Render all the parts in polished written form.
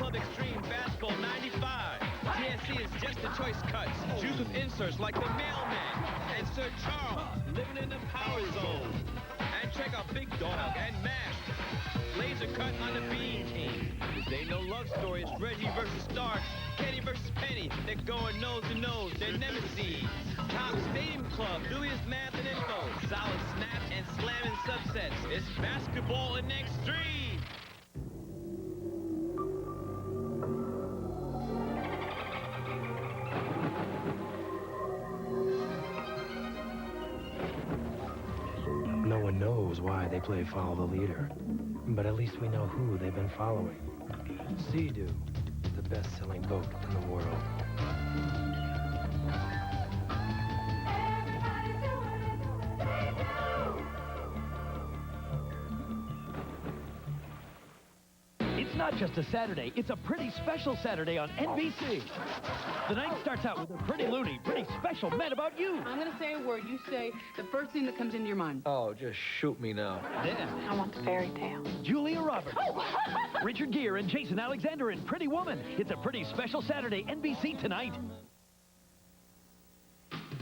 love extreme basketball 95. TSC is just the choice cuts, juice with inserts like the mailman and Sir Charles living in the power zone. And check out Big Dog and Master. Laser cut on the Bean Team. This ain't no love story, it's Reggie versus Stark, Kenny versus Penny. They're going nose to nose, they're nemesis. Top Stadium Club, Julius Math and Info. Solid snap and slamming subsets. It's basketball in extreme. No one knows why they play Follow the Leader, but at least we know who they've been following. Sea-Doo, the best-selling boat in the world. It's not just a Saturday, it's a pretty special Saturday on NBC. The night starts out with a pretty loony, pretty special Man About You. I'm going to say a word. You say the first thing that comes into your mind. Oh, just shoot me now. Then, I want the fairy tale. Julia Roberts, Richard Gere, and Jason Alexander in Pretty Woman. It's a pretty special Saturday, NBC tonight.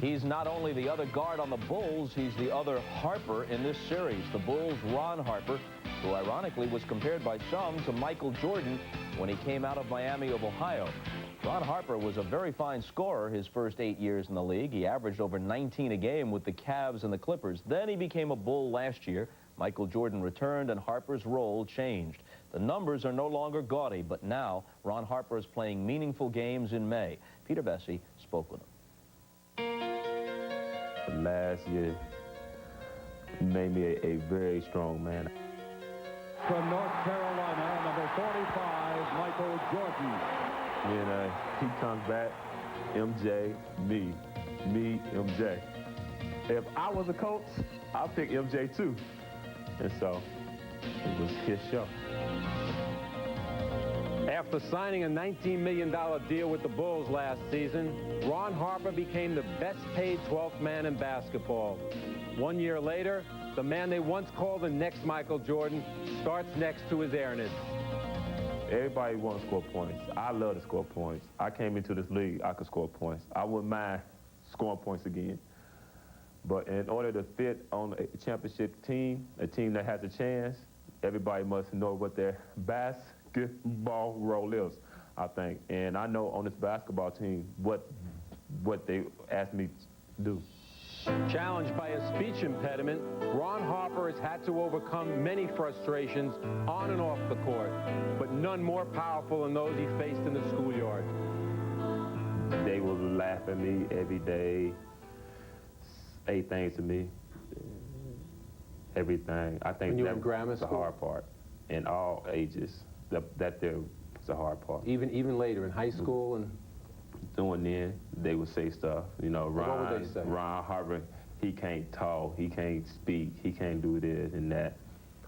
He's not only the other guard on the Bulls, he's the other Harper in this series. The Bulls' Ron Harper, who ironically was compared by some to Michael Jordan when he came out of Miami of Ohio. Ron Harper was a very fine scorer his first 8 years in the league. He averaged over 19 a game with the Cavs and the Clippers. Then he became a Bull last year. Michael Jordan returned and Harper's role changed. The numbers are no longer gaudy, but now Ron Harper is playing meaningful games in May. Peter Bessie spoke with him. Last year made me a very strong man. From North Carolina, number 45, Michael Jordan. When he comes back, MJ, me, MJ. If I was a coach, I'd pick MJ too. And so it was his show. After signing a $19 million deal with the Bulls last season, Ron Harper became the best-paid 12th man in basketball. 1 year later, the man they once called the next Michael Jordan starts next to his airness. Everybody wants to score points. I love to score points. I came into this league, I could score points. I wouldn't mind scoring points again. But in order to fit on a championship team, a team that has a chance, everybody must know what their basketball role is, I think. And I know on this basketball team what they asked me to do. Challenged by a speech impediment, Ron Harper has had to overcome many frustrations on and off the court, but none more powerful than those he faced in the schoolyard. They will laugh at me every day, say things to me, everything. I think that was the hard part in all ages. That there was the hard part. Even later in high school and doing then, they would say stuff. You know, what would they say? Ron Harper, he can't talk, he can't speak, he can't do this and that.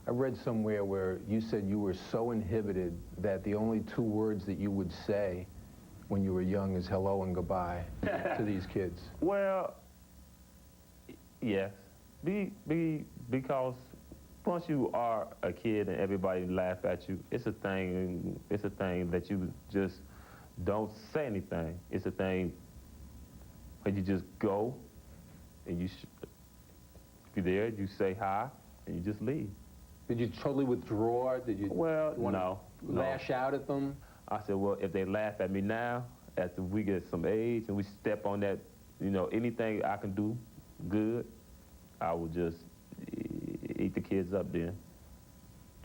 I read somewhere where you said you were so inhibited that the only two words that you would say when you were young is hello and goodbye to these kids. Well, yes. Because once you are a kid and everybody laugh at you, it's a thing that you just don't say anything. It's a thing where you just go and if you're there, you say hi and you just leave. Did you totally withdraw? Did you no. lash out at them? I said, well, if they laugh at me now, after we get some age and we step on that, you know, anything I can do good, I will just eat the kids up then.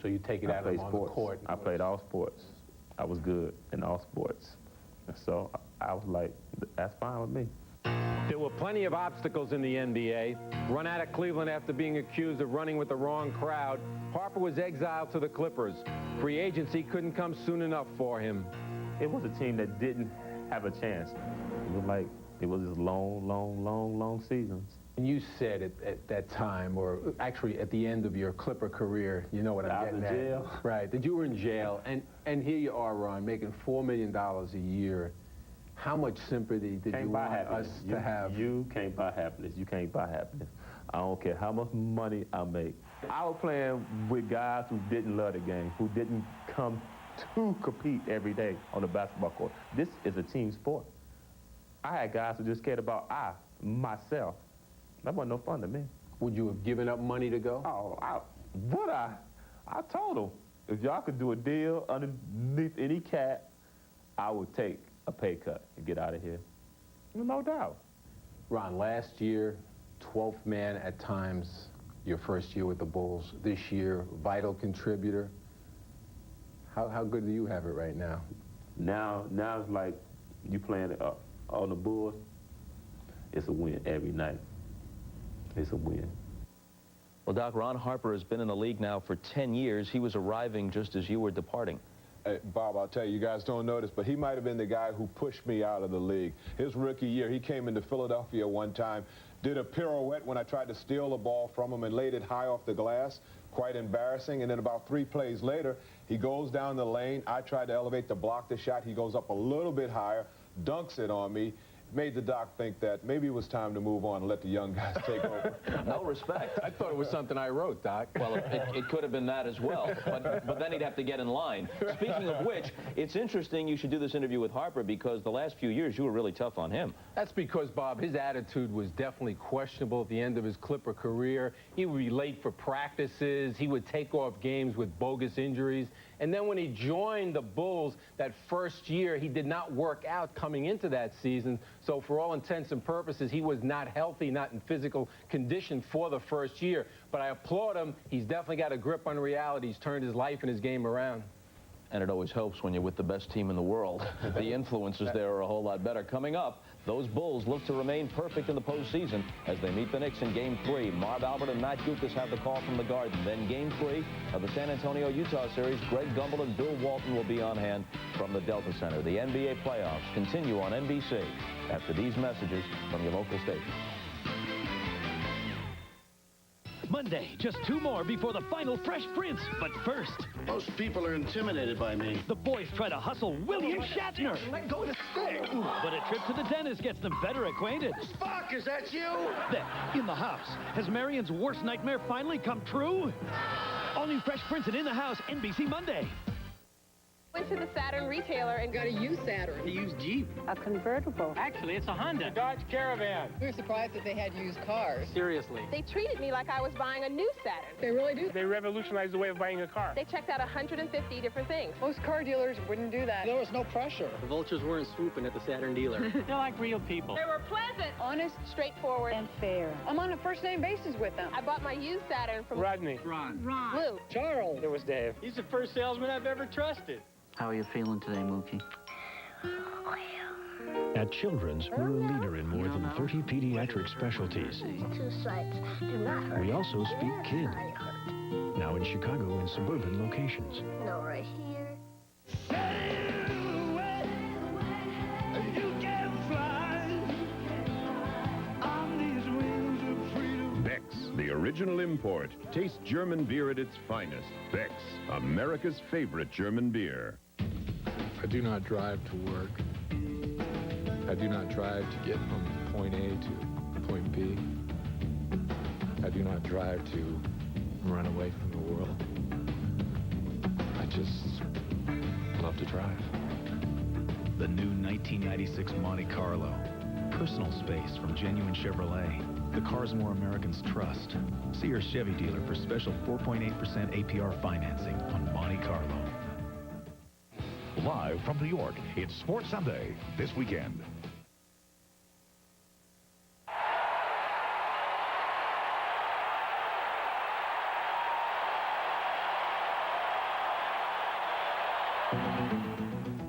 So you take it out on the court? I played all sports. I was good in all sports. So I was like, that's fine with me. There were plenty of obstacles in the NBA. Run out of Cleveland after being accused of running with the wrong crowd, Harper was exiled to the Clippers. Free agency couldn't come soon enough for him. It was a team that didn't have a chance. It was just long seasons. And you said at that time, or actually at the end of your Clipper career, you know what I'm getting at. I was in jail. Right, that you were in jail. And here you are, Ron, making $4 million a year. How much sympathy did you want us to have? You can't buy happiness. You can't buy happiness. I don't care how much money I make. I was playing with guys who didn't love the game, who didn't come to compete every day on the basketball court. This is a team sport. I had guys who just cared about myself. That wasn't no fun to me. Would you have given up money to go? Oh, I told them, if y'all could do a deal underneath any cap, I would take a pay cut and get out of here. No doubt. Ron, last year, 12th man at times, your first year with the Bulls. This year, vital contributor. How good do you have it right now? Now it's like you playing on the Bulls. It's a win every night. It's a win. Well, Doc, Ron Harper has been in the league now for 10 years. He was arriving just as you were departing. Hey, Bob, I'll tell you, you guys don't notice, but he might have been the guy who pushed me out of the league. His rookie year, he came into Philadelphia one time, did a pirouette when I tried to steal the ball from him and laid it high off the glass. Quite embarrassing. And then about 3 plays later, he goes down the lane. I tried to elevate to block the shot. He goes up a little bit higher, dunks it on me. Made the doc think that maybe it was time to move on and let the young guys take over. No respect. I thought it was something I wrote, Doc. Well, it could have been that as well, but then he'd have to get in line. Speaking of which, it's interesting you should do this interview with Harper because the last few years you were really tough on him. That's because, Bob, his attitude was definitely questionable at the end of his Clipper career. He would be late for practices. He would take off games with bogus injuries. And then when he joined the Bulls that first year, he did not work out coming into that season. So for all intents and purposes, he was not healthy, not in physical condition for the first year. But I applaud him. He's definitely got a grip on reality. He's turned his life and his game around. And it always helps when you're with the best team in the world. The influences there are a whole lot better. Coming up, those Bulls look to remain perfect in the postseason as they meet the Knicks in Game 3. Marv Albert and Matt Guokas have the call from the Garden. Then Game 3 of the San Antonio-Utah series, Greg Gumbel and Bill Walton will be on hand from the Delta Center. The NBA playoffs continue on NBC after these messages from your local station. Monday, just 2 more before the final Fresh Prince. But first, most people are intimidated by me. The boys try to hustle William Shatner. Let go of the stick. But a trip to the dentist gets them better acquainted. Spock, is that you? Then, in the house, has Marion's worst nightmare finally come true? All new Fresh Prince and In the House, NBC Monday. Went to the Saturn retailer and got a used Saturn. A used Jeep. A convertible. Actually, it's a Honda. Dodge Caravan. We were surprised that they had used cars. Seriously. They treated me like I was buying a new Saturn. They really do. They revolutionized the way of buying a car. They checked out 150 different things. Most car dealers wouldn't do that. There was no pressure. The vultures weren't swooping at the Saturn dealer. They're like real people. They were pleasant, honest, straightforward, And fair. I'm on a first-name basis with them. I bought my used Saturn from Rodney. Ron. Lou. Charles. It was Dave. He's the first salesman I've ever trusted. How are you feeling today, Mookie? At Children's, we're a leader in more than 30 pediatric specialties. Two sides do not hurt. We also speak kid. Now in Chicago in suburban locations. No, right here. Beck's, the original import. Taste German beer at its finest. Beck's, America's favorite German beer. I do not drive to work. I do not drive to get from point A to point B. I do not drive to run away from the world. I just love to drive. The new 1996 Monte Carlo. Personal space from genuine Chevrolet. The cars more Americans trust. See your Chevy dealer for special 4.8% APR financing on Monte Carlo. Live from New York, it's Sports Sunday this weekend.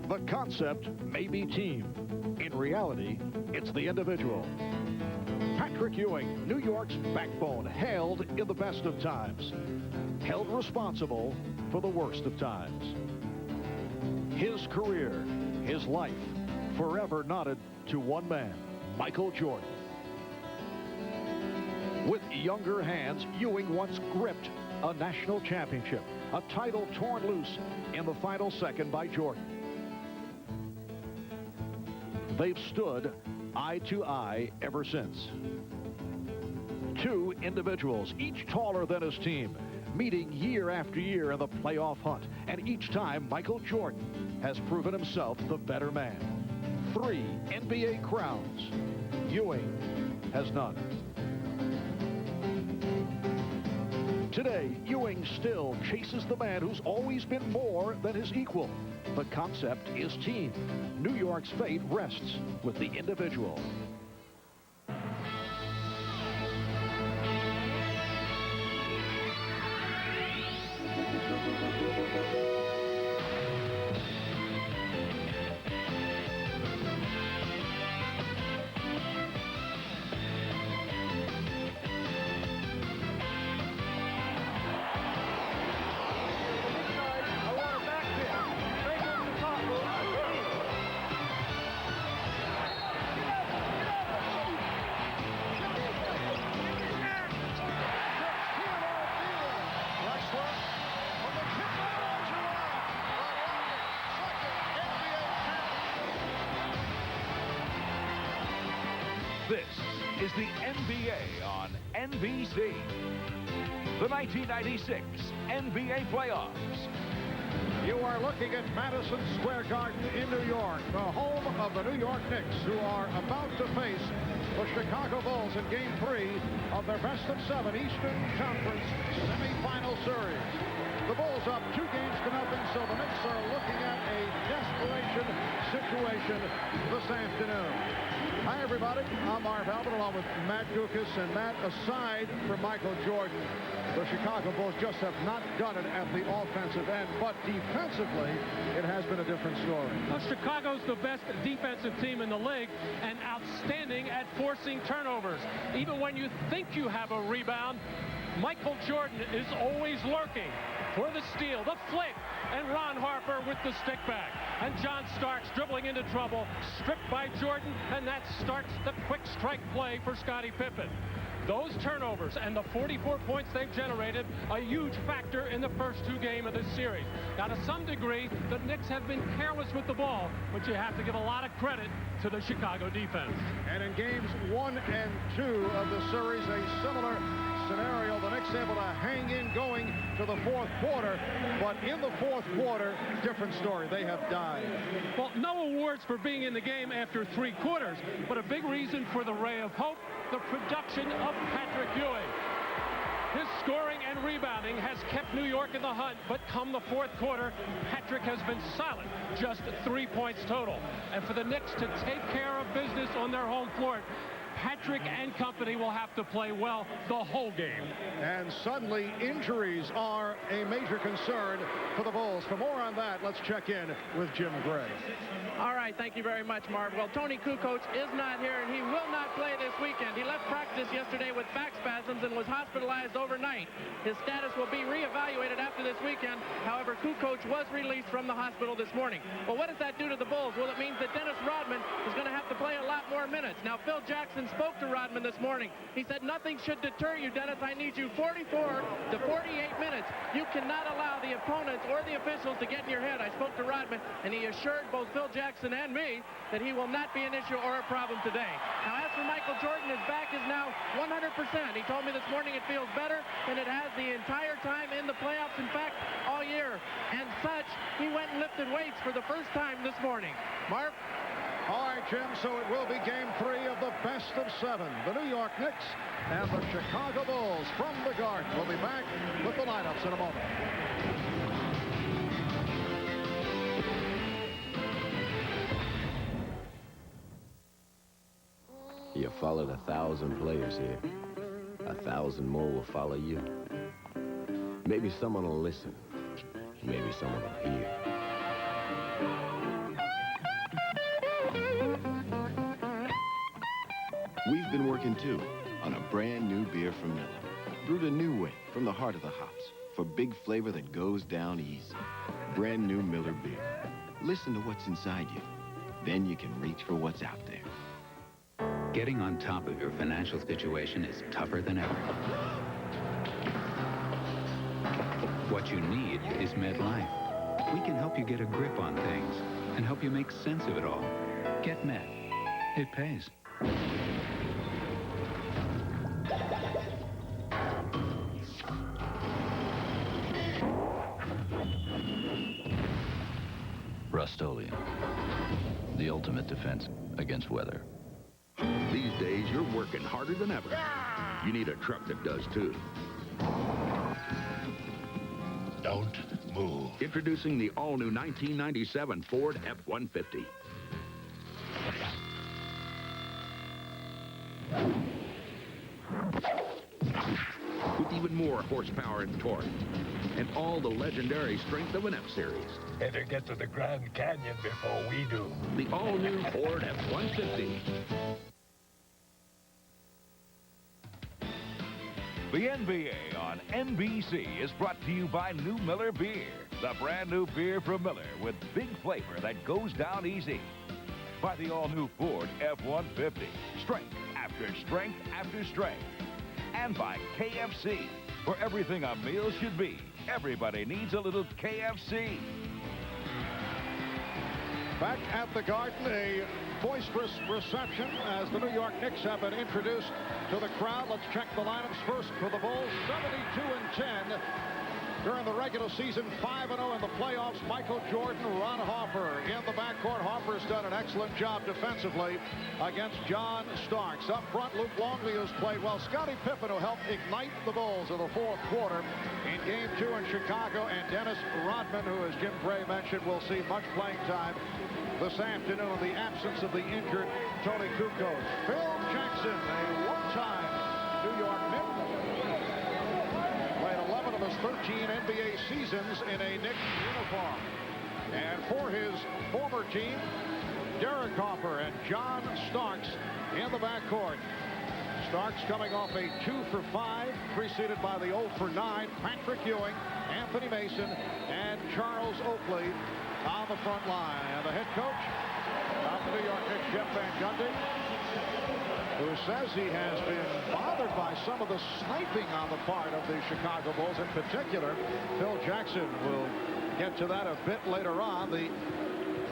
The concept may be team. In reality, it's the individual. Patrick Ewing, New York's backbone, hailed in the best of times, held responsible for the worst of times. His career, his life, forever knotted to one man, Michael Jordan. With younger hands, Ewing once gripped a national championship, a title torn loose in the final second by Jordan. They've stood eye to eye ever since. Two individuals, each taller than his team, meeting year after year in the playoff hunt. And each time, Michael Jordan has proven himself the better man. 3 NBA crowns. Ewing has none. Today, Ewing still chases the man who's always been more than his equal. The concept is team. New York's fate rests with the individual. This is the NBA on NBC. The 1996 NBA playoffs. You are looking at Madison Square Garden in New York, the home of the New York Knicks, who are about to face the Chicago Bulls in Game 3 of their best-of-7 Eastern Conference semifinal series. The Bulls up 2 games to nothing, so the Knicks are looking at a desperation situation this afternoon. Hi, everybody. I'm Marv Albert, along with Matt Dukas. And Matt, aside from Michael Jordan, the Chicago Bulls just have not done it at the offensive end, but defensively, it has been a different story. Well, Chicago's the best defensive team in the league and outstanding at forcing turnovers. Even when you think you have a rebound, Michael Jordan is always lurking for the steal, the flick, and Ron Harper with the stick back. And John Starks dribbling into trouble, stripped by Jordan, and that starts the quick strike play for Scottie Pippen. Those turnovers and the 44 points they've generated, a huge factor in the first 2 games of this series. Now, to some degree, the Knicks have been careless with the ball, but you have to give a lot of credit to the Chicago defense. And in games 1 and 2 of the series, a similar scenario. The Knicks able to hang in going to the 4th quarter, but in the 4th quarter, different story. They have died. Well, no awards for being in the game after 3 quarters, but a big reason for the ray of hope, the production of Patrick Ewing. His scoring and rebounding has kept New York in the hunt, but come the 4th quarter, Patrick has been silent, just 3 points total. And for the Knicks to take care of business on their home floor, Patrick and company will have to play well the whole game. And suddenly, injuries are a major concern for the Bulls. For more on that, let's check in with Jim Gray. All right, thank you very much, Marv. Well, Tony Kukoc is not here, and he will not play this weekend. He left practice yesterday with back spasms and was hospitalized overnight. His status will be reevaluated after this weekend. However, Kukoc was released from the hospital this morning. Well, what does that do to the Bulls? Well, it means that Dennis Rodman is going to have to play a lot more minutes. Now, Phil Jackson spoke to Rodman this morning. He said, nothing should deter you, Dennis. I need you 44 to 48 minutes. You cannot allow the opponents or the officials to get in your head. I spoke to Rodman, and he assured both Phil Jackson and me that he will not be an issue or a problem today. Now, as for Michael Jordan, his back is now 100%. He told me this morning it feels better than it has the entire time in the playoffs, in fact, all year. And such, he went and lifted weights for the first time this morning. Mark? All right, Jim, so it will be Game 3 of the best-of-7. The New York Knicks and the Chicago Bulls from the Garden. We'll be back with the lineups in a moment. You followed 1,000 players here. 1,000 more will follow you. Maybe someone will listen. Maybe someone will hear. We've been working, too, on a brand new beer from Miller. Brewed a new way from the heart of the hops for big flavor that goes down easy. Brand new Miller beer. Listen to what's inside you. Then you can reach for what's out there. Getting on top of your financial situation is tougher than ever. What you need is MetLife. We can help you get a grip on things and help you make sense of it all. Get Met. It pays. petroleum. The ultimate defense against weather. These days, you're working harder than ever. You need a truck that does, too. Don't move. Introducing the all-new 1997 Ford F-150. With even more horsepower and torque, and all the legendary strength of an F-Series. Better get to the Grand Canyon before we do. The all-new Ford F-150. The NBA on NBC is brought to you by New Miller Beer, the brand new beer from Miller with big flavor that goes down easy. By the all-new Ford F-150, strength after strength after strength. And by KFC, for everything a meal should be. Everybody needs a little KFC. Back at the Garden, a boisterous reception as the New York Knicks have been introduced to the crowd. Let's check the lineups first for the Bulls. 72-10 during the regular season, 5-0 in the playoffs. Michael Jordan, Ron Harper in the backcourt. Harper's done an excellent job defensively against John Starks. Up front, Luke Longley, who's played well. Scottie Pippen, who helped ignite the Bulls in the fourth quarter in Game 2 in Chicago. And Dennis Rodman, who, as Jim Gray mentioned, will see much playing time this afternoon in the absence of the injured Tony Kukoc. Phil Jackson, a one-time New York Knick, played 11 of his 13 NBA seasons in a Knicks uniform. And for his former team, Derek Harper and John Starks in the backcourt. Starks coming off a 2 for 5, preceded by the 0 for 9. Patrick Ewing, Anthony Mason, and Charles Oakley on the front line. And the head coach of the New York Knicks, Jeff Van Gundy, who says he has been bothered by some of the sniping on the part of the Chicago Bulls. In particular, Phil Jackson will get to that a bit later on. The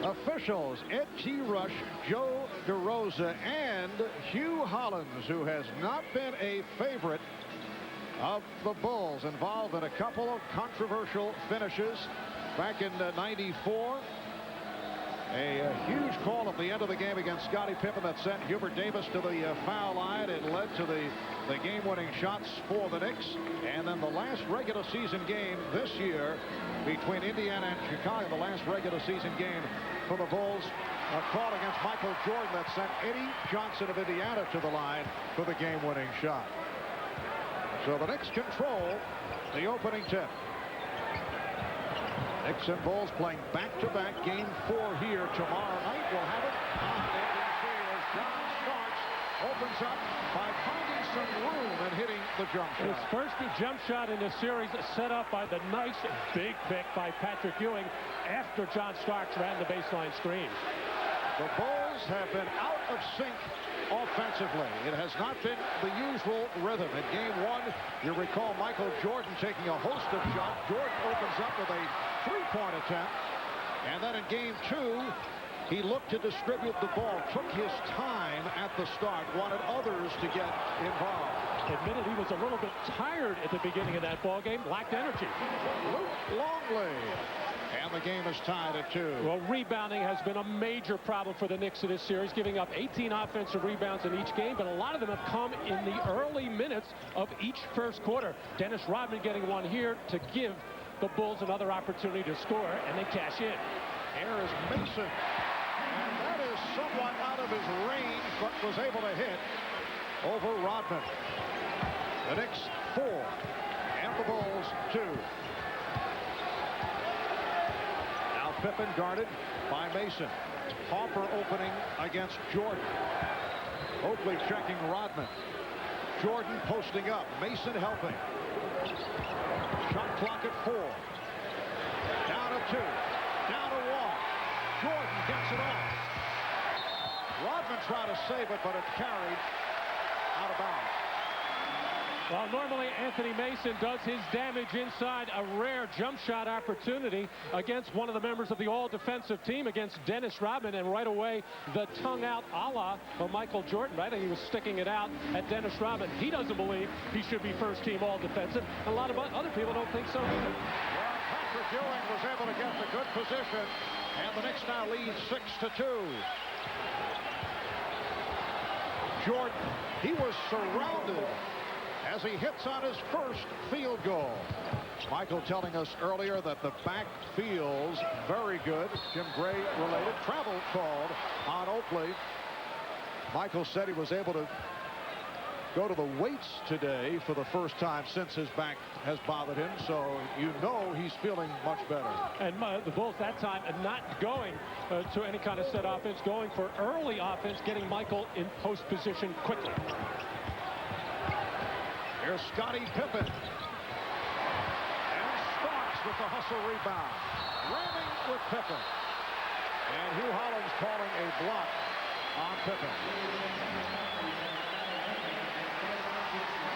officials, Ed T. Rush, Joe DeRosa, and Hugh Hollins, who has not been a favorite of the Bulls, involved in a couple of controversial finishes. Back in '94, a huge call at the end of the game against Scottie Pippen that sent Hubert Davis to the foul line. It led to the game-winning shots for the Knicks. And then the last regular season game this year between Indiana and Chicago, the last regular season game for the Bulls, a call against Michael Jordan that sent Eddie Johnson of Indiana to the line for the game-winning shot. So the Knicks control the opening tip. Knicks and Bulls playing back-to-back. Game 4 here tomorrow night. We'll have it on NBC as John Starks opens up by finding some room and hitting the jump shot. His first jump shot in the series set up by the nice big pick by Patrick Ewing after John Starks ran the baseline screen. The Bulls have been out of sync offensively. It has not been the usual rhythm. In Game 1, you recall Michael Jordan taking a host of shots. Jordan opens up with a three-point attempt. And then in Game 2, he looked to distribute the ball, took his time at the start, wanted others to get involved. Admitted he was a little bit tired at the beginning of that ball game, lacked energy. Luke Longley. And the game is tied at 2. Well, rebounding has been a major problem for the Knicks in this series, giving up 18 offensive rebounds in each game, but a lot of them have come in the early minutes of each first quarter. Dennis Rodman getting one here to give the Bulls another opportunity to score and then cash in. Here is Mason. And that is somewhat out of his range, but was able to hit over Rodman. The Knicks 4 and the Bulls 2. Pippen guarded by Mason. Harper opening against Jordan. Oakley checking Rodman. Jordan posting up. Mason helping. Shot clock at 4. Down to 2. Down to 1. Jordan gets it off. Rodman tried to save it, but it carried out of bounds. Well, normally Anthony Mason does his damage inside a rare jump shot opportunity against one of the members of the all-defensive team against Dennis Rodman, and right away the tongue out a la Michael Jordan, right? And he was sticking it out at Dennis Rodman. He doesn't believe he should be first-team all-defensive. A lot of other people don't think so either. Well, Patrick Ewing was able to get the good position And the Knicks now lead 6-2. Jordan, he was surrounded as he hits on his first field goal. Michael telling us earlier that the back feels very good. Jim Gray related. Travel called on Oakley. Michael said he was able to go to the weights today for the first time since his back has bothered him, so you know he's feeling much better. And the Bulls that time not going to any kind of set offense, going for early offense, getting Michael in post position quickly. Here's Scottie Pippen. And Starks with the hustle rebound. Ramming with Pippen. And Hugh Hollins calling a block on Pippen.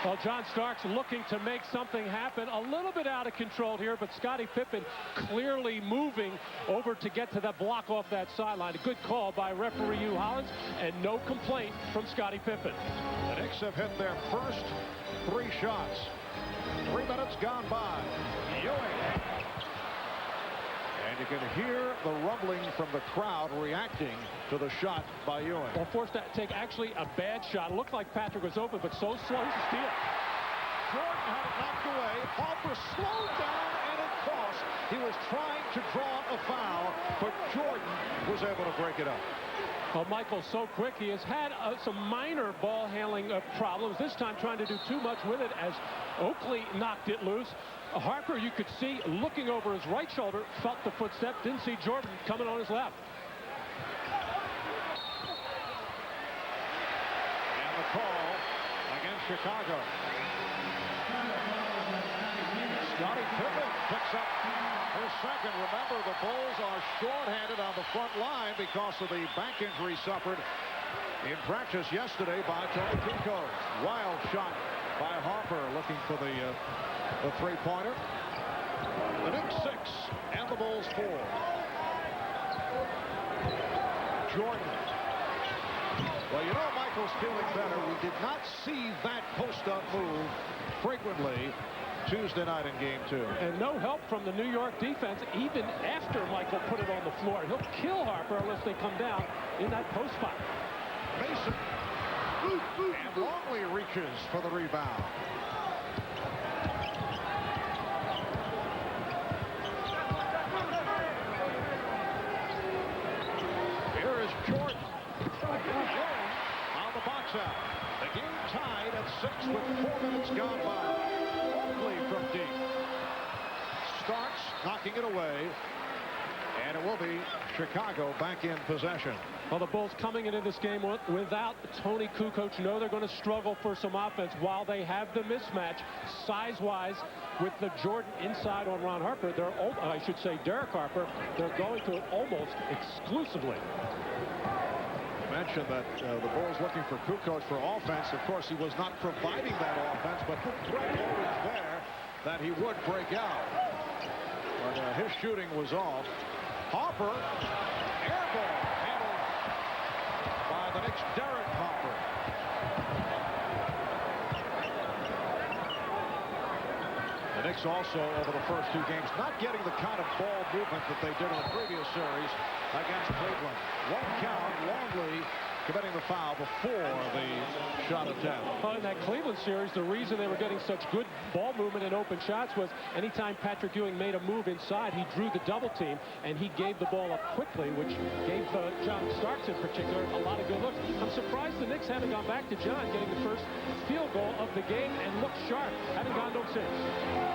Well, John Starks looking to make something happen. A little bit out of control here, but Scottie Pippen clearly moving over to get to that block off that sideline. A good call by referee Hugh Hollins, and no complaint from Scottie Pippen. The Knicks have hit their first 3 shots. 3 minutes gone by. Ewing. And you can hear the rumbling from the crowd reacting to the shot by Ewing. Well, forced to take actually a bad shot. It looked like Patrick was open, but so slow to steal. Jordan had it knocked away. Harper slowed down, and it cost. He was trying to draw a foul, but Jordan was able to break it up. Well, Michael's so quick. He has had some minor ball handling problems. This time trying to do too much with it as Oakley knocked it loose. Harper, you could see, looking over his right shoulder, felt the footstep, didn't see Jordan coming on his left. And the call against Chicago. Scottie Pippen picks up his second. Remember, the Bulls are shorthanded on the front line because of the back injury suffered in practice yesterday by Tony Kukoc. Wild shot by Harper, looking for the three-pointer. The Knicks 6 and the Bulls 4. Jordan. Well, you know Michael's feeling better. We did not see that post-up move frequently Tuesday night in Game 2. And no help from the New York defense even after Michael put it on the floor. He'll kill Harper unless they come down in that post spot. Mason. And Longley reaches for the rebound. Here is Jordan. On the box out. The game tied at 6 with 4 minutes gone by. Longley from deep. Starks knocking it away. And it will be Chicago back in possession. Well, the Bulls coming into this game without Tony Kukoc. Know they're going to struggle for some offense while they have the mismatch size-wise with the Jordan inside on Ron Harper. I should say Derek Harper. They're going to it almost exclusively. You mentioned that the Bulls looking for Kukoc for offense. Of course, he was not providing that offense, but the threat always there that he would break out. But his shooting was off. Harper, air ball, handled by the Knicks' Derek Harper. The Knicks also, over the first 2 games, not getting the kind of ball movement that they did in the previous series against Cleveland. Won't count. Longley committing the foul before the shot attempt. In that Cleveland series, the reason they were getting such good ball movement and open shots was anytime Patrick Ewing made a move inside, he drew the double team, and he gave the ball up quickly, which gave John Starks in particular a lot of good looks. I'm surprised the Knicks haven't gone back to John getting the first field goal of the game and looked sharp. Haven't gone no since.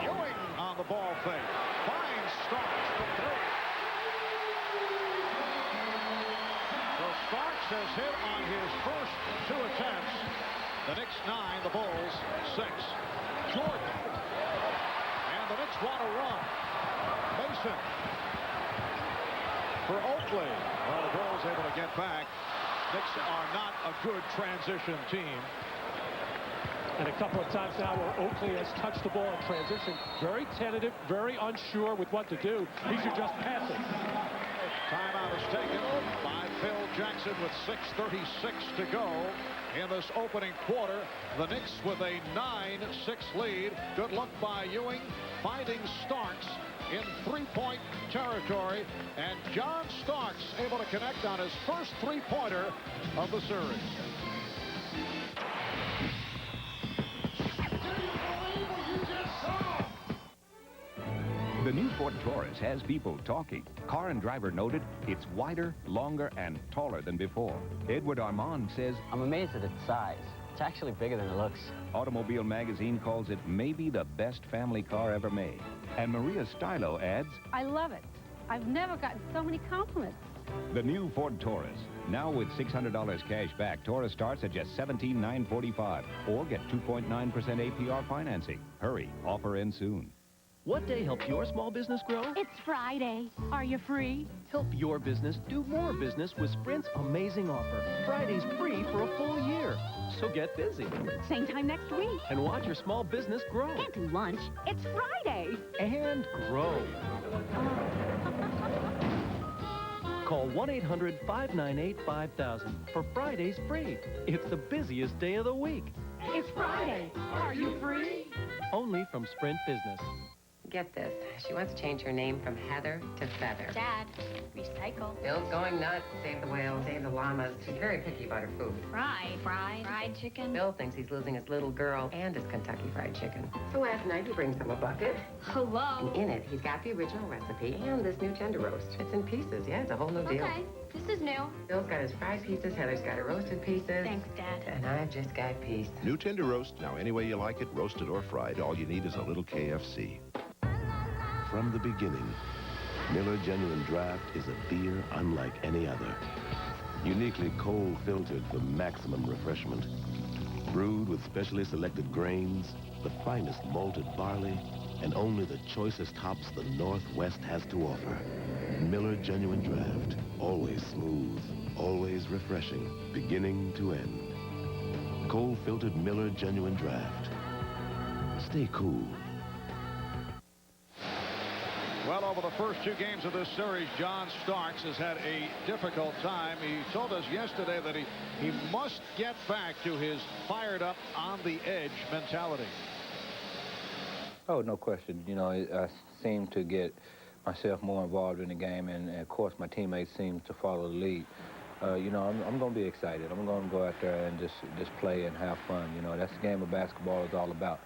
Ewing on the ball fake. Finds Starks for 3. Starks has hit on his first 2 attempts. The Knicks 9, the Bulls 6. Jordan. And the Knicks want to run. Mason. For Oakley. Well, the Bulls able to get back. Knicks are not a good transition team. And a couple of times now where Oakley has touched the ball in transition. Very tentative, very unsure with what to do. He should just pass it. Timeout is taken by Phil Jackson with 6:36 to go in this opening quarter. The Knicks with a 9-6 lead. Good look by Ewing, finding Starks, in three-point territory, and John Starks able to connect on his first three-pointer of the series. The new Ford Taurus has people talking. Car and Driver noted it's wider, longer, and taller than before. Edward Armand says, I'm amazed at its size. It's actually bigger than it looks. Automobile Magazine calls it maybe the best family car ever made. And Maria Stylo adds, I love it. I've never gotten so many compliments. the new Ford Taurus. Now with $600 cash back, Taurus starts at just $17,945. Or get 2.9% APR financing. Hurry, offer ends soon. What day helps your small business grow? It's Friday. Are you free? Help your business do more business with Sprint's amazing offer. Friday's free for a full year. So get busy. Same time next week. And watch your small business grow. Can't do lunch. It's Friday. And grow. Call 1-800-598-5000 for Friday's free. It's the busiest day of the week. It's Friday. Are you free? Only from Sprint Business. Get this. She wants to change her name from Heather to Feather. Dad, recycle. Bill's going nuts. Save the whales, save the llamas. She's very picky about her food. Fried chicken. Bill thinks he's losing his little girl and his Kentucky Fried Chicken. So last night he brings him a bucket. Hello. And in it, he's got the original recipe and this new tender roast. It's in pieces. Yeah, it's a whole new deal. Okay, this is new. Bill's got his fried pieces. Heather's got her roasted pieces. Thanks, Dad. And I've just got peace. New tender roast. Now, any way you like it, roasted or fried, all you need is a little KFC. From the beginning, Miller Genuine Draft is a beer unlike any other. Uniquely cold filtered for maximum refreshment. Brewed with specially selected grains, the finest malted barley, and only the choicest hops the Northwest has to offer. Miller Genuine Draft. Always smooth, always refreshing, beginning to end. Cold filtered Miller Genuine Draft. Stay cool. Well, over the first two games of this series, John Starks has had a difficult time. He told us yesterday that he must get back to his fired up, on the edge mentality. Oh, no question. You know, I seem to get myself more involved in the game, and of course my teammates seem to follow the lead. You know, I'm going to be excited. I'm going to go out there and just play and have fun. You know, that's the game of basketball is all about.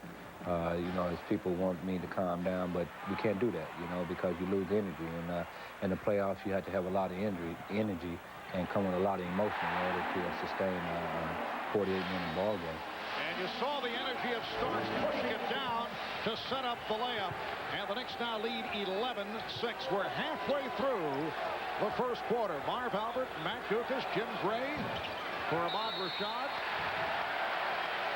You know, as people want me to calm down, but we can't do that, you know, because you lose energy. And in the playoffs, you have to have a lot of energy and come with a lot of emotion in order to sustain a 48-minute ball game. And you saw the energy of Starks pushing it down to set up the layup. And the Knicks now lead 11-6. We're halfway through the first quarter. Marv Albert, Matt Dukas, Jim Gray for Ahmad Rashad.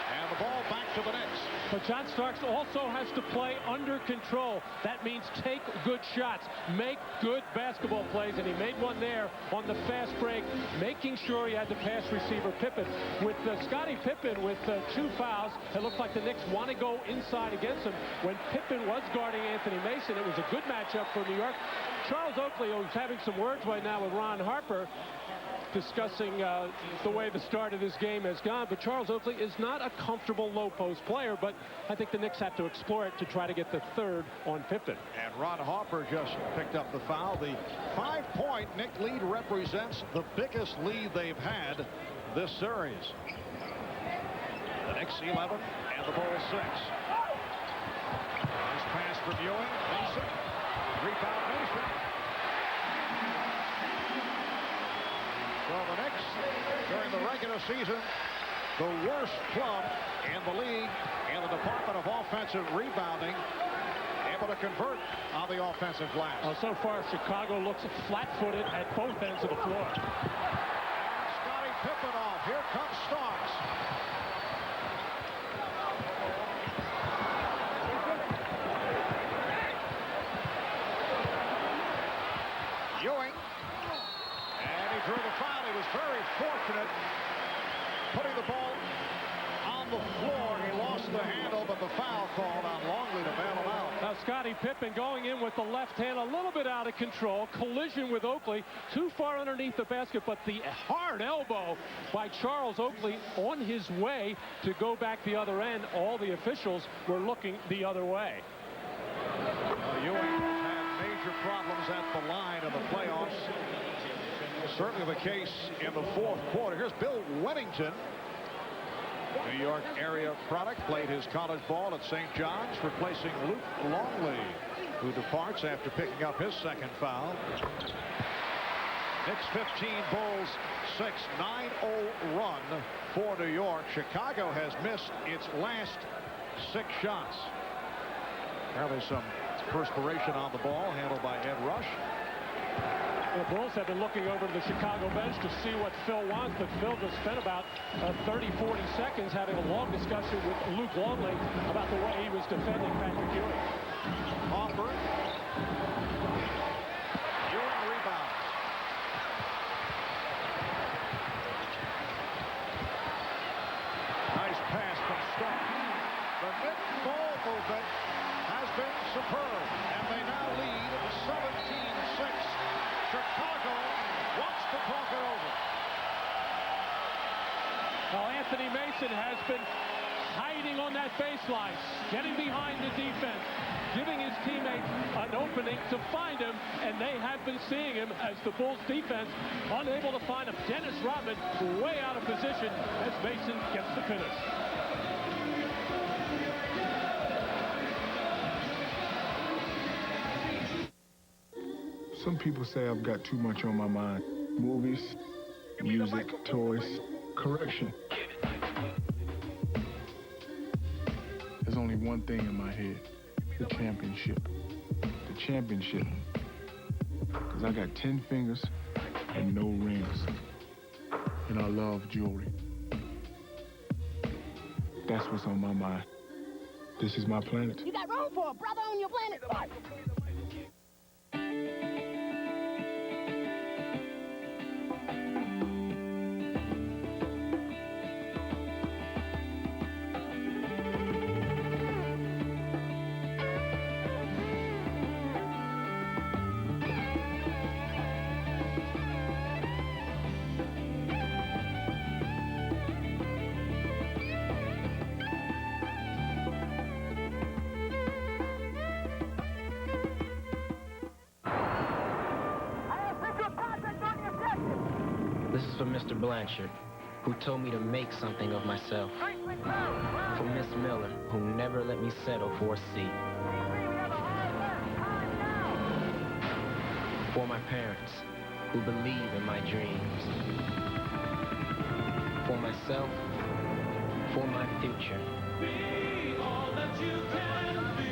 And the ball back to the Knicks. But John Starks also has to play under control. That means take good shots, make good basketball plays, and he made one there on the fast break, making sure he had the pass receiver Pippen. With Scottie Pippen with 2 fouls, it looked like the Knicks want to go inside against him. When Pippen was guarding Anthony Mason, it was a good matchup for New York. Charles Oakley, who's having some words right now with Ron Harper, discussing the way the start of this game has gone. But Charles Oakley is not a comfortable low-post player, but I think the Knicks have to explore it to try to get the third on Pippen. And Ron Harper just picked up the foul. The 5-point Knick lead represents the biggest lead they've had this series. The Knicks 11 and the Bulls 6. Nice pass from Ewing. Mason. Rebound Mason. So the Knicks, during the regular season, the worst club in the league in the department of offensive rebounding, able to convert on the offensive glass. So far, Chicago looks flat-footed at both ends of the floor. Scottie Pippen off. Here comes Starks. Ewing. And he drew the foul. He was very fortunate putting the ball on the floor. He lost the handle, but the foul called on Longley to bail him out. Now Scottie Pippen going in with the left hand a little bit out of control. Collision with Oakley. Too far underneath the basket, but the hard elbow by Charles Oakley on his way to go back the other end. All the officials were looking the other way. Ewing has had problems at the line in the playoffs. Certainly the case in the fourth quarter. Here's Bill Wennington. New York area product, played his college ball at St. John's, replacing Luke Longley, who departs after picking up his second foul. Knicks 15, Bulls 6, 9-0 run for New York. Chicago has missed its last 6 shots. Apparently some perspiration on the ball, handled by Ed Rush. The Bulls have been looking over to the Chicago bench to see what Phil wants, but Phil just spent about 30-40 seconds having a long discussion with Luke Longley about the way he was defending Patrick Ewing. Hoffer. Ewing rebounds. Nice pass from Stark. The Knicks ball movement has been superb, and they now lead 17-6. Chicago wants to talk it over. Well, Anthony Mason has been hiding on that baseline, getting behind the defense, giving his teammates an opening to find him, and they have been seeing him as the Bulls defense unable to find him. Dennis Rodman way out of position as Mason gets the finish. Some people say I've got too much on my mind. Movies, music, toys, correction. There's only one thing in my head, the championship. The championship. Because I got 10 fingers and no rings. And I love jewelry. That's what's on my mind. This is my planet. You got room for a brother on your planet. This is for Mr. Blanchard, who told me to make something of myself. For Miss Miller, who never let me settle for a seat. For my parents, who believe in my dreams. For myself, for my future. Be all that you can be.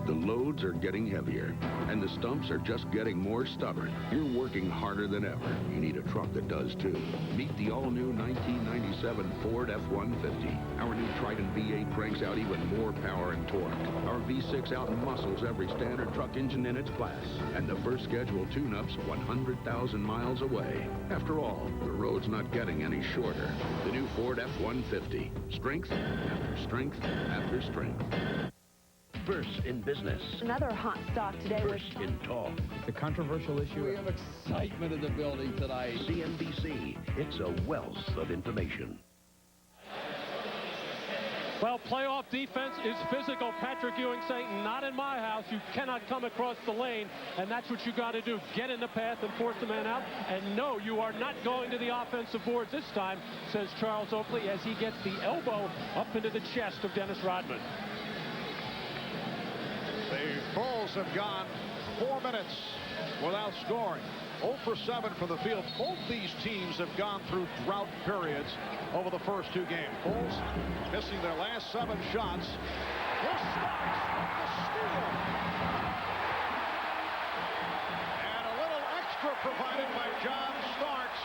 The loads are getting heavier, and the stumps are just getting more stubborn. You're working harder than ever. You need a truck that does, too. Meet the all-new 1997 Ford F-150. Our new Triton V8 cranks out even more power and torque. Our V6 out-muscles every standard truck engine in its class. And the first scheduled tune-up's 100,000 miles away. After all, the road's not getting any shorter. The new Ford F-150. Strength after strength after strength. First in business. Another hot stock today. First in talk. The controversial issue. We have excitement in the building tonight. CNBC. It's a wealth of information. Well, playoff defense is physical. Patrick Ewing saying, not in my house. You cannot come across the lane, and that's what you got to do. Get in the path and force the man out. And no, you are not going to the offensive boards this time, says Charles Oakley, as he gets the elbow up into the chest of Dennis Rodman. The Bulls have gone 4 minutes without scoring. 0 for 7 from the field. Both these teams have gone through drought periods over the first 2 games. Bulls missing their last 7 shots. Here's Starks with the steal. And a little extra provided by John Starks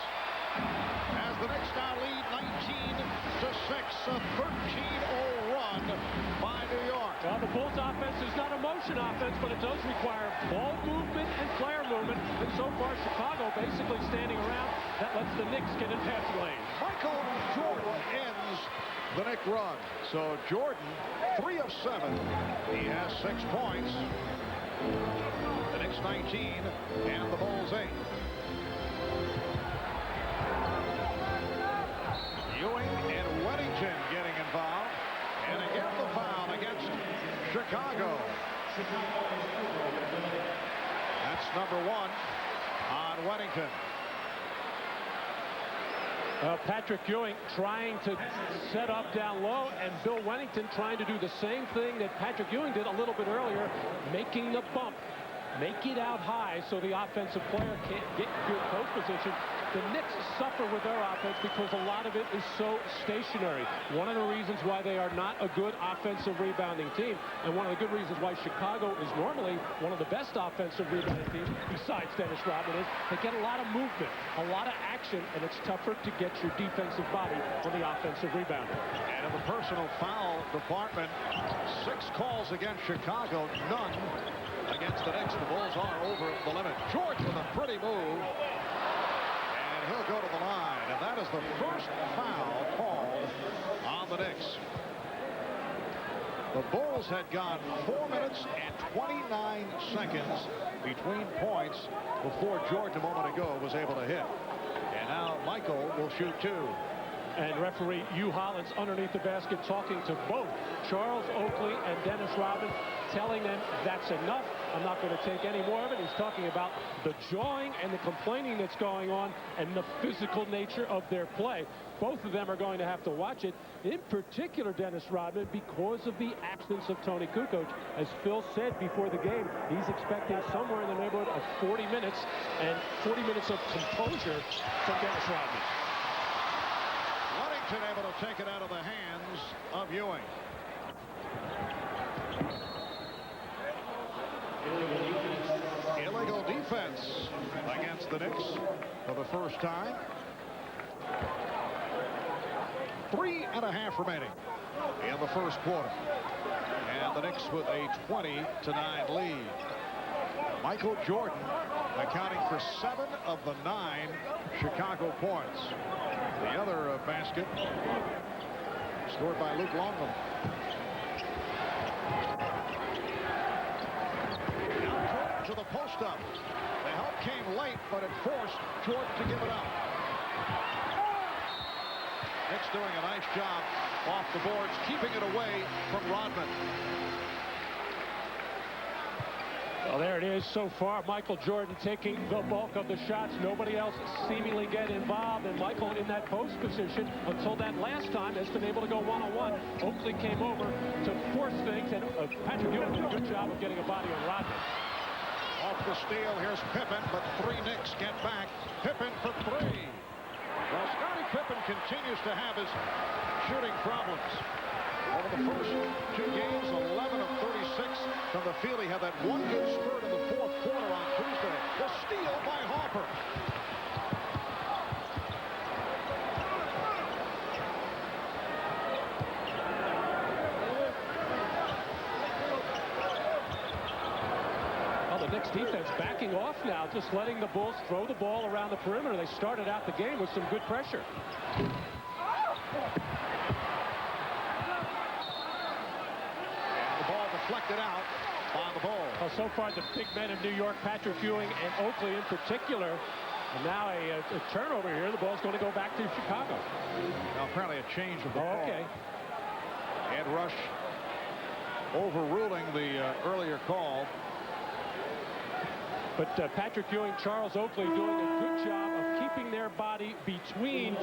as the Knicks now lead 19-6. A 13-0 run by New York. Well, the Bulls offense is not a motion offense, but it does require ball movement and flare movement. And so far, Chicago basically standing around. That lets the Knicks get in passing lane. Michael Jordan ends the Knick run. So Jordan, 3 of 7. He has 6 points. The Knicks 19 and the Bulls 8. Ewing and Wennington getting involved. And again, the foul against Chicago. That's number 1 on Wennington. Patrick Ewing trying to set up down low, and Bill Wennington trying to do the same thing that Patrick Ewing did a little bit earlier, making the bump. Make it out high so the offensive player can't get good post position. The Knicks suffer with their offense because a lot of it is so stationary. One of the reasons why they are not a good offensive rebounding team, and one of the good reasons why Chicago is normally one of the best offensive rebounding teams, besides Dennis Rodman, is they get a lot of movement, a lot of action, and it's tougher to get your defensive body on the offensive rebound. And in the personal foul department, 6 calls against Chicago, none against the Knicks. The Bulls are over the limit. George with a pretty move. And he'll go to the line. And that is the first foul called on the Knicks. The Bulls had gone 4 minutes and 29 seconds between points before George a moment ago was able to hit. And now Michael will shoot 2. And referee Hugh Hollins underneath the basket talking to both Charles Oakley and Dennis Rodman, telling them that's enough. I'm not going to take any more of it. He's talking about the jawing and the complaining that's going on and the physical nature of their play. Both of them are going to have to watch it. In particular, Dennis Rodman, because of the absence of Tony Kukoc. As Phil said before the game, he's expecting somewhere in the neighborhood of 40 minutes and 40 minutes of composure from Dennis Rodman. Able to take it out of the hands of Ewing. Illegal defense against the Knicks for the first time. 3.5 remaining in the first quarter. And the Knicks with a 20-9 lead. Michael Jordan accounting for 7 of the 9 Chicago points. The other basket scored by Luke Longley. Now Jordan to the post-up. The help came late, but it forced Jordan to give it up. Knicks doing a nice job off the boards, keeping it away from Rodman. Well, there it is so far. Michael Jordan taking the bulk of the shots. Nobody else seemingly get involved. And Michael in that post position until that last time has been able to go one-on-one. Oakley came over to force things, and Patrick Ewing did a good job of getting a body on Rodman. Off the steal, here's Pippen, but 3 Knicks get back. Pippen for 3. Well, Scottie Pippen continues to have his shooting problems. Over the first 2 games, 11 of 36 from the field. He had that one good spurt in the 4th quarter on Tuesday. The steal by Harper. Well, the Knicks defense backing off now, just letting the Bulls throw the ball around the perimeter. They started out the game with some good pressure. Deflected out by the Bulls. Well, so far, the big men of New York, Patrick Ewing and Oakley in particular. And now a turnover here. The ball's going to go back to Chicago. Now, apparently a change of the call. Okay. Ed Rush overruling the earlier call. But Patrick Ewing, Charles Oakley doing a good job of keeping their body between,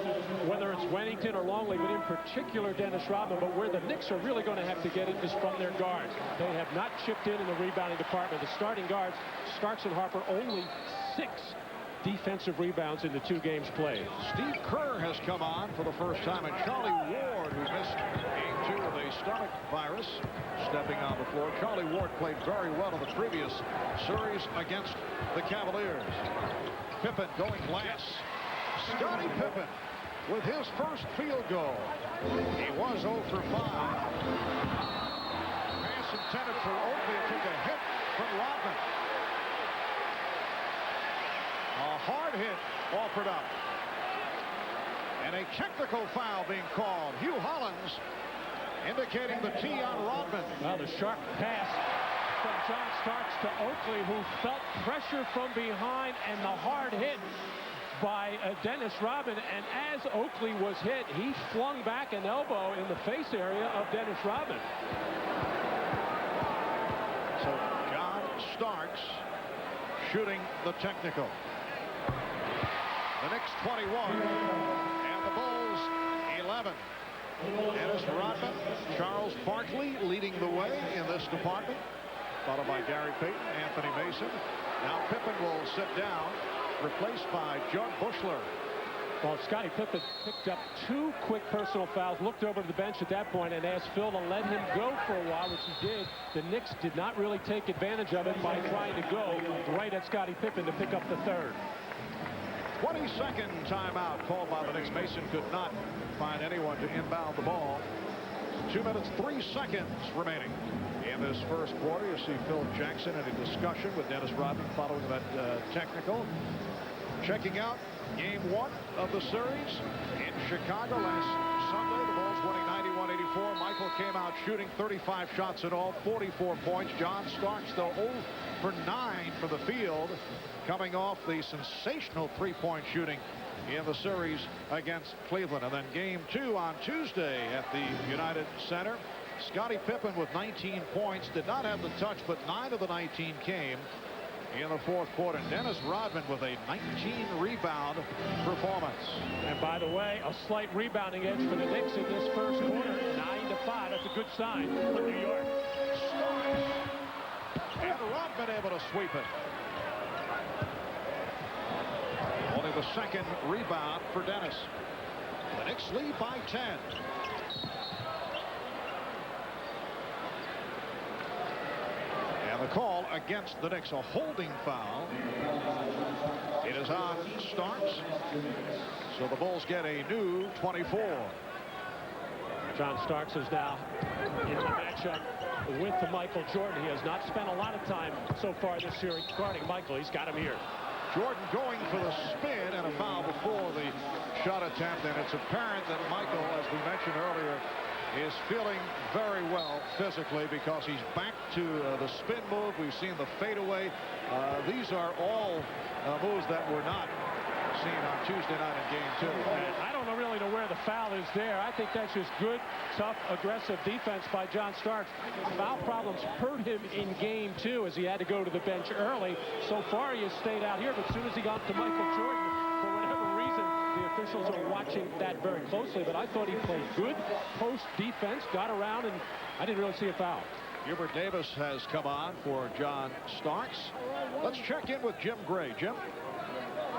whether it's Wennington or Longley, but in particular Dennis Rodman. But where the Knicks are really going to have to get it is from their guards. They have not chipped in the rebounding department. The starting guards, Starks and Harper, only 6 defensive rebounds in the 2 games played. Steve Kerr has come on for the first time, and Charlie Ward, who missed game 2 with a stomach virus, stepping on the floor. Charlie Ward played very well in the previous series against the Cavaliers. Pippen going last. Scottie Pippen with his first field goal. He was 0 for 5. Pass intended for Oakley. It took a hit from Rodman. A hard hit offered up. And a technical foul being called. Hugh Hollins indicating the T on Rodman. Well, the sharp pass from John Starks to Oakley, who felt pressure from behind, and the hard hit by Dennis Rodman. And as Oakley was hit, he flung back an elbow in the face area of Dennis Rodman. shooting the technical. The Knicks 21 and the Bulls 11. Dennis Rodman, Charles Barkley leading the way in this department, followed by Gary Payton, Anthony Mason. Now Pippen will sit down, replaced by Judd Bushler. Well, Scottie Pippen picked up 2 quick personal fouls, looked over to the bench at that point and asked Phil to let him go for a while, which he did. The Knicks did not really take advantage of it by trying to go right at Scottie Pippen to pick up the 3rd. 22nd timeout called by the Knicks. Mason could not find anyone to inbound the ball. 2 minutes, 3 seconds remaining in this first quarter. You see Phil Jackson in a discussion with Dennis Rodman following that technical. Checking out game 1 of the series in Chicago last Sunday. The Bulls winning 91-84. Michael came out shooting 35 shots in all, 44 points. John Starks, though, 0 for 9 from the field, coming off the sensational 3-point shooting in the series against Cleveland. And then game 2 on Tuesday at the United Center. Scottie Pippen with 19 points, did not have the touch, but 9 of the 19 came in the fourth quarter. Dennis Rodman with a 19-rebound performance. And by the way, a slight rebounding edge for the Knicks in this first quarter, 9-5. That's a good sign for New York. And Rodman able to sweep it. Only the 2nd rebound for Dennis. The Knicks lead by 10. And the call against the Knicks, a holding foul. It is on Starks. So the Bulls get a new 24. John Starks is now in the matchup with Michael Jordan. He has not spent a lot of time so far this year guarding Michael. He's got him here. Jordan going for the spin and a foul before the shot attempt, and it's apparent that Michael, as we mentioned earlier, is feeling very well physically because he's back to the spin move. We've seen the fadeaway. These are all moves that were not seen on Tuesday night in game 2. And I don't really know where the foul is there. I think that's just good, tough, aggressive defense by John Starks. Foul problems hurt him in game 2 as he had to go to the bench early. So far, he has stayed out here, but as soon as he got to Michael Jordan, for whatever reason, the officials are watching that very closely. But I thought he played good post defense, got around, and I didn't really see a foul. Hubert Davis has come on for John Starks. Let's check in with Jim Gray. Jim?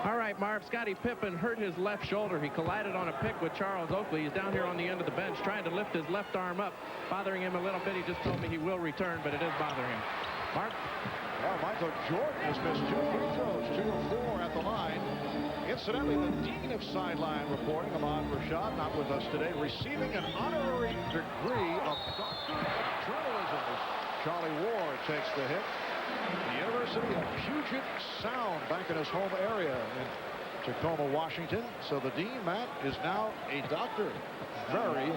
All right, Marv, Scottie Pippen hurt his left shoulder. He collided on a pick with Charles Oakley. He's down here on the end of the bench trying to lift his left arm up, bothering him a little bit. He just told me he will return, but it is bothering him. Marv? Well, Michael Jordan has missed 2 free throws, 2 of 4 at the line. Incidentally, the Dean of Sideline Reporting, Ahmad Rashad, not with us today, receiving an honorary degree of journalism. Charlie Ward takes the hit. The University of Puget Sound, back in his home area in Tacoma, Washington. So the Dean, Matt, is now a doctor. Very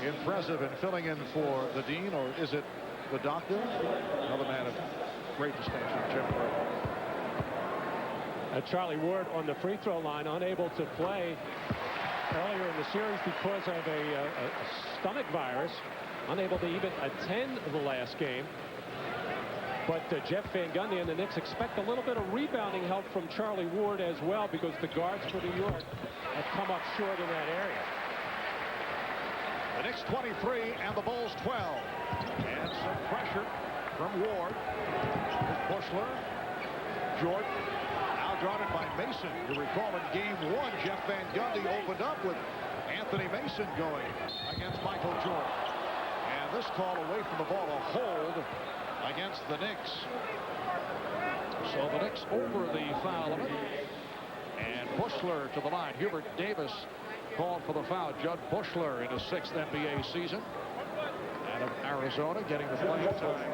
impressive in filling in for the Dean, or is it the doctor? Another man of great distinction, Jim Gray. Charlie Ward on the free throw line, unable to play earlier in the series because of a stomach virus, unable to even attend the last game. But Jeff Van Gundy and the Knicks expect a little bit of rebounding help from Charlie Ward as well, because the guards for New York have come up short in that area. The Knicks 23 and the Bulls 12. And some pressure from Ward. Bushler. Jordan. Now guarded by Mason. You recall in game 1, Jeff Van Gundy opened up with Anthony Mason going against Michael Jordan. And this call away from the ball, a hold against the Knicks. So the Knicks over the foul limit. And Bushler to the line. Hubert Davis called for the foul. Judd Bushler in his 6th NBA season. Out of Arizona, getting the playing time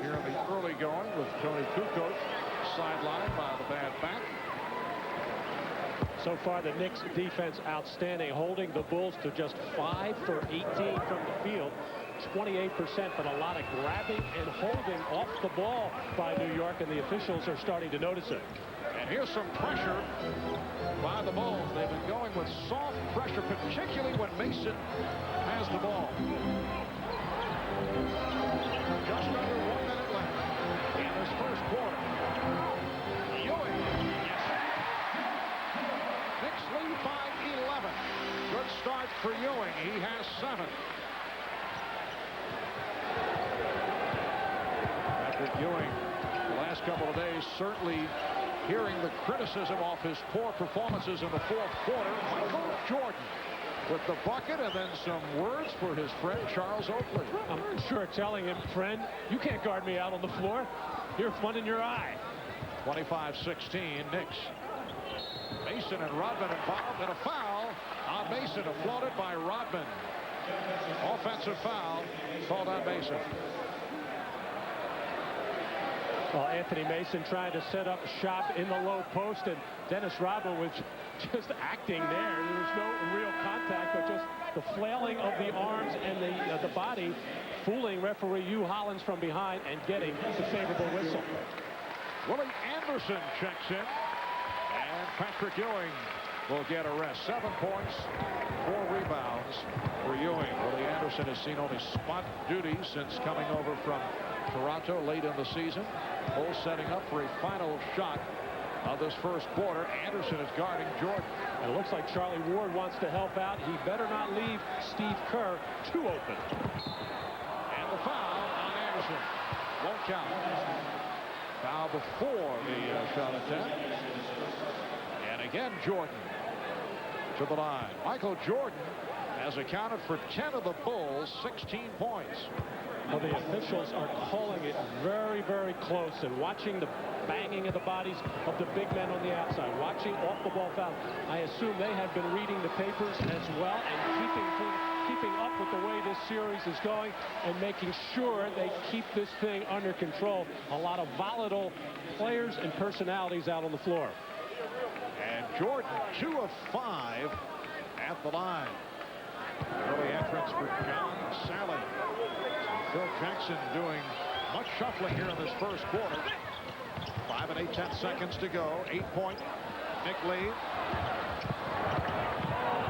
here in the early going with Tony Kukoc sidelined by the bad back. So far, the Knicks defense outstanding, holding the Bulls to just 5 for 18 from the field. 28%, but a lot of grabbing and holding off the ball by New York, and the officials are starting to notice it. And here's some pressure by the Bulls. They've been going with soft pressure, particularly when Mason has the ball. Just under 1 minute left in this first quarter. last couple of days, certainly hearing the criticism of his poor performances in the fourth quarter. Michael Jordan with the bucket, and then some words for his friend Charles Oakley. I'm sure telling him, friend, you can't guard me out on the floor. You're fun in your eye. 25-16, Knicks. Mason and Rodman involved in a foul on Mason, applauded by Rodman. Offensive foul called on Mason. Well, Anthony Mason trying to set up shop in the low post, and Dennis Rodman was just acting there. There was no real contact, but just the flailing of the arms and the body, fooling referee Hugh Hollins from behind and getting the favorable whistle. Willie Anderson checks in, and Patrick Ewing will get a rest. 7 points, 4 rebounds for Ewing. Willie Anderson has seen only spot duty since coming over from Toronto late in the season. Bulls setting up for a final shot of this first quarter. Anderson is guarding Jordan. And it looks like Charlie Ward wants to help out. He better not leave Steve Kerr too open. And the foul on Anderson won't count. Foul before the shot attempt. And again, Jordan to the line. Michael Jordan has accounted for 10 of the Bulls' 16 points. Well, the officials are calling it very, very close, and watching the banging of the bodies of the big men on the outside, watching off-the-ball foul. I assume they have been reading the papers as well and keeping up with the way this series is going and making sure they keep this thing under control. A lot of volatile players and personalities out on the floor. And Jordan, 2 of 5 at the line. Early entrance for John Sally. Phil Jackson doing much shuffling here in this first quarter. 5 8/10 seconds to go. 8-point Nick lead.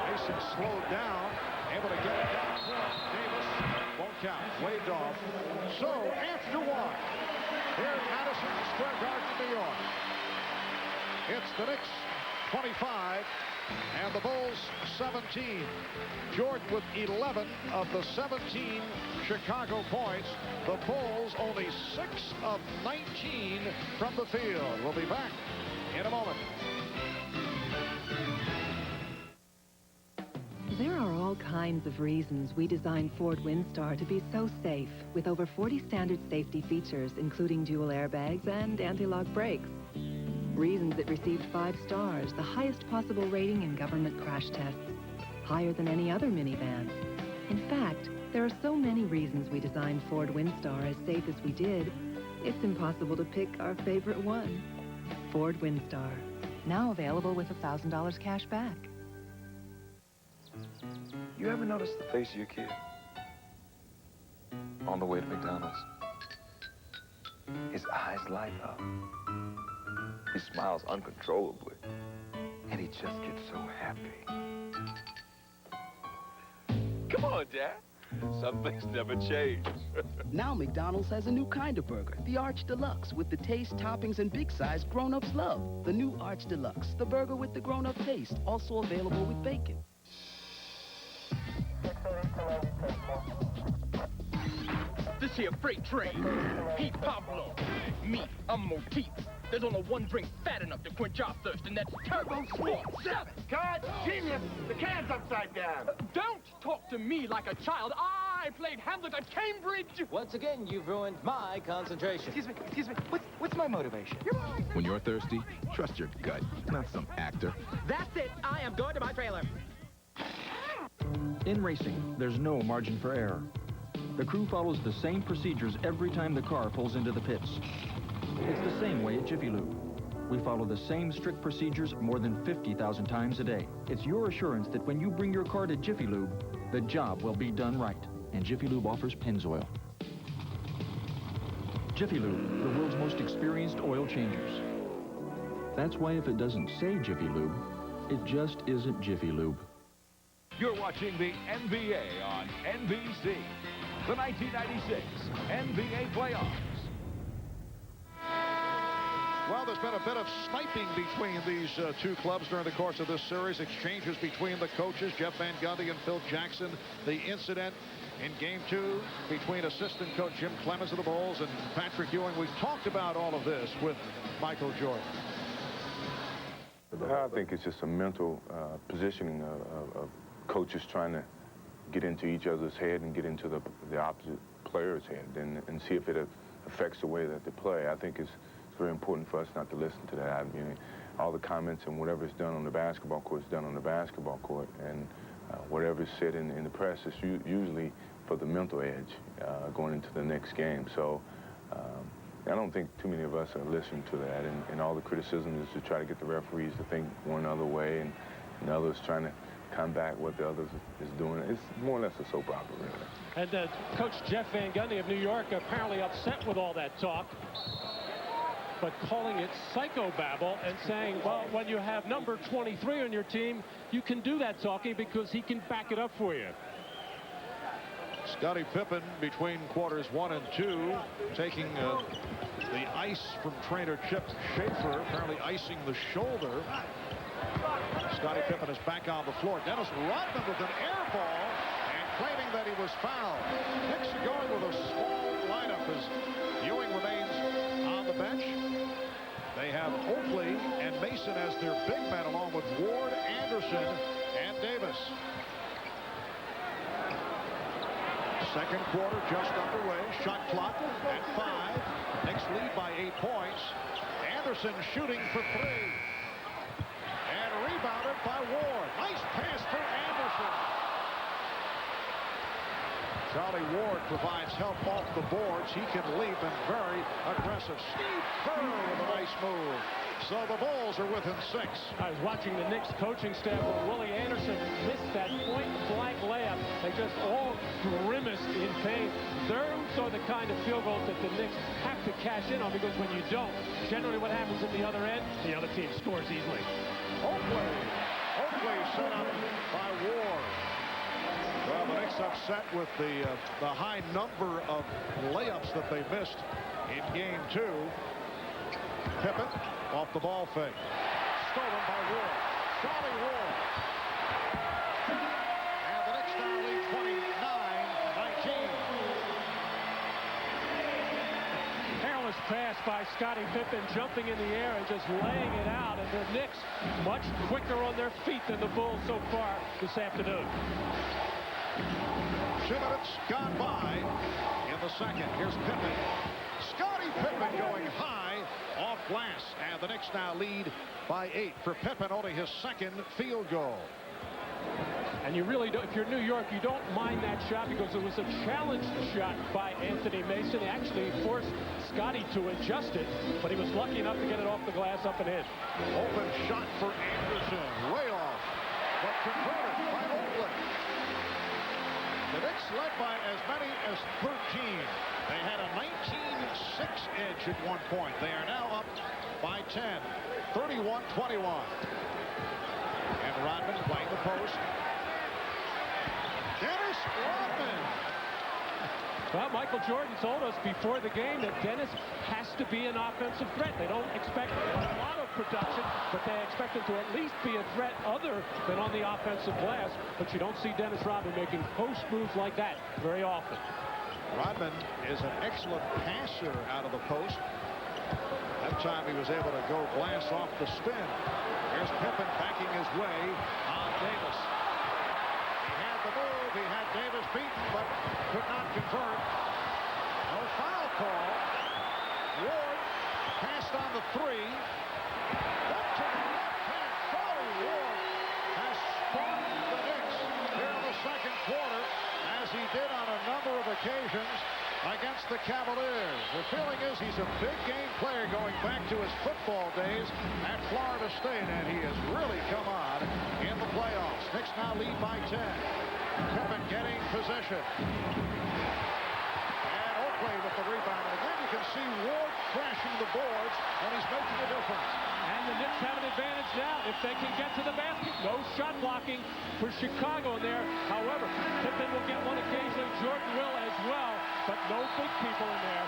Mason slowed down, able to get it down. Davis won't count. Waved off. So after 1, here at Madison Square Garden, New York, it's the Knicks 25 and the Bulls 17. Jordan with 11 of the 17 Chicago points. The Bulls only 6 of 19 from the field. We'll be back in a moment. There are all kinds of reasons we designed Ford Windstar to be so safe, with over 40 standard safety features, including dual airbags and anti-lock brakes. Reasons it received 5 stars, the highest possible rating in government crash tests, higher than any other minivan. In fact, there are so many reasons we designed Ford Windstar as safe as we did, it's impossible to pick our favorite one. Ford Windstar, now available with $1,000 cash back. You ever notice the face of your kid on the way to McDonald's? His eyes light up. He smiles uncontrollably, and he just gets so happy. Come on, Dad. Some things never change. Now McDonald's has a new kind of burger, the Arch Deluxe, with the taste, toppings, and big size grown-ups love. The new Arch Deluxe, the burger with the grown-up taste, also available with bacon. This here freight train, Pete Pablo, me, I'm Motif. There's only one drink fat enough to quench our thirst, and that's Turbo Sport 7. God, genius! The can's upside down. Don't talk to me like a child. I played Hamlet at Cambridge. Once again, you've ruined my concentration. Excuse me. What's my motivation? When you're thirsty, trust your gut, not some actor. That's it. I am going to my trailer. In racing, there's no margin for error. The crew follows the same procedures every time the car pulls into the pits. It's the same way at Jiffy Lube. We follow the same strict procedures more than 50,000 times a day. It's your assurance that when you bring your car to Jiffy Lube, the job will be done right. And Jiffy Lube offers Pennzoil. Jiffy Lube, the world's most experienced oil changers. That's why if it doesn't say Jiffy Lube, it just isn't Jiffy Lube. You're watching the NBA on NBC. The 1996 NBA playoffs. Well, there's been a bit of sniping between these two clubs during the course of this series. Exchanges between the coaches, Jeff Van Gundy and Phil Jackson. The incident in Game 2 between assistant coach Jim Clemens of the Bulls and Patrick Ewing. We've talked about all of this with Michael Jordan. I think it's just a mental positioning of coaches trying to get into each other's head and get into the opposite player's head and see if it affects the way that they play. I think it's very important for us not to listen to that. I mean, all the comments and whatever is done on the basketball court is done on the basketball court, and whatever is said in the press is usually for the mental edge going into the next game. So I don't think too many of us are listening to that, and all the criticism is to try to get the referees to think one other way, and others trying to combat what the others is doing. It's more or less a soap opera, really. And Coach Jeff Van Gundy of New York apparently upset with all that talk, but calling it psychobabble and saying, well, when you have number 23 on your team, you can do that talking because he can back it up for you. Scottie Pippen between quarters 1 and 2, taking the ice from trainer Chip Schaefer, apparently icing the shoulder. Scottie Pippen is back on the floor. Dennis Rodman with an air ball and claiming that he was fouled. Knicks are going with a small lineup as Ewing remains on the bench. They have Oakley and Mason as their big men, along with Ward, Anderson, and Davis. Second quarter just underway. Shot clock at 5. Knicks lead by 8 points. Anderson shooting for 3. And rebounded by Ward. Nice pass for Anderson. Charlie Ward provides help off the boards. He can leap and very aggressive. Steve Kerr with a nice move. So the Bulls are within 6. I was watching the Knicks coaching staff where Willie Anderson missed that point-blank layup. They just all grimaced in pain. Those are the kind of field goals that the Knicks have to cash in on, because when you don't, generally what happens at the other end, the other team scores easily. Oakley set up by Ward. Well, the Knicks upset with the high number of layups that they missed in Game 2. Pippen off the ball fake. Stolen by Ward. Charlie Ward. And the Knicks now lead 29-19. Careless pass by Scottie Pippen, jumping in the air and just laying it out. And the Knicks much quicker on their feet than the Bulls so far this afternoon. 2 minutes gone by in the second. Here's Pippen. Scottie Pippen going high off glass, and the Knicks now lead by 8 for Pippen, only his second field goal. And you really don't, if you're New York, you don't mind that shot because it was a challenge shot by Anthony Mason. He actually forced Scottie to adjust it, but he was lucky enough to get it off the glass up and in. Open shot for Anderson, way off, but converted by Oakley. The Knicks led by as many as 13. They had a 19-6 edge at one point. They are now up by 10, 31-21. And Rodman playing the post. Dennis Rodman. Well, Michael Jordan told us before the game that Dennis has to be an offensive threat. They don't expect a lot of production, but they expect him to at least be a threat other than on the offensive glass. But you don't see Dennis Rodman making post moves like that very often. Rodman is an excellent passer out of the post. That time he was able to go glass off the spin. Here's Pippen backing his way on Davis. He had the move. He had Davis beaten, but could not convert. No foul call. Ward passed on the 3. Up to the left hand. Charlie Ward has sparked the Knicks here in the second quarter, as he did on a number of occasions against the Cavaliers. The feeling is he's a big game player going back to his football days at Florida State, and he has really come on in the playoffs. Knicks now lead by 10. Pippen getting position. And Oakley with the rebound. And again, you can see Ward crashing the boards, and he's making a difference. And the Knicks have an advantage now if they can get to the basket. No shot blocking for Chicago in there. However, Pippen will get one occasionally. Jordan will as well, but no big people in there.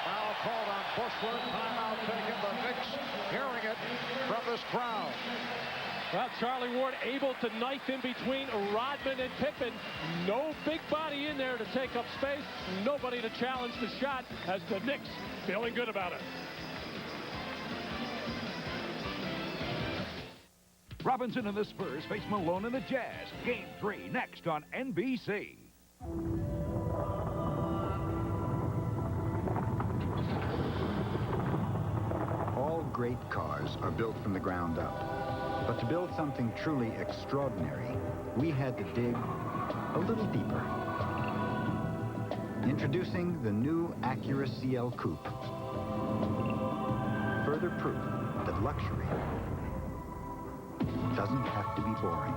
Foul called on Bushler. Timeout taken. The Knicks hearing it from this crowd. Well, Charlie Ward able to knife in between Rodman and Pippen. No big body in there to take up space. Nobody to challenge the shot as the Knicks feeling good about it. Robinson and the Spurs face Malone and the Jazz. Game 3 next on NBC. All great cars are built from the ground up. But to build something truly extraordinary, we had to dig a little deeper. Introducing the new Acura CL Coupe. Further proof that luxury doesn't have to be boring.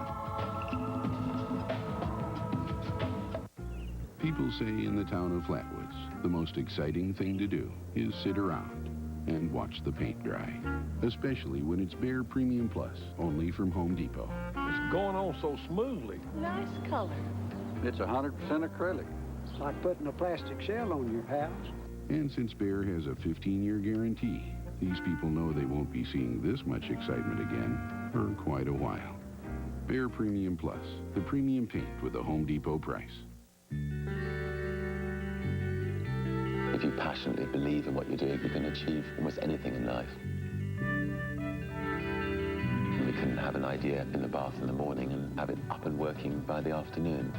People say in the town of Flatwoods, the most exciting thing to do is sit around and watch the paint dry, especially when it's Behr Premium Plus, only from Home Depot. It's going on so smoothly. Nice color. It's 100% acrylic. It's like putting a plastic shell on your house. And since Behr has a 15-year guarantee, these people know they won't be seeing this much excitement again for quite a while. Behr Premium Plus, the premium paint with a Home Depot price. If you passionately believe in what you're doing, you can achieve almost anything in life. We can have an idea in the bath in the morning and have it up and working by the afternoon.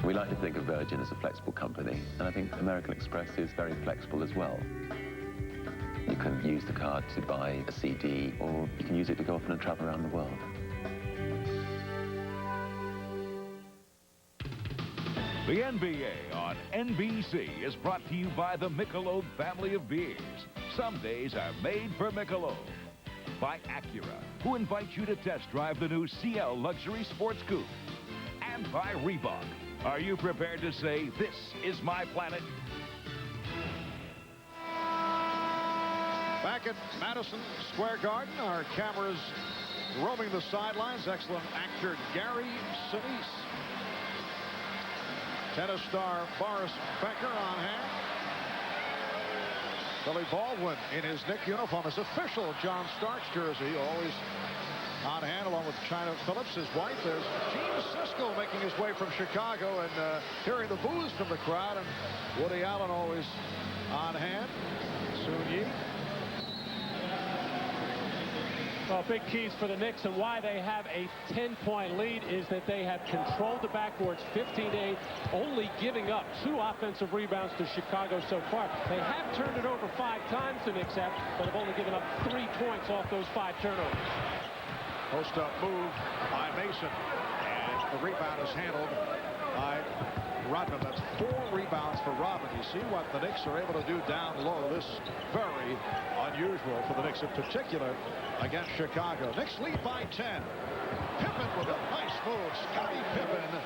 We like to think of Virgin as a flexible company, and I think American Express is very flexible as well. You can use the card to buy a CD, or you can use it to go off and travel around the world. The NBA on NBC is brought to you by the Michelob family of beers. Some days are made for Michelob. By Acura, who invites you to test drive the new CL Luxury Sports Coupe. And by Reebok. Are you prepared to say, this is my planet? Back at Madison Square Garden, our cameras roaming the sidelines. Excellent actor Gary Sinise. Tennis star Boris Becker on hand. Billy Baldwin in his Knick uniform. His official John Starks jersey, always on hand, along with China Phillips, his wife. There's Gene Siskel making his way from Chicago and hearing the boos from the crowd. And Woody Allen always on hand. Soon Yi. Well, big keys for the Knicks and why they have a 10-point lead is that they have controlled the backboards 15-8, only giving up 2 offensive rebounds to Chicago so far. They have turned it over 5 times, the Knicks have, but have only given up 3 points off those 5 turnovers. Post-up move by Mason, and the rebound is handled by Rodman. That's 4 rebounds for Rodman. You see what the Knicks are able to do down low. This very unusual for the Knicks in particular against Chicago. Knicks lead by 10. Pippen with a nice move. Scottie Pippen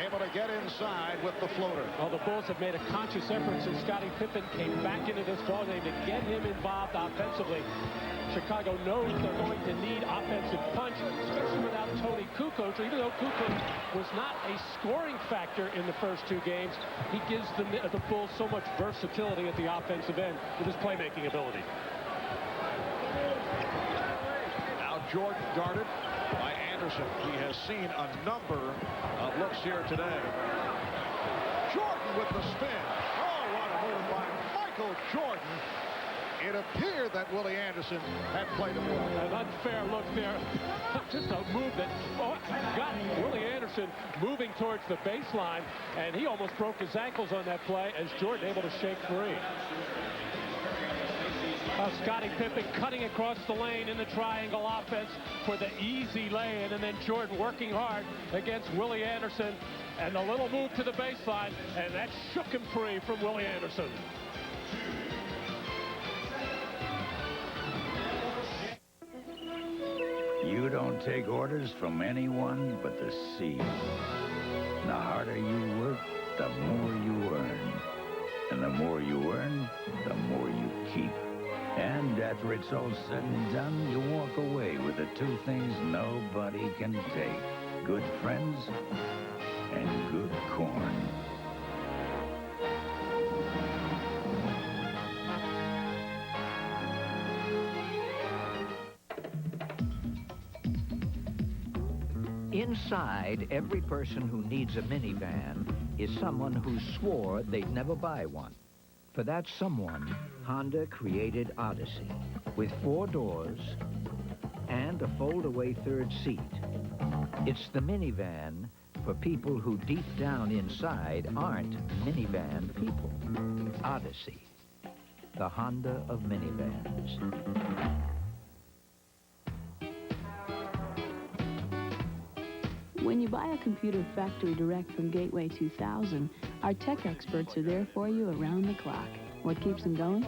able to get inside with the floater. Well, the Bulls have made a conscious effort since Scottie Pippen came back into this ballgame to get him involved offensively. Chicago knows they're going to need offensive punch, especially without Tony Kukoc. Even though Kukoc was not a scoring factor in the first 2 games, he gives the Bulls so much versatility at the offensive end with his playmaking ability. Now Jordan guarded by Anderson. He has seen a number of looks here today. Jordan with the spin. Oh, what a move by Michael Jordan. It appeared that Willie Anderson had played him well. An unfair look there. Just a move that got Willie Anderson moving towards the baseline, and he almost broke his ankles on that play as Jordan able to shake free. Scottie Pippen cutting across the lane in the triangle offense for the easy lay-in, and then Jordan working hard against Willie Anderson, and a little move to the baseline, and that shook him free from Willie Anderson. You don't take orders from anyone but the sea. The harder you work, the more you earn. And the more you earn, the more you keep. And after it's all said and done, you walk away with the 2 things nobody can take. Good friends and good corn. Inside, every person who needs a minivan is someone who swore they'd never buy one. For that someone, Honda created Odyssey, with 4 doors and a fold-away third seat. It's the minivan for people who deep down inside aren't minivan people. Odyssey, the Honda of minivans. When you buy a computer factory direct from Gateway 2000, our tech experts are there for you around the clock. What keeps them going?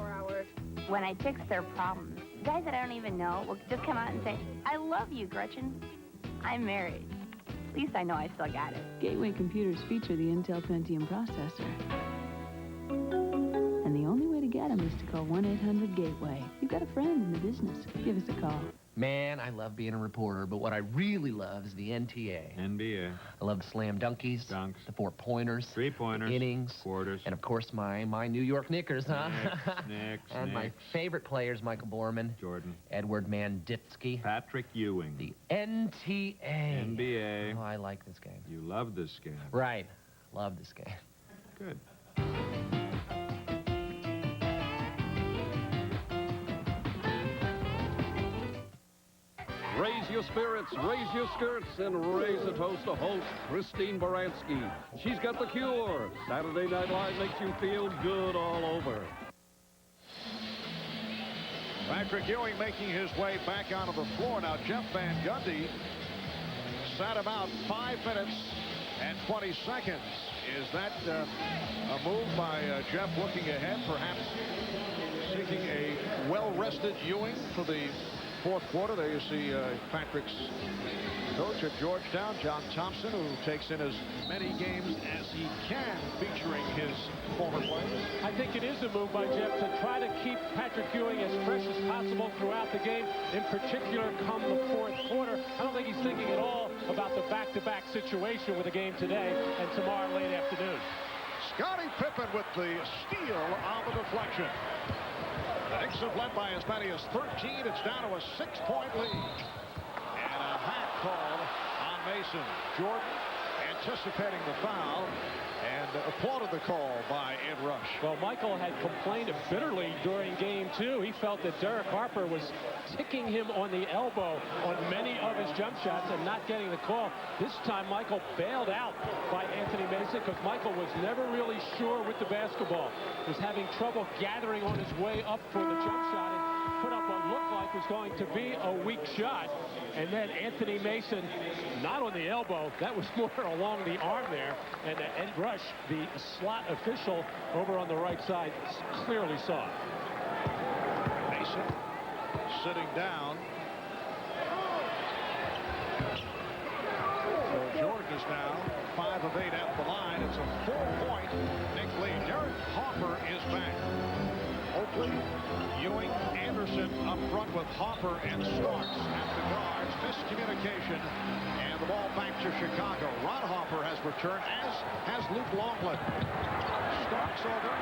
When I fix their problems, guys that I don't even know will just come out and say, "I love you, Gretchen. I'm married." At least I know I still got it. Gateway computers feature the Intel Pentium processor. And the only way to get them is to call 1-800-GATEWAY. You've got a friend in the business. Give us a call. Man, I love being a reporter, but what I really love is the NTA. NBA. I love the slam dunkies, Dunks. the 4-pointers, 3-pointers, innings, quarters, and of course my New York Knickers, huh? Knicks, and my favorite players, Michael Borman, Jordan, Edward Manditsky, Patrick Ewing, the NTA. NBA. Oh, I like this game. You love this game. Right. Love this game. Good. Raise your spirits, and raise a toast to host Christine Baranski. She's got the cure. Saturday Night Live makes you feel good all over. Patrick Ewing making his way back onto the floor. Now, Jeff Van Gundy sat about 5 minutes and 20 seconds. Is that a move by Jeff looking ahead, perhaps seeking a well-rested Ewing for the fourth quarter? There you see Patrick's coach at Georgetown, John Thompson, who takes in as many games as he can, featuring his former players. I think it is a move by Jeff to try to keep Patrick Ewing as fresh as possible throughout the game, in particular come the fourth quarter. I don't think he's thinking at all about the back-to-back situation with the game today and tomorrow late afternoon. Scottie Pippen with the steal on the deflection. The Knicks have led by as many as 13. It's down to a 6-point lead. And a hat called on Mason. Jordan anticipating the foul and applauded the call by Ed Rush. Well, Michael had complained bitterly during Game 2. He felt that Derek Harper was ticking him on the elbow on many of his jump shots and not getting the call. This time, Michael bailed out by Anthony Mason because Michael was never really sure with the basketball. Was having trouble gathering on his way up for the jump shot and put up what looked like was going to be a weak shot. And then Anthony Mason, not on the elbow, that was more along the arm there. And Ed Rush, the slot official over on the right side, clearly saw it. Mason sitting down. So Jordan is now 5 of 8 at the line. It's a 4-point Knick lead. Derek Harper is back. Oakley, Ewing, Anderson up front with Harper and Starks at the guards. Miscommunication, and the ball back to Chicago. Ron Harper has returned, as has Luke Longley. Starks over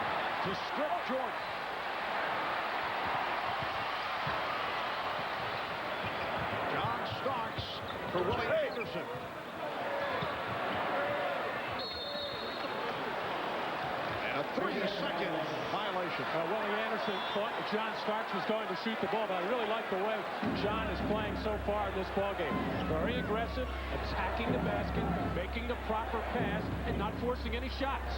to strip Jordan. John Starks for Willie Anderson. And a 3-second violation. Willie Anderson thought John Starks was going to shoot the ball, but I really like the way John is playing so far in this ballgame. Very aggressive, attacking the basket, making the proper pass, and not forcing any shots.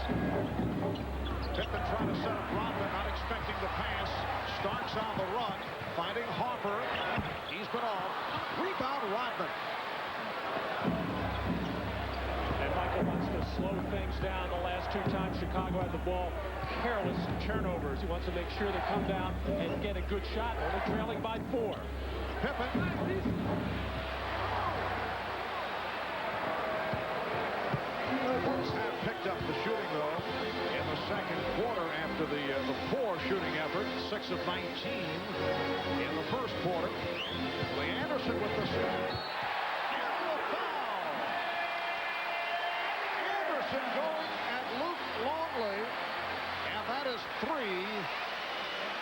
Pippen trying to set up Rodman, not expecting the pass. Starks on the run, finding Harper. He's been off. Rebound, Rodman. And Michael wants to slow things down. The last 2 times Chicago had the ball, careless turnovers. He wants to make sure they come down and get a good shot, only trailing by 4. Pippen. Knicks have picked up the shooting, though, in the second quarter after the poor shooting effort. 6 of 19 in the first quarter. Lee Anderson with the set. And the foul. Anderson going at Luke Longley. And that is 3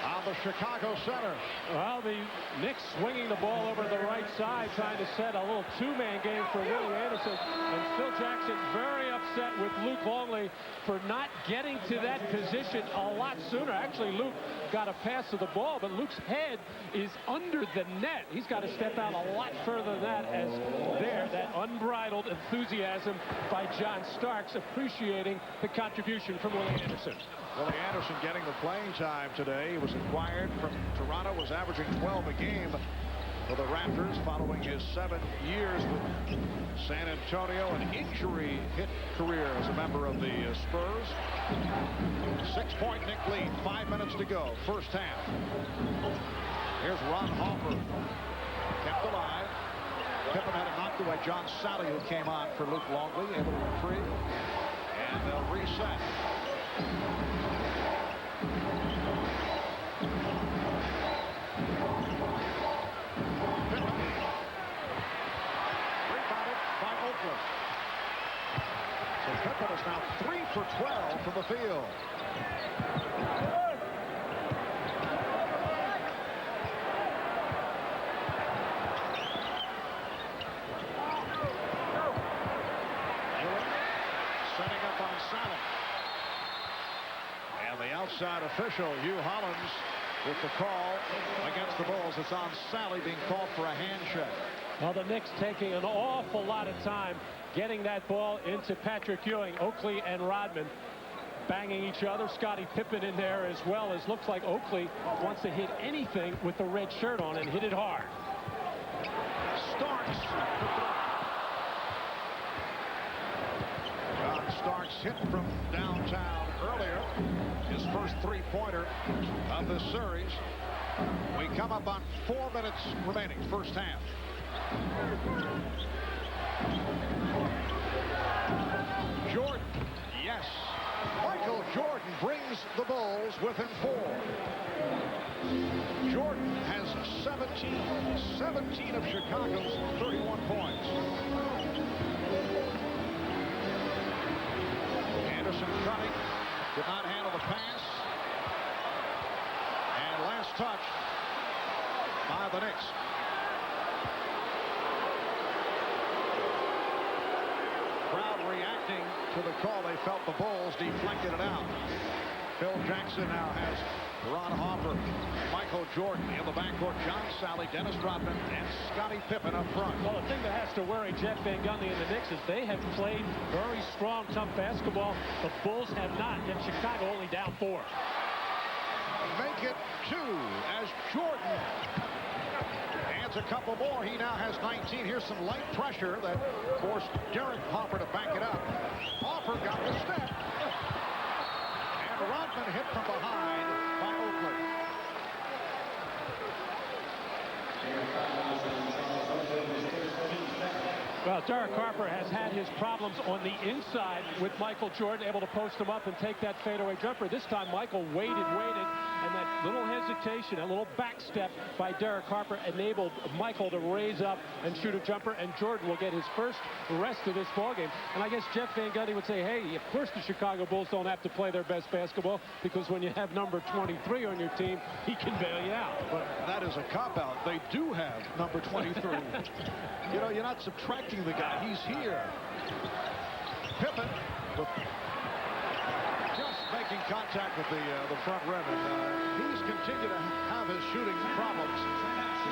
on the Chicago center. Well, the Knicks swinging the ball over the right side, trying to set a little two-man game for Willie Anderson. And Phil Jackson very upset with Luke Longley for not getting to that position a lot sooner. Actually, Luke got a pass of the ball, but Luke's head is under the net. He's got to step out a lot further than that, as there, that unbridled enthusiasm by John Starks, appreciating the contribution from Willie Anderson. Willie Anderson getting the playing time today. He was acquired from Toronto, was averaging 12 a game for the Raptors following his 7 years with San Antonio, an injury-hit career as a member of the Spurs. 6-point Knick lead, 5 minutes to go, first half. Here's Ron Harper, kept alive. Pippen had it knocked away. John Sally, who came on for Luke Longley, able to retrieve. And they'll reset. Rebounded by Oakland. So Pippen is now 3 for 12 from the field. Setting up on Sally. And the outside official, Hugh Hollins, with the call against the Bulls. It's on Sally, being called for a handshake. Well, the Knicks taking an awful lot of time getting that ball into Patrick Ewing. Oakley and Rodman banging each other. Scottie Pippen in there, as well as looks like Oakley wants to hit anything with the red shirt on and hit it hard. Starks. John Starks hit from downtown earlier. His first three-pointer of this series. We come up on 4 minutes remaining, first half. Jordan, yes. Michael Jordan brings the Bulls within 4. Jordan has 17 of Chicago's 31 points. Anderson cutting, did not handle the pass. And last touch by the Knicks. Crowd reacting to the call. They felt the Bulls deflected it out. Phil Jackson now has Ron Harper, Michael Jordan in the backcourt, John Sally, Dennis Rodman, and Scottie Pippen up front. Well, the thing that has to worry Jeff Van Gundy and the Knicks is they have played very strong, tough basketball. The Bulls have not, yet Chicago only down 4. Make it 2 as Jordan adds a couple more. He now has 19. Here's some light pressure that forced Derek Harper to back it up. Harper got the step. And Rodman hit from behind by Oakley. Well, Derek Harper has had his problems on the inside with Michael Jordan, able to post him up and take that fadeaway jumper. This time, Michael waited, and that little hesitation, a little back step by Derek Harper enabled Michael to raise up and shoot a jumper, and Jordan will get his first rest of this ballgame. And I guess Jeff Van Gundy would say, hey, of course the Chicago Bulls don't have to play their best basketball, because when you have number 23 on your team, he can bail you out. But that is a cop-out. They do have number 23. You know, you're not subtracting the guy. He's here. Pippen just making contact with the front rim, and he's continued to have his shooting problems.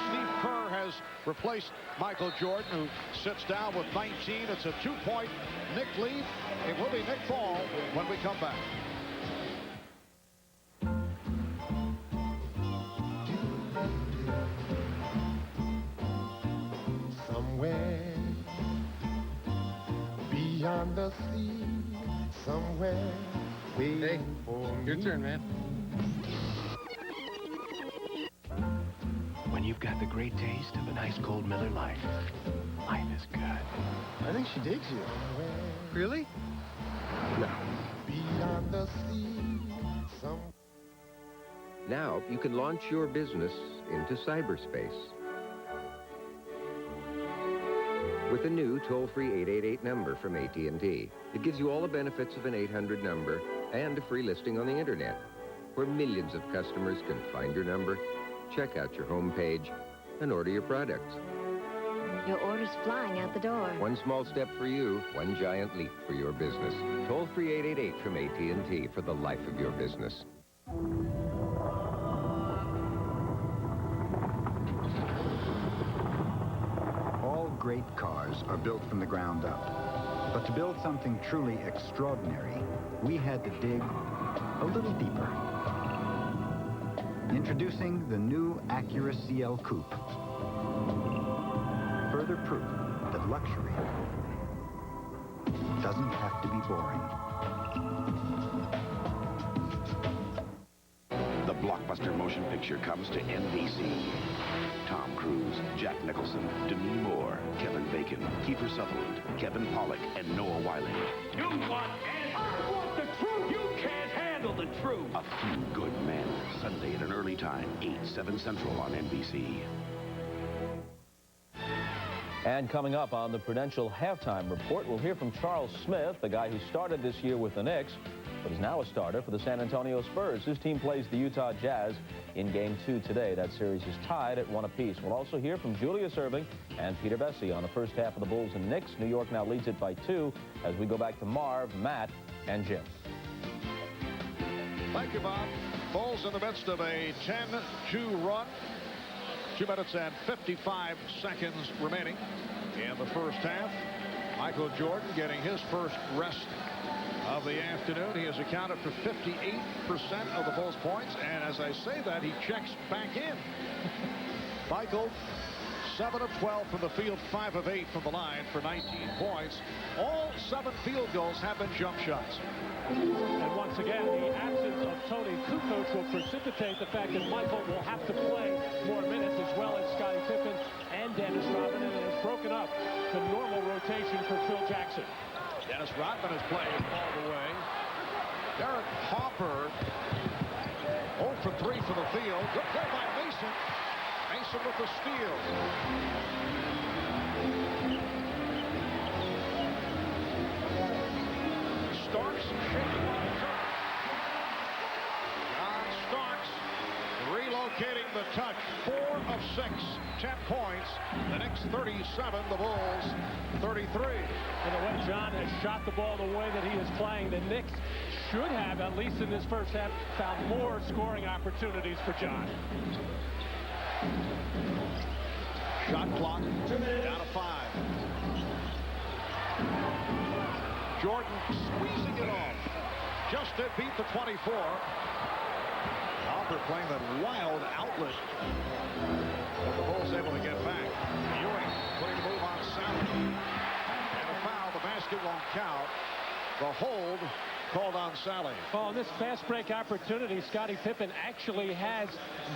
Steve Kerr has replaced Michael Jordan, who sits down with 19. It's a 2-point Knick lead. It will be Knick ball when we come back. Somewhere beyond the sea, somewhere waiting for me. Your turn, man. When you've got the great taste of a nice cold Miller Lite, life is good. I think she digs you. Really? No. Beyond the sea, Now you can launch your business into cyberspace. With a new toll-free 888 number from AT&T. It gives you all the benefits of an 800 number and a free listing on the internet. where millions of customers can find your number, check out your homepage, and order your products. Your order's flying out the door. One small step for you, one giant leap for your business. Toll-free 888 from AT&T for the life of your business. All great cars are built from the ground up. But to build something truly extraordinary, we had to dig a little deeper. Introducing the new Acura CL Coupe. Further proof that luxury doesn't have to be boring. The blockbuster motion picture comes to NBC. Tom Cruise, Jack Nicholson, Demi Moore, Kevin Bacon, Kiefer Sutherland, Kevin Pollak, and Noah Wyle. You want I want the truth. You can't handle the truth. A Few Good Men. Sunday at an early time, 8/7 Central on NBC. And coming up on the Prudential Halftime Report, we'll hear from Charles Smith, the guy who started this year with the Knicks, but is now a starter for the San Antonio Spurs. His team plays the Utah Jazz in Game 2 today. That series is tied at 1 apiece. We'll also hear from Julius Erving and Peter Bessie on the first half of the Bulls and Knicks. New York now leads it by 2 as we go back to Marv, Matt, and Jim. Thank you, Bob. Bulls in the midst of a 10-2 run. 2 minutes and 55 seconds remaining in the first half. Michael Jordan getting his first rest of the afternoon. He has accounted for 58% of the Bulls' points, and as I say that, he checks back in. Michael, 7 of 12 from the field, 5 of 8 from the line for 19 points. All 7 field goals have been jump shots. And once again, the absence of Tony Kukoc will precipitate the fact that Michael will have to play more minutes, as well as Scottie Pippen and Dennis Rodman, and it has broken up the normal rotation for Phil Jackson. Dennis Rodman is playing all the way. Derek Hopper, 0 for 3 for the field. Good play by Mason. Mason with the steal. Starks shaking on the turf. John Starks relocating the touch. 4 of 6, 10 points. The Knicks 37, the Bulls 33. And the way John has shot the ball the way that he is playing, the Knicks should have, at least in this first half, found more scoring opportunities for John. Shot clock down to 5. Jordan squeezing it off. Just did beat the 24. Hopper playing that wild outlet. But the Bulls able to get back. Ewing putting the move on Sally. And a foul. The basket won't count. The hold called on Sally. Well, on this fast break opportunity, Scottie Pippen actually has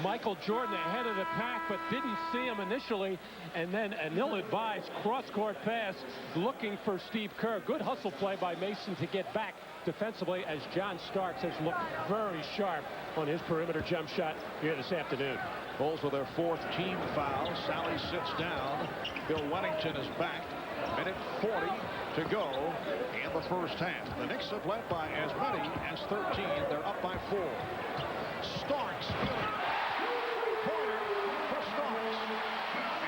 Michael Jordan ahead of the pack, but didn't see him initially. And then an ill-advised cross-court pass looking for Steve Kerr. Good hustle play by Mason to get back defensively, as John Starks has looked very sharp on his perimeter jump shot here this afternoon. Bulls with their 4th team foul. Sally sits down. Bill Wennington is back. Minute 40 to go in the first half. The Knicks have led by as many as 13. They're up by 4. Starks. Three-pointer for Starks.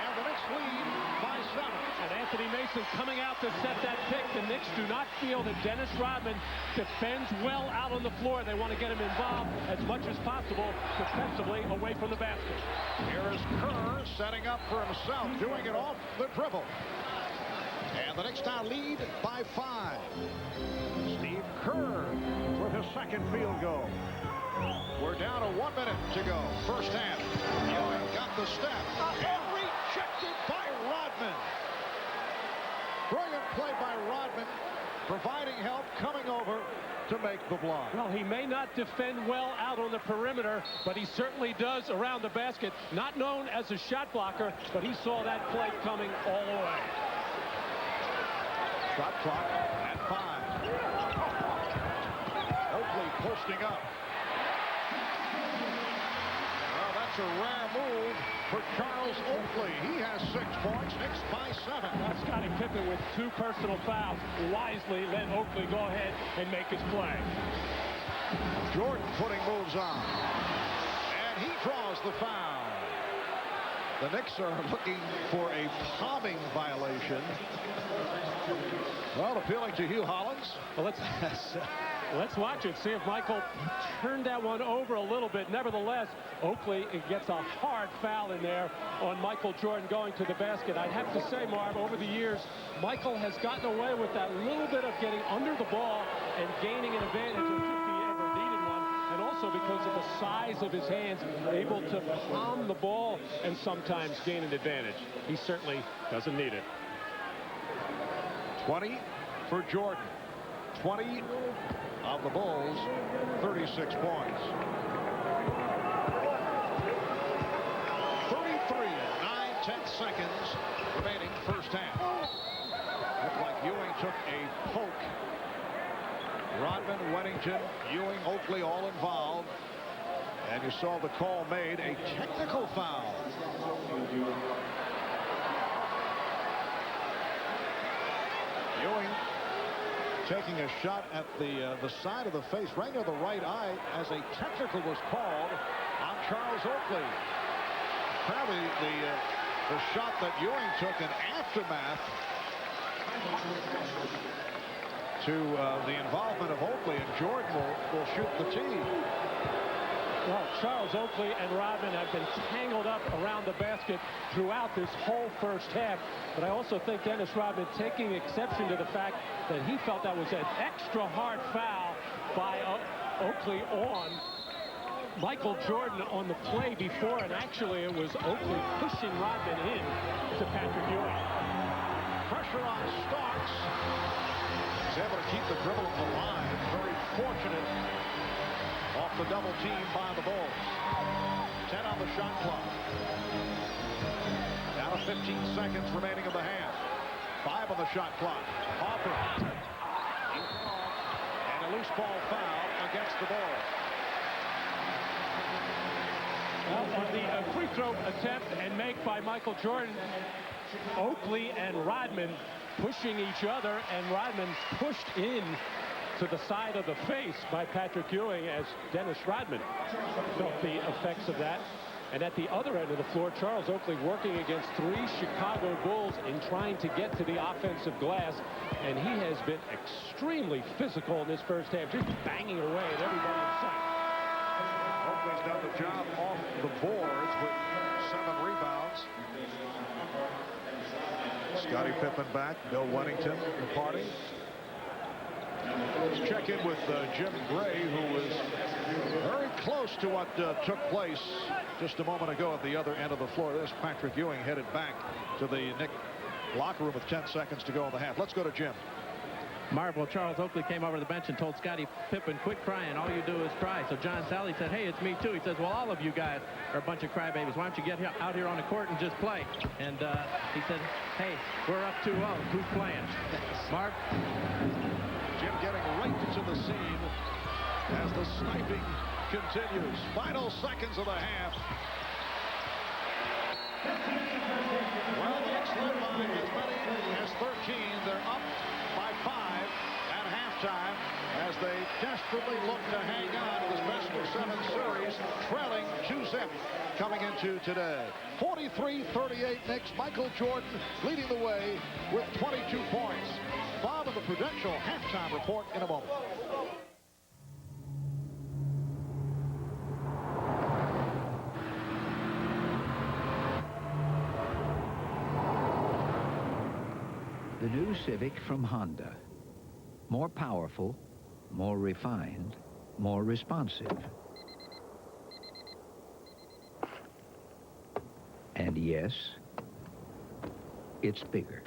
And the Knicks lead by 7. And Anthony Mason coming out to set that pick. The Knicks do not feel that Dennis Rodman defends well out on the floor. They want to get him involved as much as possible defensively away from the basket. Here is Kerr setting up for himself, doing it off the dribble. And the Knicks now lead by 5. Steve Kerr with his second field goal. We're down to 1 minute to go. First half. Ewing got the step and rejected by Rodman. Brilliant play by Rodman, providing help, coming over to make the block. Well, he may not defend well out on the perimeter, but he certainly does around the basket. Not known as a shot blocker, but he saw that play coming all the way. Shot clock at 5. Oakley posting up. Well, that's a rare move for Charles Oakley. He has 6 points. Knicks by 7. Scottie Pippen with 2 personal fouls wisely let Oakley go ahead and make his play. Jordan putting moves on. And he draws the foul. The Knicks are looking for a palming violation. Well, appealing to Hugh Hollins. Well, let's watch it. See if Michael turned that one over a little bit. Nevertheless, Oakley gets a hard foul in there on Michael Jordan going to the basket. I'd have to say, Marv, over the years, Michael has gotten away with that little bit of getting under the ball and gaining an advantage if he ever needed one. And also because of the size of his hands, able to palm the ball and sometimes gain an advantage. He certainly doesn't need it. 20 for Jordan. 20 of the Bulls, 36 points. 33 and 9/10 seconds remaining first half. Looked like Ewing took a poke. Rodman, Weddington, Ewing, Oakley all involved. And you saw the call made, a technical foul. Ewing taking a shot at the side of the face, right near the right eye, as a technical was called on Charles Oakley. Apparently the shot that Ewing took in aftermath to the involvement of Oakley, and Jordan will shoot the tee. Well, Charles Oakley and Rodman have been tangled up around the basket throughout this whole first half. But I also think Dennis Rodman taking exception to the fact that he felt that was an extra hard foul by Oakley on Michael Jordan on the play before, and actually it was Oakley pushing Rodman in to Patrick Ewing. Pressure on Starks. He's able to keep the dribble alive. Very fortunate. Off the double team by the Bulls. 10 on the shot clock. Down to 15 seconds remaining of the half. 5 on the shot clock. Hopper. And a loose ball foul against the Bulls. Well, on the free throw attempt and make by Michael Jordan, Oakley and Rodman pushing each other, and Rodman pushed in to the side of the face by Patrick Ewing as Dennis Rodman felt the effects of that. And at the other end of the floor, Charles Oakley working against 3 Chicago Bulls in trying to get to the offensive glass. And he has been extremely physical in this first half, just banging away at everybody in sight. Oakley's done the job off the boards with 7 rebounds. Scottie Pippen back, Bill Weddington departing. Let's check in with Jim Gray, who was very close to what took place just a moment ago at the other end of the floor. There's Patrick Ewing headed back to the Knicks locker room with 10 seconds to go in the half. Let's go to Jim. Marvel, Charles Oakley came over to the bench and told Scottie Pippen, quit crying. All you do is cry. So John Sally said, hey, it's me too. He says, well, all of you guys are a bunch of crybabies. Why don't you get out here on the court and just play? And he said, hey, we're up 2-0. Who's playing? Marv? Jim getting right into the scene as the sniping continues. Final seconds of the half. Well, the Knicks led by as many as 13. They're up by 5 at halftime as they desperately look to hang on to this best of 7 series, trailing 2-0 coming into today. 43-38 Knicks. Michael Jordan leading the way with 22 points. Bob of the Prudential halftime report in a moment. The new Civic from Honda. More powerful, more refined, more responsive. And yes, it's bigger.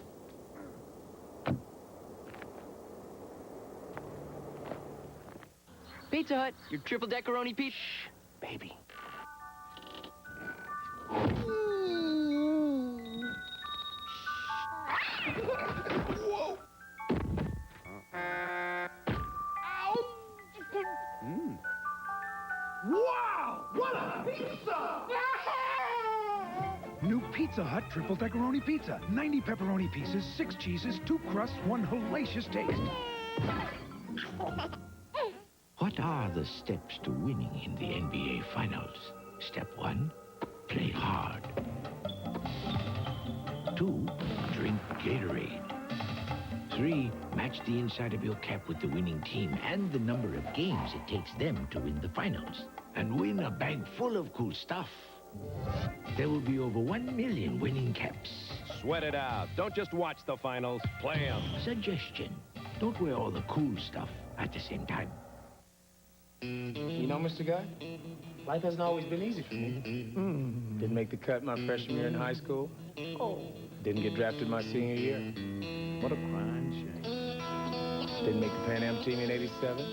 Pizza Hut, your triple deckeroni pizza. Shh, baby. Whoa! Wow! What a pizza! New Pizza Hut Triple Deckeroni Pizza. 90 pepperoni pieces, 6 cheeses, 2 crusts, 1 hellacious taste. What What are the steps to winning in the NBA Finals? Step 1, play hard. 2, drink Gatorade. 3, match the inside of your cap with the winning team and the number of games it takes them to win the finals. And win a bag full of cool stuff. There will be over 1 million winning caps. Sweat it out. Don't just watch the finals. Play them. Suggestion. Don't wear all the cool stuff at the same time. You know, Mr. Guy, life hasn't always been easy for me. Didn't make the cut my freshman year in high school. Didn't get drafted my senior year. What a crying shame. Didn't make the Pan Am team in '87.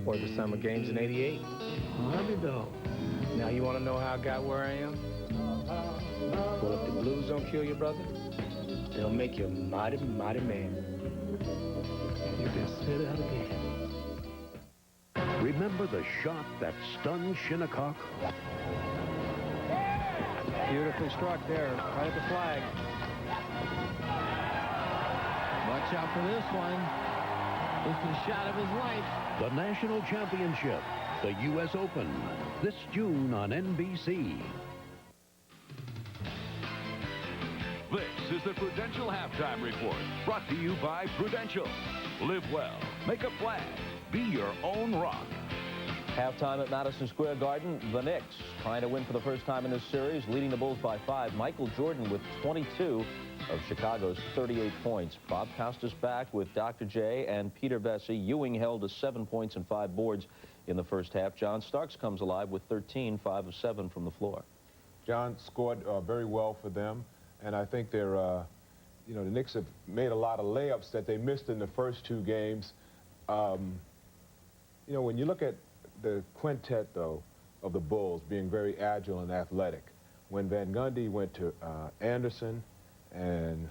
Or the Summer Games in '88. Underdog. Now you want to know how I got where I am? Well, if the blues don't kill you, brother, they'll make you a mighty, mighty man. You can say that again. Remember the shot that stunned Shinnecock? Beautifully struck there, right at the flag. Watch out for this one. This is the shot of his life. The National Championship, the U.S. Open, this June on NBC. This is the Prudential Halftime Report, brought to you by Prudential. Live well, make a flag, be your own rock. Halftime at Madison Square Garden, the Knicks trying to win for the first time in this series, leading the Bulls by 5. Michael Jordan with 22 of Chicago's 38 points. Bob Costas back with Dr. J and Peter Vesey. Ewing held to 7 points and 5 boards in the first half. John Starks comes alive with 13, 5 of 7 from the floor. John scored very well for them, and I think they're, you know, the Knicks have made a lot of layups that they missed in the first 2 games. You know, when you look at the quintet, though, of the Bulls being very agile and athletic, when Van Gundy went to Anderson and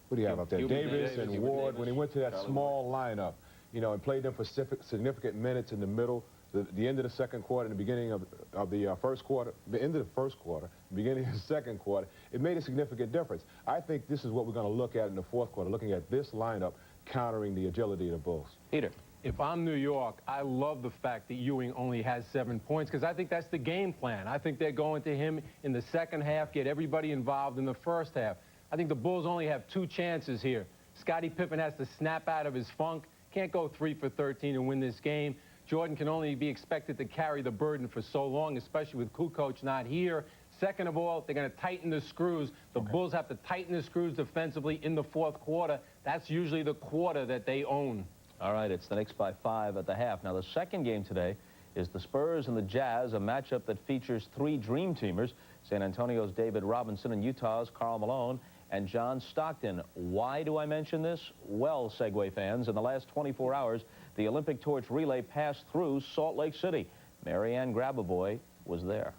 who do you have up there? Davis and Ward, when he went to that small lineup, you know, and played them for significant minutes in the middle, the end of the second quarter and the beginning of the first quarter, the end of the first quarter, beginning of the second quarter, it made a significant difference. I think this is what we're going to look at in the fourth quarter, looking at this lineup countering the agility of the Bulls. Peter. If I'm New York, I love the fact that Ewing only has 7 points because I think that's the game plan. I think they're going to him in the second half, get everybody involved in the first half. I think the Bulls only have 2 chances here. Scottie Pippen has to snap out of his funk. Can't go 3 for 13 and win this game. Jordan can only be expected to carry the burden for so long, especially with Kukoc not here. Second of all, they're going to tighten the screws. The Bulls have to tighten the screws defensively in the fourth quarter. That's usually the quarter that they own. All right, it's the Knicks by 5 at the half. Now, the second game today is the Spurs and the Jazz, a matchup that features 3 dream teamers, San Antonio's David Robinson and Utah's Karl Malone and John Stockton. Why do I mention this? Well, Segway fans, in the last 24 hours, the Olympic torch relay passed through Salt Lake City. Marianne Grabovoy was there.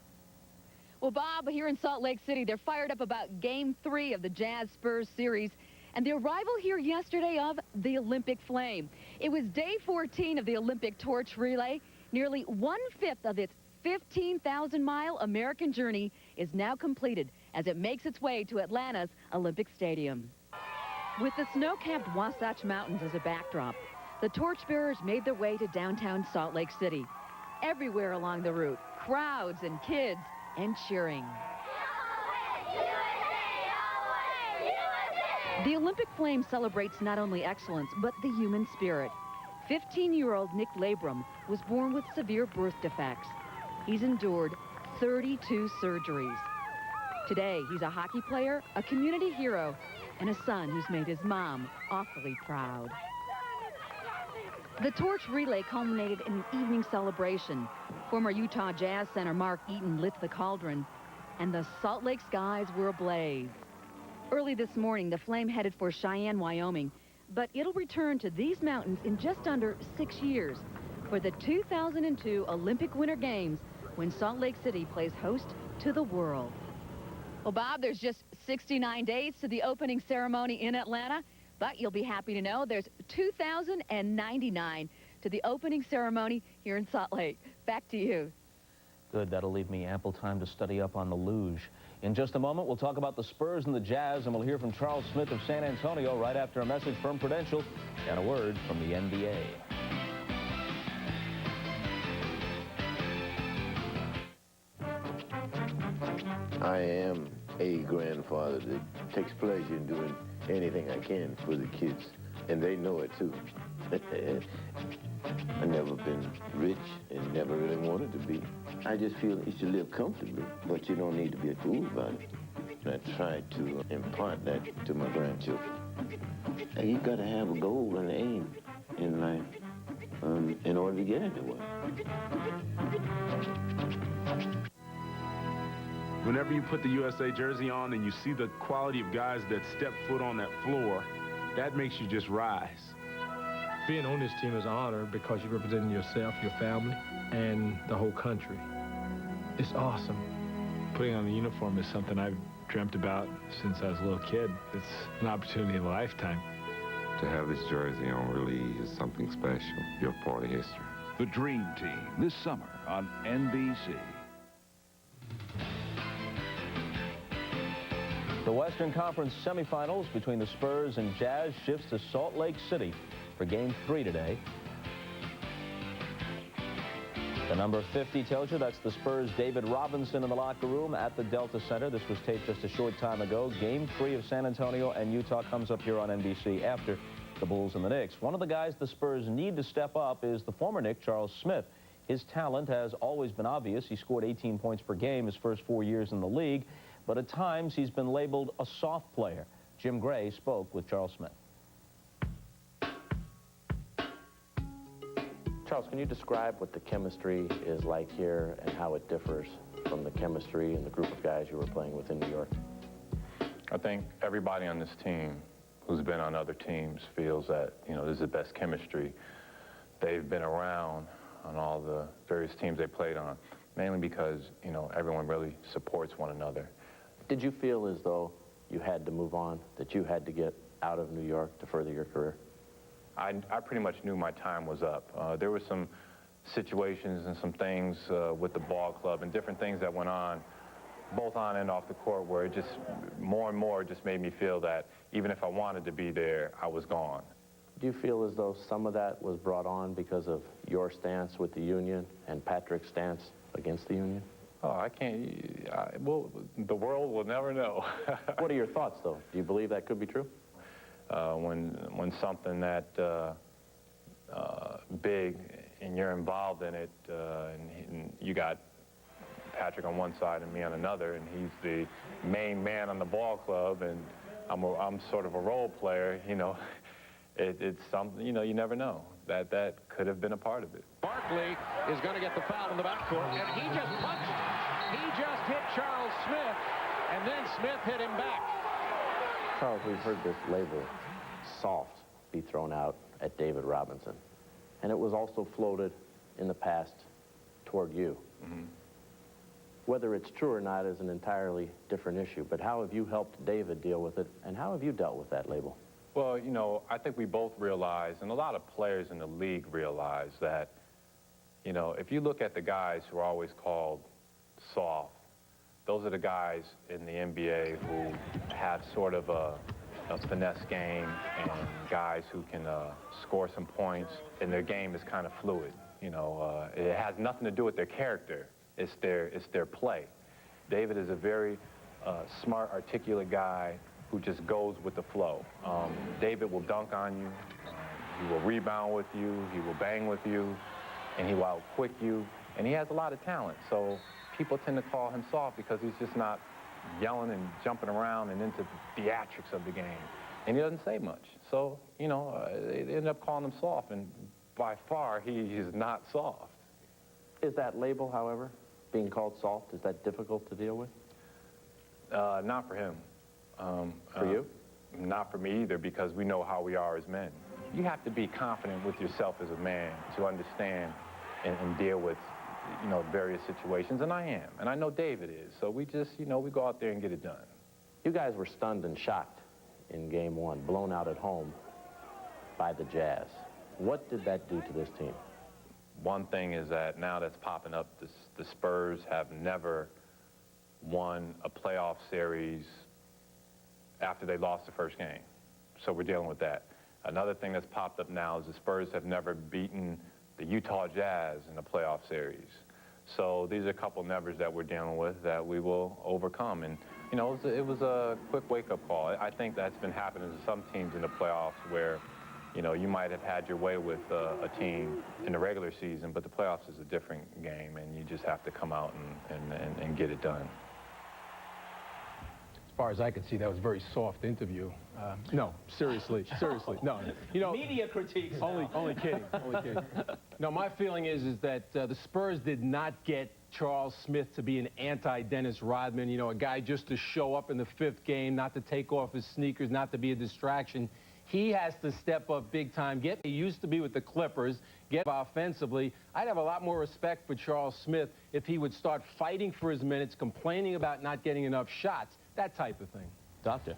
Well, Bob, here in Salt Lake City, they're fired up about Game 3 of the Jazz-Spurs series and the arrival here yesterday of the Olympic Flame. It was day 14 of the Olympic torch relay. Nearly 1/5 of its 15,000-mile American journey is now completed as it makes its way to Atlanta's Olympic Stadium. With the snow-capped Wasatch Mountains as a backdrop, the torchbearers made their way to downtown Salt Lake City. Everywhere along the route, crowds and kids and cheering. The Olympic Flame celebrates not only excellence, but the human spirit. 15-year-old Nick Labrum was born with severe birth defects. He's endured 32 surgeries. Today, he's a hockey player, a community hero, and a son who's made his mom awfully proud. The torch relay culminated in an evening celebration. Former Utah Jazz center Mark Eaton lit the cauldron, and the Salt Lake skies were ablaze. Early this morning, the flame headed for Cheyenne, Wyoming, but it'll return to these mountains in just under 6 years for the 2002 Olympic Winter Games, when Salt Lake City plays host to the world. Well, Bob, there's just 69 days to the opening ceremony in Atlanta, but you'll be happy to know there's 2,099 to the opening ceremony here in Salt Lake. Back to you. Good. That'll leave me ample time to study up on the luge. In just a moment, we'll talk about the Spurs and the Jazz, and we'll hear from Charles Smith of San Antonio right after a message from Prudential and a word from the NBA. I am a grandfather that takes pleasure in doing anything I can for the kids, and they know it too. I've never been rich and never really wanted to be. I just feel you should live comfortably, but you don't need to be a fool about it. And I try to impart that to my grandchildren. And you got to have a goal and an aim in life in order to get anywhere. Whenever you put the USA jersey on and you see the quality of guys that step foot on that floor, that makes you just rise. Being on this team is an honor because you're representing yourself, your family, and the whole country. It's awesome. Putting on the uniform is something I've dreamt about since I was a little kid. It's an opportunity of a lifetime. To have this jersey on really is something special. You're part of history. The Dream Team, this summer on NBC. The Western Conference semifinals between the Spurs and Jazz shifts to Salt Lake City for Game 3 today. The number 50 tells you that's the Spurs' David Robinson in the locker room at the Delta Center. This was taped just a short time ago. Game 3 of San Antonio and Utah comes up here on NBC after the Bulls and the Knicks. One of the guys the Spurs need to step up is the former Knick, Charles Smith. His talent has always been obvious. He scored 18 points per game his first 4 years in the league, but at times he's been labeled a soft player. Jim Gray spoke with Charles Smith. Charles, can you describe what the chemistry is like here and how it differs from the chemistry and the group of guys you were playing with in New York? I think everybody on this team who's been on other teams feels that, this is the best chemistry. They've been around on all the various teams they played on, mainly because, everyone really supports one another. Did you feel as though you had to move on, that you had to get out of New York to further your career? I pretty much knew my time was up. There were some situations and some things with the ball club and different things that went on, both on and off the court, where it just more and more just made me feel that even if I wanted to be there, I was gone. Do you feel as though some of that was brought on because of your stance with the union and Patrick's stance against the union? Oh, I can't. Well, the world will never know. What are your thoughts, though? Do you believe that could be true? When something that big and you're involved in it, and you got Patrick on one side and me on another, and he's the main man on the ball club, and I'm sort of a role player, it's something, you never know. That could have been a part of it. Barkley is going to get the foul in the backcourt, and he just punched. He just hit Charles Smith, and then Smith hit him back. Charles, we've heard this label, soft, be thrown out at David Robinson. And it was also floated in the past toward you. Mm-hmm. Whether it's true or not is an entirely different issue, but how have you helped David deal with it, and how have you dealt with that label? Well, I think we both realize, and a lot of players in the league realize that, if you look at the guys who are always called soft, those are the guys in the NBA who have sort of a finesse game and guys who can score some points, and their game is kind of fluid. It has nothing to do with their character. It's their play. David is a very smart, articulate guy who just goes with the flow. David will dunk on you. He will rebound with you. He will bang with you. And he will out-quick you. And he has a lot of talent. So people tend to call him soft because he's just not yelling and jumping around and into the theatrics of the game. And he doesn't say much. So, they end up calling him soft. And by far, he is not soft. Is that label, however, being called soft, is that difficult to deal with? Not for him. For you? Not for me either, because we know how we are as men. You have to be confident with yourself as a man to understand and deal with, various situations, and I am. And I know David is. So we just, we go out there and get it done. You guys were stunned and shocked in Game 1, blown out at home by the Jazz. What did that do to this team? One thing is that now that's popping up, the Spurs have never won a playoff series after they lost the first game. So we're dealing with that. Another thing that's popped up now is the Spurs have never beaten the Utah Jazz in a playoff series. So these are a couple nevers that we're dealing with that we will overcome. And, you know, it was a quick wake-up call. I think that's been happening to some teams in the playoffs where, you know, you might have had your way with a team in the regular season, but the playoffs is a different game, and you just have to come out and get it done. As far as I could see, that was a very soft interview. No, seriously, no. You know, media critiques. Only kidding. No, my feeling is that the Spurs did not get Charles Smith to be an anti-Dennis Rodman, you know, a guy just to show up in the 5th game, not to take off his sneakers, not to be a distraction. He has to step up big time. He used to be with the Clippers, get offensively. I'd have a lot more respect for Charles Smith if he would start fighting for his minutes, complaining about not getting enough shots, that type of thing. Doctor.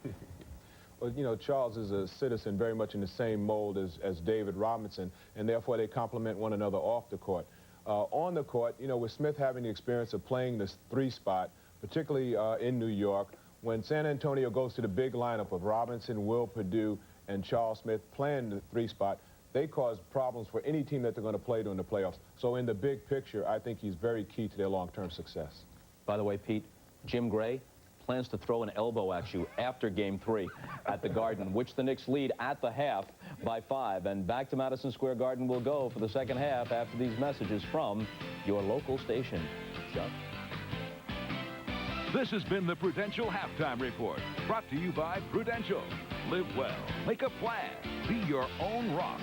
Well, you know, Charles is a citizen very much in the same mold as David Robinson, and therefore they complement one another off the court. On the court, you know, with Smith having the experience of playing this 3 spot, particularly in New York, when San Antonio goes to the big lineup of Robinson, Will Perdue, and Charles Smith playing the 3 spot, they cause problems for any team that they're going to play during the playoffs. So in the big picture, I think he's very key to their long-term success. By the way, Pete, Jim Gray plans to throw an elbow at you after Game 3 at the Garden, which the Knicks lead at the half by 5. And back to Madison Square Garden we'll go for the second half after these messages from your local station. Chuck? This has been the Prudential Halftime Report, brought to you by Prudential. Live well, make a plan, be your own rock.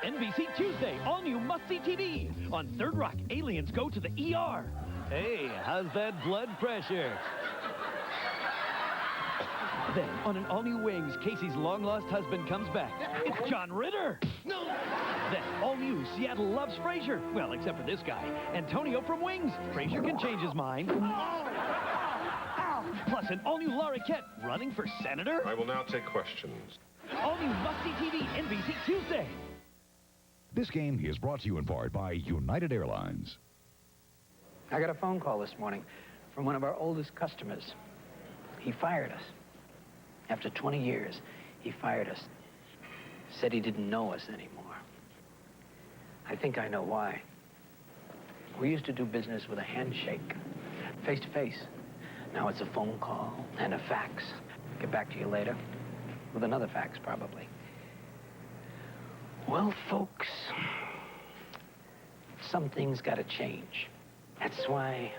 NBC Tuesday, all-new must-see TV. On Third Rock, aliens go to the ER. Hey, how's that blood pressure? Then, on an all-new Wings, Casey's long-lost husband comes back. It's John Ritter. No. Then, all-new Seattle loves Frasier. Well, except for this guy, Antonio from Wings. Frasier can change his mind. Plus, an all-new Larroquette running for senator. I will now take questions. All-new must-see TV, NBC Tuesday. This game is brought to you in part by United Airlines. I got a phone call this morning from one of our oldest customers. He fired us. After 20 years, he fired us. Said he didn't know us anymore. I think I know why. We used to do business with a handshake, face-to-face. Now it's a phone call and a fax. Get back to you later. With another fax, probably. Well, folks, some things got to change. That's why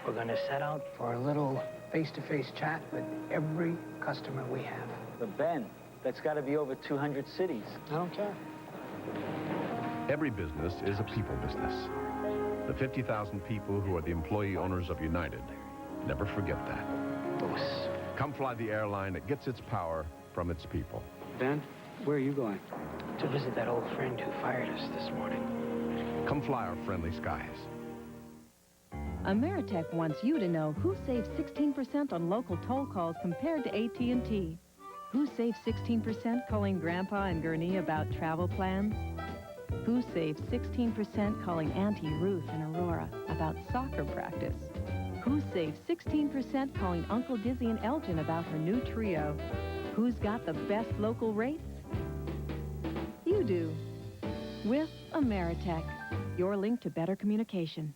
we're going to set out for a little face-to-face chat with every customer we have. But Ben, that's got to be over 200 cities. I don't care. Every business is a people business. The 50,000 people who are the employee owners of United never forget that. Boss. Come fly the airline that gets its power from its people. Ben, where are you going? To visit that old friend who fired us this morning. Come fly our friendly skies. Ameritech wants you to know who saves 16% on local toll calls compared to AT&T. Who saves 16% calling Grandpa and Gurney about travel plans? Who saves 16% calling Auntie Ruth and Aurora about soccer practice? Who saves 16% calling Uncle Dizzy and Elgin about her new trio? Who's got the best local rates? You do. With Ameritech, your link to better communication.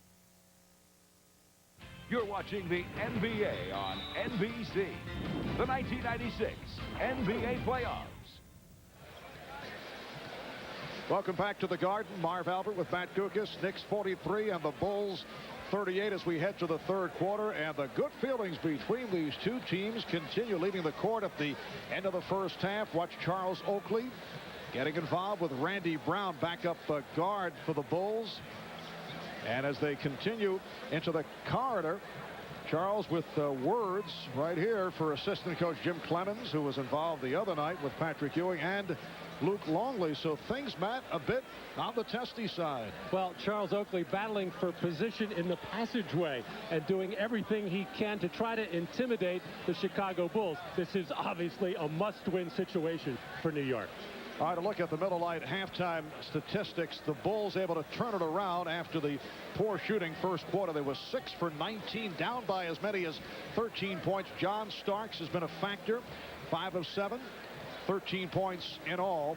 You're watching the NBA on NBC. The 1996 NBA Playoffs. Welcome back to the Garden. Marv Albert with Matt Gukas. Knicks 43 and the Bulls 38 as we head to the third quarter. And the good feelings between these two teams continue, leaving the court at the end of the first half. Watch Charles Oakley getting involved with Randy Brown, backup guard for the Bulls. And as they continue into the corridor, Charles with words right here for assistant coach Jim Clemens, who was involved the other night with Patrick Ewing and Luke Longley. So things, Matt, a bit on the testy side. Well, Charles Oakley battling for position in the passageway and doing everything he can to try to intimidate the Chicago Bulls. This is obviously a must-win situation for New York. All right, a look at the Miller Lite halftime statistics. The Bulls able to turn it around after the poor shooting first quarter. They were 6 for 19, down by as many as 13 points. John Starks has been a factor, 5 of 7, 13 points in all.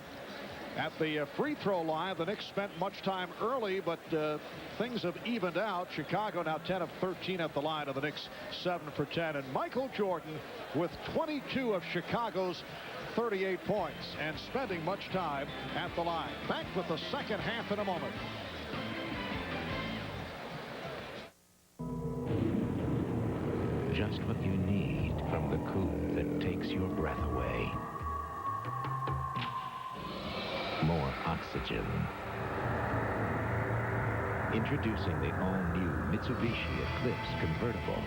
At the free throw line, the Knicks spent much time early, but things have evened out. Chicago now 10 of 13 at the line, and the Knicks 7 for 10. And Michael Jordan with 22 of Chicago's 38 points and spending much time at the line. Back with the second half in a moment. Just what you need from the coupe that takes your breath away. More oxygen. Introducing the all-new Mitsubishi Eclipse convertible.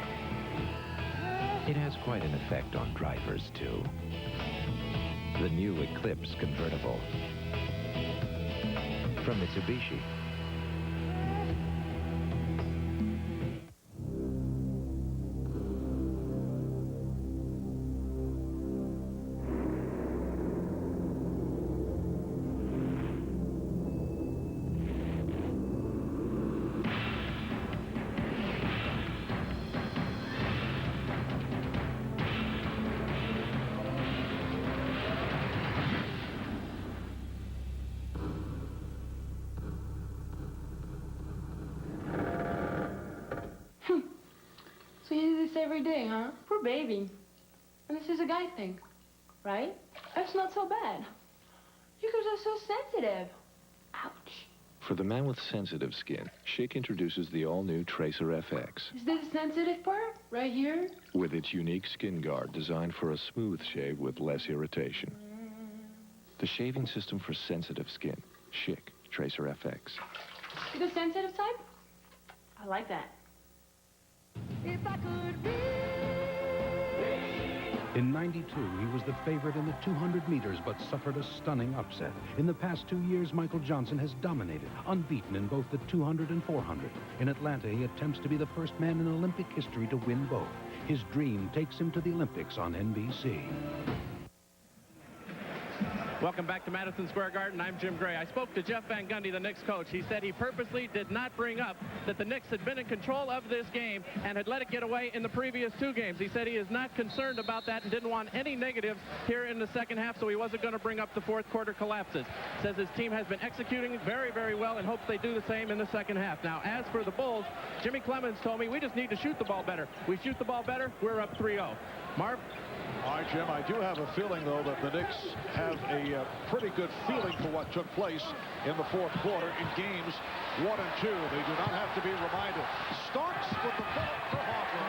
It has quite an effect on drivers, too. The new Eclipse convertible from Mitsubishi. So you do this every day, huh? Poor baby. And this is a guy thing, right? That's not so bad. You guys are so sensitive. Ouch. For the man with sensitive skin, Schick introduces the all-new Tracer FX. Is this the sensitive part? Right here? With its unique skin guard designed for a smooth shave with less irritation. The shaving system for sensitive skin. Schick Tracer FX. The sensitive type? I like that. If I could be... In '92, he was the favorite in the 200 meters, but suffered a stunning upset. In the past 2 years, Michael Johnson has dominated, unbeaten in both the 200 and 400. In Atlanta, he attempts to be the first man in Olympic history to win both. His dream takes him to the Olympics on NBC. Welcome back to Madison Square Garden. I'm Jim Gray. I spoke to Jeff Van Gundy, the Knicks coach. He said he purposely did not bring up that the Knicks had been in control of this game and had let it get away in the previous 2 games. He said he is not concerned about that and didn't want any negatives here in the second half, so he wasn't going to bring up the fourth quarter collapses. Says his team has been executing very, very well and hopes they do the same in the second half. Now, as for the Bulls, Jimmy Clemens told me we just need to shoot the ball better. We shoot the ball better, we're up 3-0. Marv? All right, Jim, I do have a feeling, though, that the Knicks have a pretty good feeling for what took place in the fourth quarter in games 1 and 2. They do not have to be reminded. Starks with the bullet for Hoffer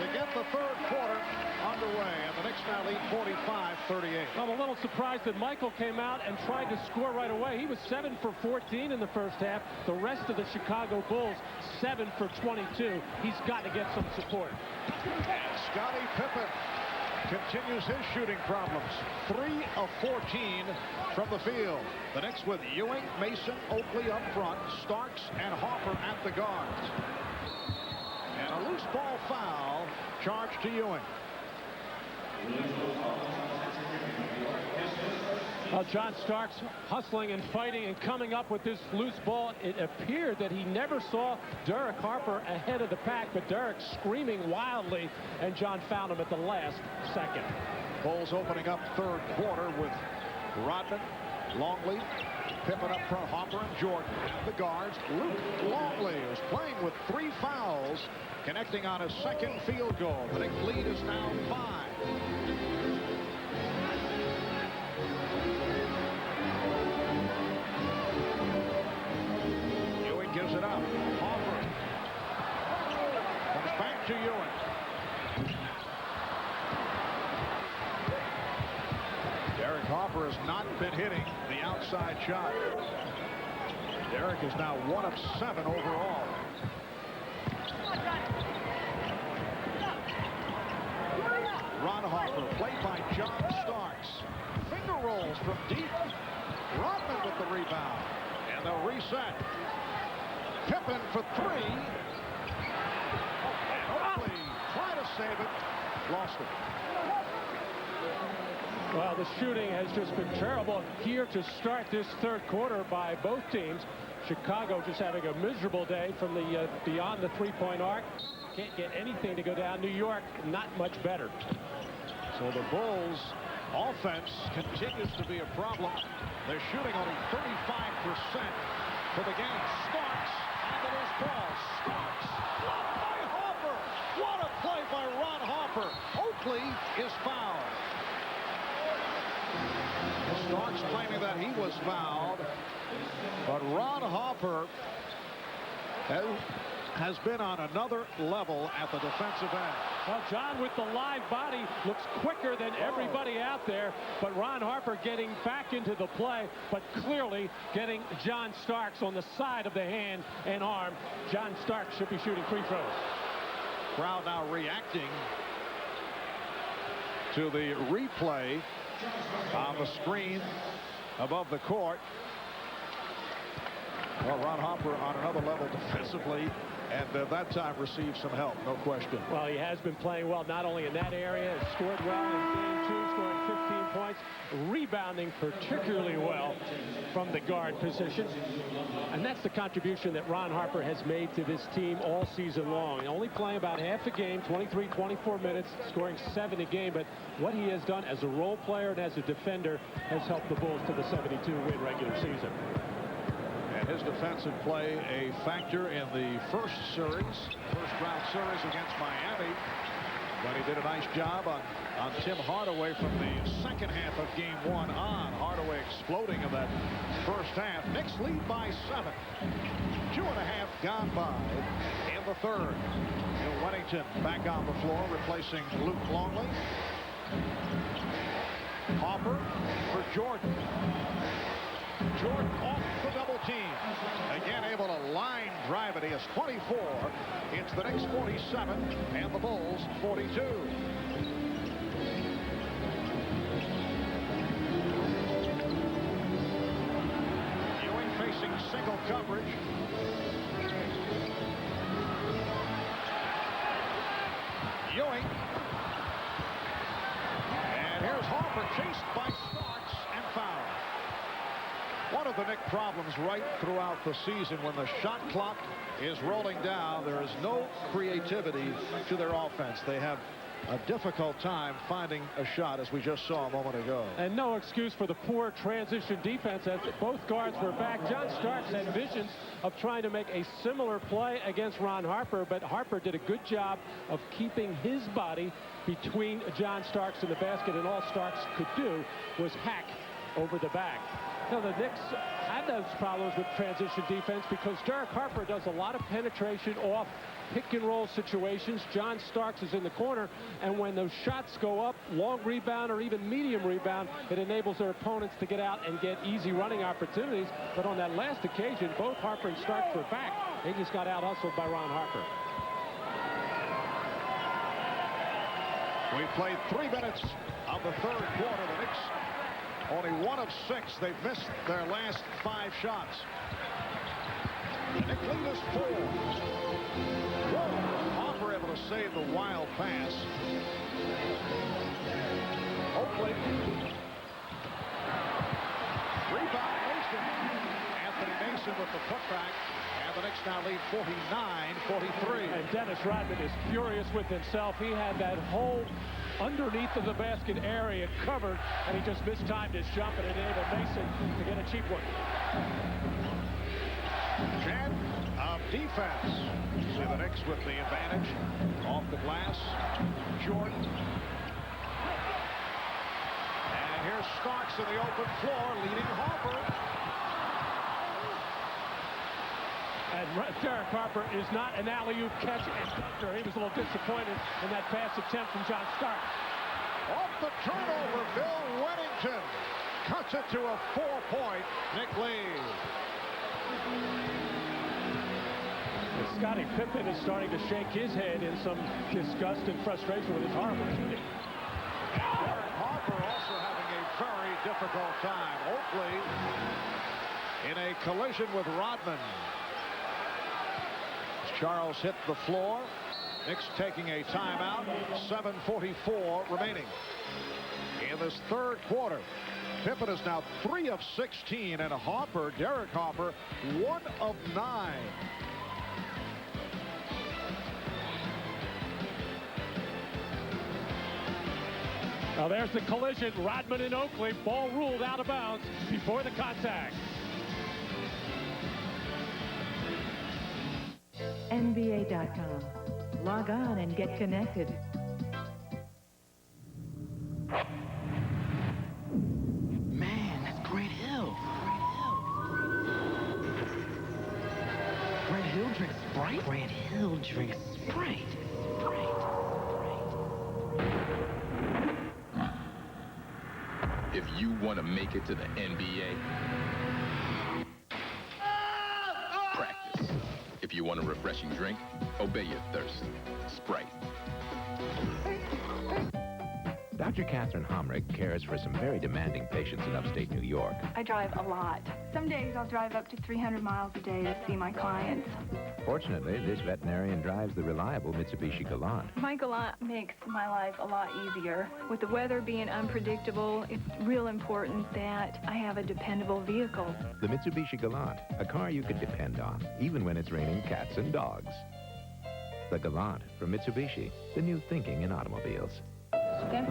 to get the third quarter underway, and the Knicks now lead 45-38. I'm a little surprised that Michael came out and tried to score right away. He was 7 for 14 in the first half. The rest of the Chicago Bulls, 7 for 22. He's got to get some support. And Scottie Pippen continues his shooting problems. 3 of 14 from the field. The Knicks with Ewing, Mason, Oakley up front, Starks and Hoffer at the guards. And a loose ball foul charged to Ewing. Well, John Starks hustling and fighting and coming up with this loose ball. It appeared that he never saw Derek Harper ahead of the pack, but Derek screaming wildly, and John found him at the last second. Bulls opening up third quarter with Rodman, Longley, Pippen up front, Hopper and Jordan. The guards, Luke Longley is playing with 3 fouls, connecting on his second field goal. The Knicks lead is now 5. Ewing gives it up. Hopper comes back to Ewing. Derek Hopper has not been hitting the outside shot. Derek is now 1 of 7 overall. Ron Hopper, played by John Starks. Finger rolls from deep. Rodman with the rebound. And they'll reset. Pippen for 3. And Oakley trying to save it. Lost it. Well, the shooting has just been terrible here to start this third quarter by both teams. Chicago just having a miserable day from the beyond the three-point arc. Can't get anything to go down. New York, not much better. So the Bulls Offense continues to be a problem. They're shooting only 35% for the game. Starks on the loose ball. Starks blocked by Harper. What a play by Ron Harper. Oakley is fouled. Starks claiming that he was fouled, but Ron Harper has been on another level at the defensive end. Well, John with the live body looks quicker than everybody out there, but Ron Harper getting back into the play, but clearly getting John Starks on the side of the hand and arm. John Starks should be shooting free throws. Crowd now reacting to the replay on the screen above the court. Well, Ron Harper on another level defensively, and that time received some help, no question. Well, he has been playing well, not only in that area, has scored well in game 2, scoring 15 points, rebounding particularly well from the guard position. And that's the contribution that Ron Harper has made to this team all season long. Only playing about half a game, 23, 24 minutes, scoring 7 a game. But what he has done as a role player and as a defender has helped the Bulls to the 72-win regular season. And his defensive play a factor in the first round series against Miami. But he did a nice job on Tim Hardaway from the second half of game 1 on. Hardaway exploding in that first half. Knicks lead by 7. 2.5 gone by in the third. Bill Wennington back on the floor, replacing Luke Longley. Harper for Jordan. Jordan off the double team. Again able to line drive it. He has 24. It's the Knicks 47 and the Bulls 42. Ewing facing single coverage. Ewing. And here's Harper chased by Starks and fouled. One of the Knicks problems right throughout the season, when the shot clock is rolling down, there is no creativity to their offense. They have a difficult time finding a shot, as we just saw a moment ago. And no excuse for the poor transition defense as both guards were back. John Starks had visions of trying to make a similar play against Ron Harper, but Harper did a good job of keeping his body between John Starks and the basket, and all Starks could do was hack over the back. Now, the Knicks had those problems with transition defense because Derek Harper does a lot of penetration off pick-and-roll situations. John Starks is in the corner, and when those shots go up, long rebound or even medium rebound, it enables their opponents to get out and get easy running opportunities. But on that last occasion, both Harper and Starks were back. They just got out-hustled by Ron Harper. We played 3 minutes of the third quarter. The Knicks only 1 of 6. They've missed their last 5 shots. The Knicks lead is 4. Whoa. Harper able to save the wild pass. Oakley. Rebound Mason. Anthony Mason with the putback. And the Knicks now lead 49-43. And Dennis Rodman is furious with himself. He had that whole underneath of the basket area covered, and he just mistimed his jump and enabled Mason to get a cheap one. Jan of defense. See the Knicks with the advantage off the glass. Jordan. And here's Starks in the open floor, leading Harper. And Derek Harper is not an alley-oop catch. He was a little disappointed in that pass attempt from John Starks. Off the turnover, Bill Wennington cuts it to a 4-point Knick lead. Scottie Pippen is starting to shake his head in some disgust and frustration with his Harper shooting. Derek Harper also having a very difficult time. Oakley in a collision with Rodman. Charles hit the floor. Knicks taking a timeout. 7:44 remaining in this third quarter. Pippen is now 3 of 16, and Harper, Derek Harper, 1 of 9. Now there's the collision. Rodman and Oakley. Ball ruled out of bounds before the contact. NBA.com. Log on and get connected. Man, that's Grant Hill. Grant Hill drinks Sprite? Grant Hill drinks Sprite. If you want to make it to the NBA, practice. If you want a refreshing drink, obey your thirst. Sprite. Dr. Catherine Homrick cares for some very demanding patients in upstate New York. I drive a lot. Some days I'll drive up to 300 miles a day to see my clients. Fortunately, this veterinarian drives the reliable Mitsubishi Galant. My Galant makes my life a lot easier. With the weather being unpredictable, it's real important that I have a dependable vehicle. The Mitsubishi Galant, a car you can depend on, even when it's raining cats and dogs. The Galant from Mitsubishi, the new thinking in automobiles. Okay.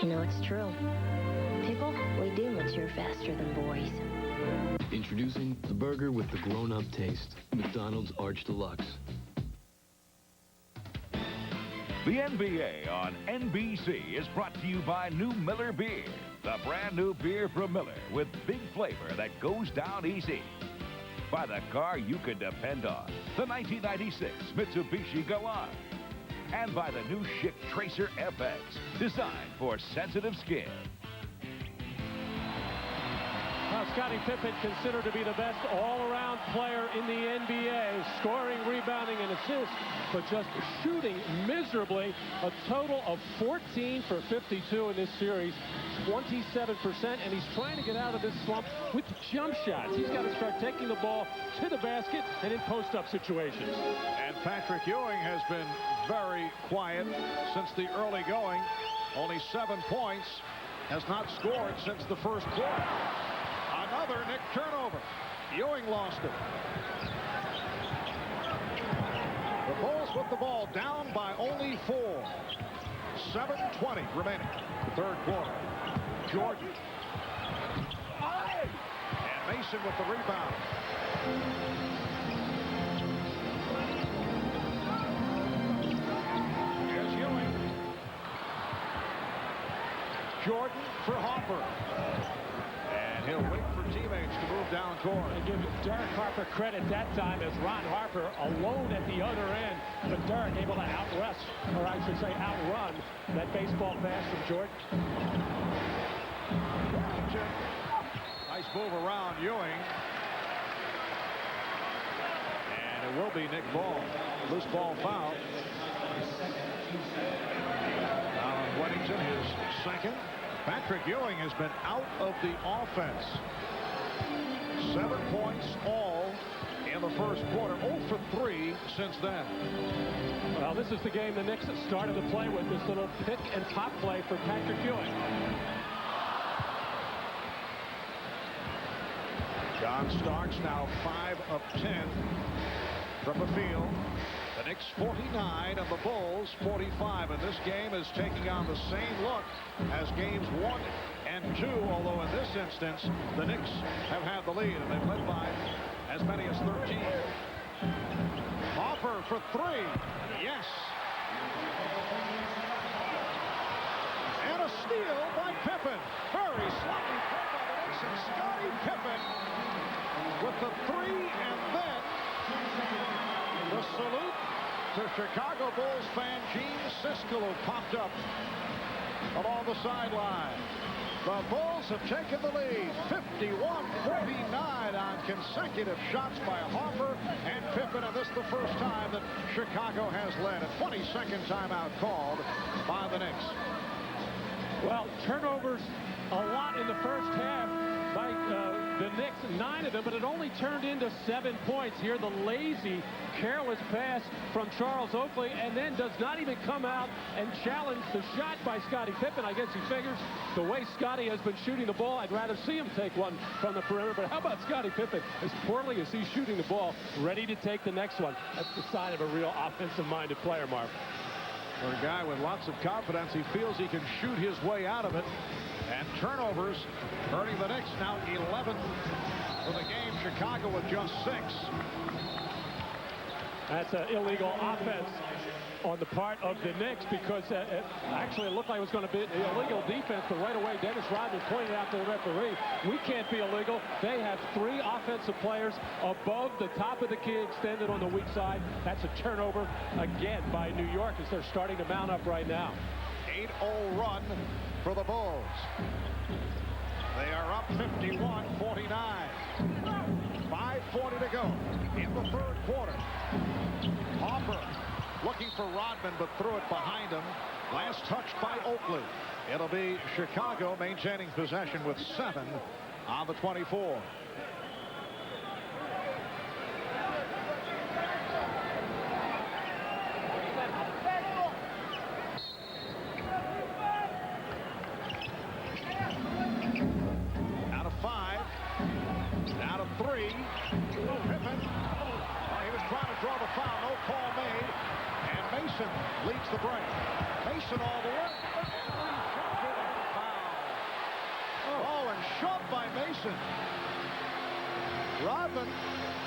You know, it's true. Pickle, we do mature faster than boys. Introducing the burger with the grown-up taste. McDonald's Arch Deluxe. The NBA on NBC is brought to you by New Miller Beer, the brand new beer from Miller with big flavor that goes down easy. By the car you can depend on, the 1996 Mitsubishi Galant. And by the new Schick Tracer FX, designed for sensitive skin. Now, Scottie Pippen considered to be the best all-around player in the NBA, scoring, rebounding, and assists, but just shooting miserably. A total of 14 for 52 in this series, 27%, and he's trying to get out of this slump with jump shots. He's got to start taking the ball to the basket and in post-up situations. And Patrick Ewing has been very quiet since the early going. Only 7 points, has not scored since the first quarter. Another Knick turnover. Ewing lost it. The Bulls with the ball down by only 4. 7:20 remaining. The third quarter. Jordan. And Mason with the rebound. Here's Ewing. Jordan for Hopper. He'll wait for teammates to move down court. And give Derek Harper credit that time as Ron Harper alone at the other end. But Derek able to outrust, or I should say outrun, that baseball pass from Jordan. Nice move around Ewing. And it will be Nick Ball. Loose ball foul. Alan Weddington, his second. Patrick Ewing has been out of the offense. 7 points all in the first quarter. 0 for 3 since then. Well, this is the game the Knicks started to play with, this little pick and pop play for Patrick Ewing. John Starks now 5 of 10 from the field. The Knicks 49 and the Bulls 45. And this game is taking on the same look as games 1 and 2, although in this instance, the Knicks have had the lead, and they've led by as many as 13. Hopper for 3. Yes. And a steal by Pippen. Very sloppy play by the Knicks, and Scottie Pippen with the 3, and then the salute to Chicago Bulls fan Gene Siskel, who popped up along the sideline. The Bulls have taken the lead, 51-49 on consecutive shots by Hopper and Pippen, and this is the first time that Chicago has led. A 22nd timeout called by the Knicks. Well, turnovers a lot in the first half, by the Knicks, 9 of them, but it only turned into 7 points. Here, the lazy, careless pass from Charles Oakley, and then does not even come out and challenge the shot by Scottie Pippen. I guess he figures the way Scottie has been shooting the ball, I'd rather see him take one from the perimeter. But how about Scottie Pippen? As poorly as he's shooting the ball, ready to take the next one. That's the sign of a real offensive-minded player, Marv. For a guy with lots of confidence, he feels he can shoot his way out of it. And turnovers hurting the Knicks. Now 11 for the game. Chicago with just 6. That's an illegal offense on the part of the Knicks, because actually it looked like it was going to be illegal defense, but right away Dennis Rodman pointed out to the referee, we can't be illegal. They have 3 offensive players above the top of the key extended on the weak side. That's a turnover again by New York as they're starting to mount up right now. 8-0 run for the Bulls. They are up 51-49. 5:40 to go in the third quarter. Hopper looking for Rodman, but threw it behind him. Last touch by Oakley. It'll be Chicago maintaining possession with 7 on the 24. Out of 5. Out of 3. Pippen. He was trying to draw the foul. No call made. And Mason leads the break. Mason all the way. Oh, and shoved by Mason. Rodman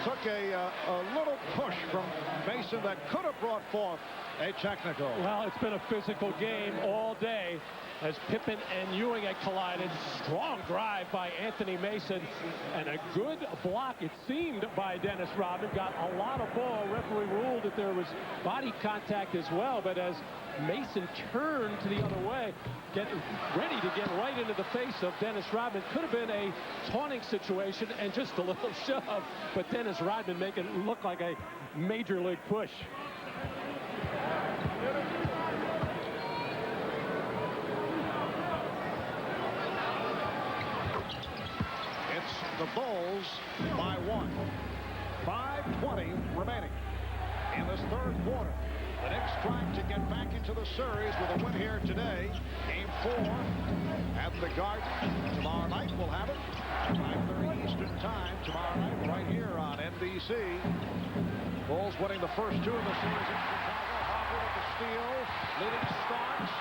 took a little push from Mason that could have brought forth a technical. Well, it's been a physical game all day as Pippen and Ewing had collided. Strong drive by Anthony Mason and a good block, it seemed, by Dennis Rodman. Got a lot of ball. Referee ruled that there was body contact as well, but as Mason turned to the other way, getting ready to get right into the face of Dennis Rodman. Could have been a taunting situation and just a little shove, but Dennis Rodman making it look like a major league push. It's the Bulls by 1. 5:20 remaining in this third quarter. The Knicks trying to get back into the series with a win here today. Game 4 at the Garden. Tomorrow night we'll have it. 5:30 Eastern time tomorrow night right here on NBC. Bulls winning the first 2 of the series in Chicago. Hopper with the steal. Leading Starks.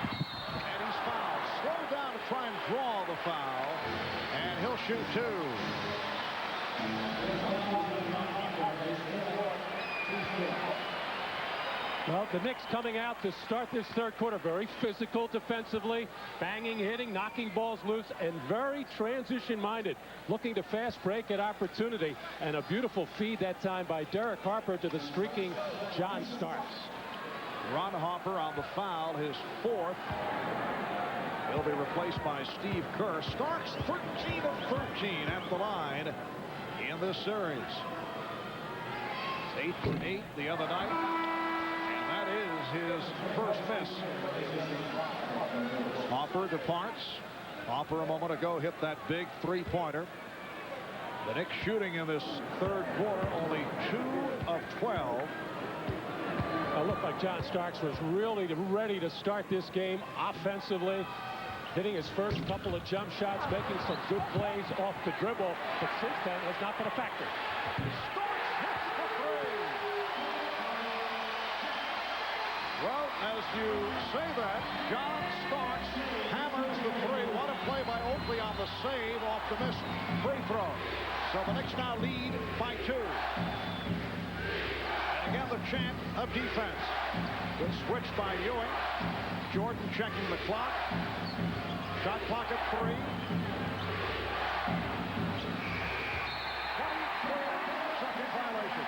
And he's fouled. Slow down to try and draw the foul. And he'll shoot 2. Well, the Knicks coming out to start this third quarter very physical defensively, banging, hitting, knocking balls loose, and very transition-minded, looking to fast break at opportunity. And a beautiful feed that time by Derek Harper to the streaking John Starks. Ron Harper on the foul, his 4th. He'll be replaced by Steve Kerr. Starks 13 of 13 at the line in this series. 8 for 8 the other night. That is his first miss. Hopper departs. Hopper a moment ago hit that big 3-pointer. The Knicks shooting in this third quarter only 2 of 12. It looked like John Starks was really ready to start this game offensively, hitting his first couple of jump shots, making some good plays off the dribble, but since then has not been a factor. Well, as you say that, John Starks hammers the 3. What a play by Oakley on the save off the missed free throw. So the Knicks now lead by 2. And again, the chant of defense. Good switch by Ewing. Jordan checking the clock. Shot clock at 3. 24-second violation.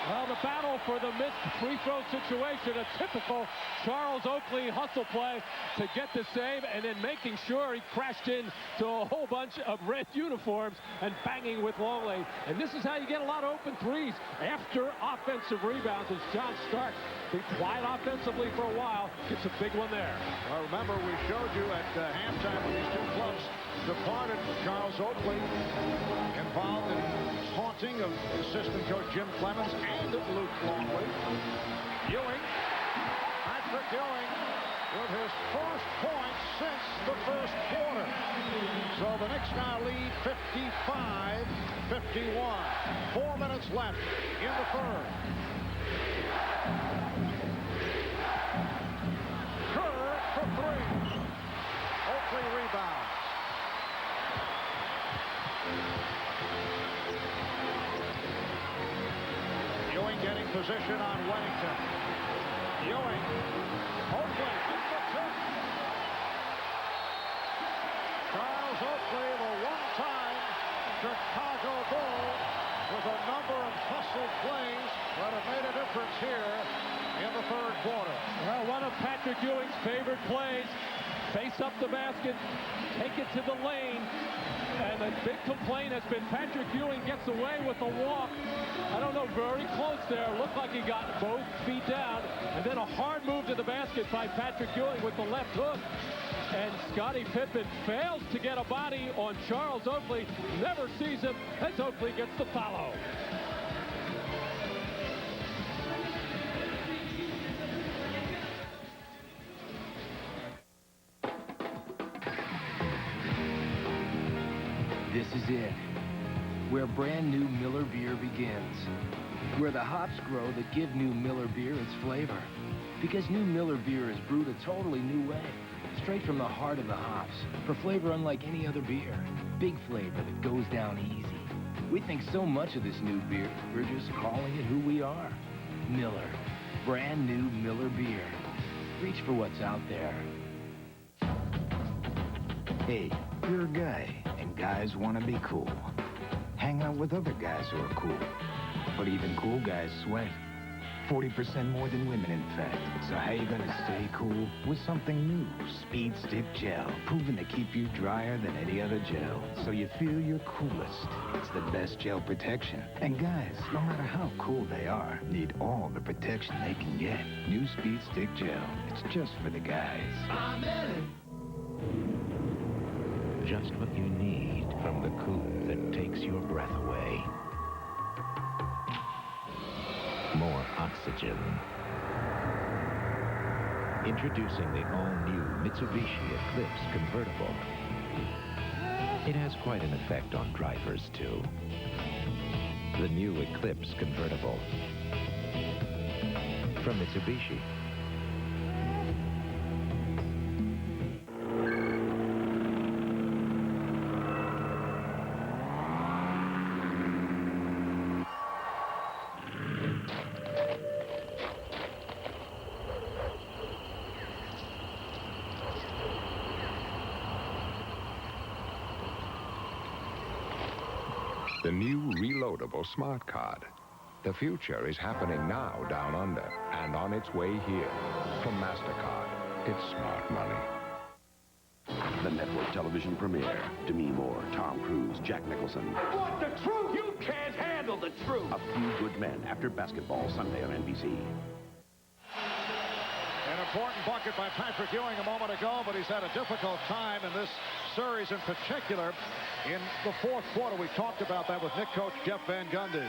Well, the battle for the missed free throw situation, a typical Charles Oakley hustle play to get the save, and then making sure he crashed into a whole bunch of red uniforms and banging with Longley. And this is how you get a lot of open threes after offensive rebounds, as John Stark, been quiet offensively for a while, gets a big one there. Well, remember, we showed you at halftime when these two clubs departed. Charles Oakley involved in haunting of assistant coach Jim Clemens and Luke Longley. Patrick Ewing with his first point since the first quarter. So the Knicks now lead 55-51. 4 minutes left in the third. Kerr for three. Oakley rebounds. Ewing getting position on Wennington. Ewing. Oakley up the tip. Charles Oakley, the one-time Chicago Bull, with a number of hustle plays that have made a difference here in the third quarter. Well, one of Patrick Ewing's favorite plays. Face up the basket, take it to the lane. And the big complaint has been Patrick Ewing gets away with a walk. I don't know, very close there. Looked like he got both feet down. And then a hard move to the basket by Patrick Ewing with the left hook. And Scottie Pippen fails to get a body on Charles Oakley. Never sees him as Oakley gets the follow. This is it, where brand new Miller beer begins. Where the hops grow that give new Miller beer its flavor. Because new Miller beer is brewed a totally new way. Straight from the heart of the hops. For flavor unlike any other beer. Big flavor that goes down easy. We think so much of this new beer, we're just calling it who we are. Miller. Brand new Miller beer. Reach for what's out there. Hey, you're a guy. And guys want to be cool. Hang out with other guys who are cool. But even cool guys sweat. 40% more than women, in fact. So how you gonna stay cool? With something new. Speed Stick Gel. Proven to keep you drier than any other gel. So you feel your coolest. It's the best gel protection. And guys, no matter how cool they are, need all the protection they can get. New Speed Stick Gel. It's just for the guys. I'm in it. Just what you need from the cool that takes your breath away. More oxygen. Introducing the all-new Mitsubishi Eclipse convertible. It has quite an effect on drivers, too. The new Eclipse convertible. From Mitsubishi. The new reloadable smart card. The future is happening now down under and on its way here. From MasterCard, it's smart money. The network television premiere. Demi Moore, Tom Cruise, Jack Nicholson. Want the truth? You can't handle the truth. A Few Good Men after basketball Sunday on NBC. An important bucket by Patrick Ewing a moment ago, but he's had a difficult time in this series in particular. In the fourth quarter, we talked about that with Knicks coach Jeff Van Gundy.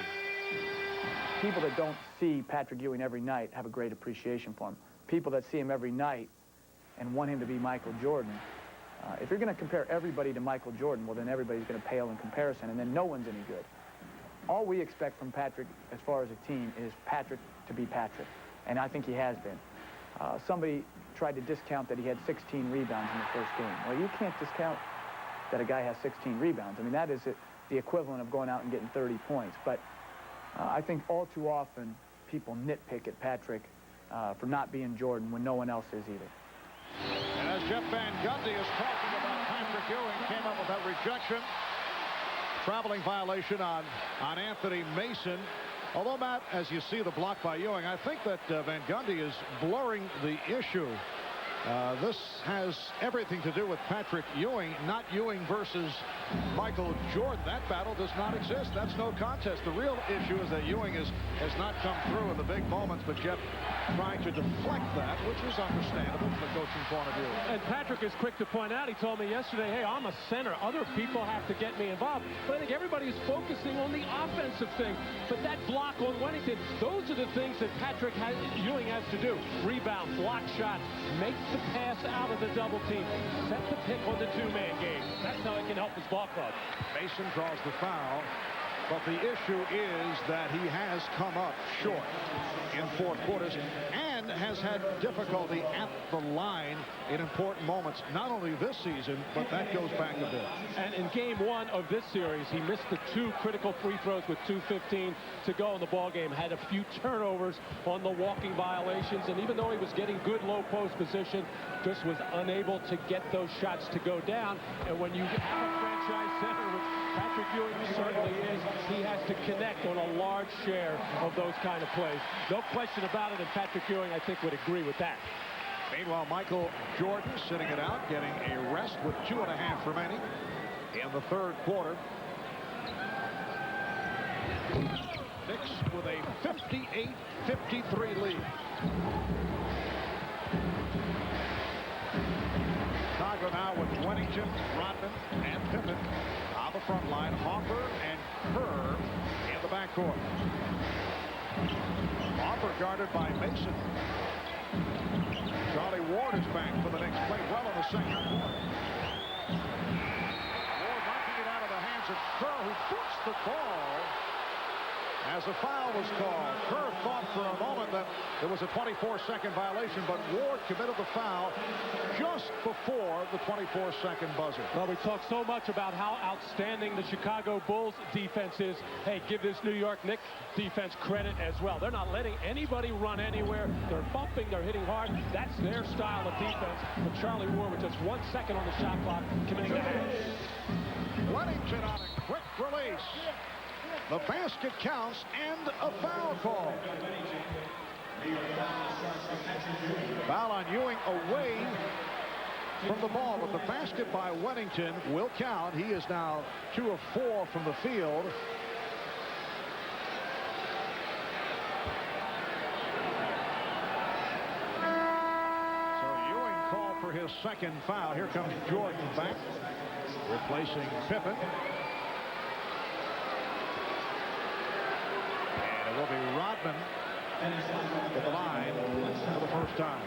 People that don't see Patrick Ewing every night have a great appreciation for him. People that see him every night and want him to be Michael Jordan. If you're going to compare everybody to Michael Jordan, well, then everybody's going to pale in comparison, and then no one's any good. All we expect from Patrick, as far as a team, is Patrick to be Patrick, and I think he has been. Somebody tried to discount that he had 16 rebounds in the first game. Well, you can't discount that a guy has 16 rebounds. I mean, that is the equivalent of going out and getting 30 points. But I think all too often people nitpick at Patrick for not being Jordan when no one else is either. And as Jeff Van Gundy is talking about Patrick Ewing, came up with that rejection. Traveling violation on Anthony Mason. Although, Matt, as you see the block by Ewing, I think that Van Gundy is blurring the issue. This has everything to do with Patrick Ewing, not Ewing versus Michael Jordan. That battle does not exist. That's no contest. The real issue is that Ewing has not come through in the big moments, but kept trying to deflect that, which is understandable from a coaching point of view. And Patrick is quick to point out, he told me yesterday, hey, I'm a center. Other people have to get me involved. But I think everybody is focusing on the offensive thing. But that block on Wennington, those are the things that Ewing has to do. Rebound, block shot, make the pass out of the double team, set the pick on the two-man game. That's how he can help his ball club. Mason draws the foul, but the issue is that he has come up short in fourth quarters and has had difficulty at the line in important moments, not only this season, but that goes back a bit. And in game one of this series, he missed the 2 critical free throws with 2:15 to go in the ball game, had a few turnovers on the walking violations, and even though he was getting good low post position, just was unable to get those shots to go down. And when you have a franchise center, which Patrick Ewing certainly is, he has to connect on a large share of those kind of plays. No question about it, and Patrick Ewing, I think, would agree with that. Meanwhile, Michael Jordan sitting it out, getting a rest with 2.5 remaining in the third quarter. Knicks with a 58-53 lead. Chicago now with Wennington, Rodman, and Pippen on the front line. Hoffer and Kerr in the backcourt. Hoffer guarded by Mason. Charlie Ward is back for the Knicks. Played well in the second quarter. Ward knocking it out of the hands of Kerr, who puts the ball as a foul was called. Kerr thought for a moment that it was a 24-second violation, but Ward committed the foul just before the 24-second buzzer. Well, we talk so much about how outstanding the Chicago Bulls defense is. Hey, give this New York Knicks defense credit as well. They're not letting anybody run anywhere. They're bumping, they're hitting hard. That's their style of defense. But Charlie Ward, with just 1 second on the shot clock, committing the hash. Wennington on a quick release. The basket counts and a foul call. Foul on Ewing away from the ball, but the basket by Wennington will count. He is now 2 of 4 from the field. So Ewing called for his second foul. Here comes Jordan back, replacing Pippen. It will be Rodman at the line for the first time.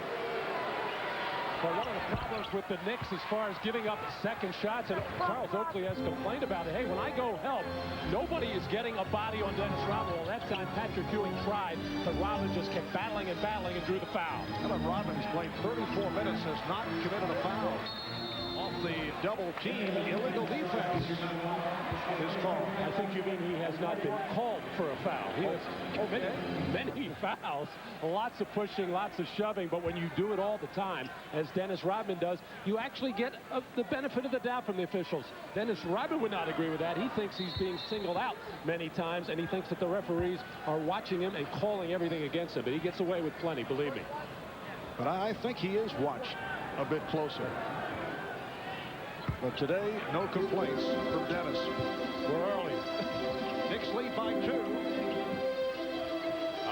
Well, one of the problems with the Knicks as far as giving up second shots, and Charles Oakley has complained about it. Hey, when I go help, nobody is getting a body on Dennis Rodman. Well, that time Patrick Ewing tried, but Rodman just kept battling and battling and drew the foul. Rodman has played 34 minutes, has not committed a foul. Off the double team, illegal defense is called. I think you mean he has not been called for a foul. He has many fouls, lots of pushing, lots of shoving, but when you do it all the time, as Dennis Rodman does, you actually get the benefit of the doubt from the officials. Dennis Rodman would not agree with that. He thinks he's being singled out many times, and he thinks that the referees are watching him and calling everything against him, but he gets away with plenty, believe me. But I think he is watched a bit closer. But today, no complaints from Dennis. We're early. Knicks lead by 2.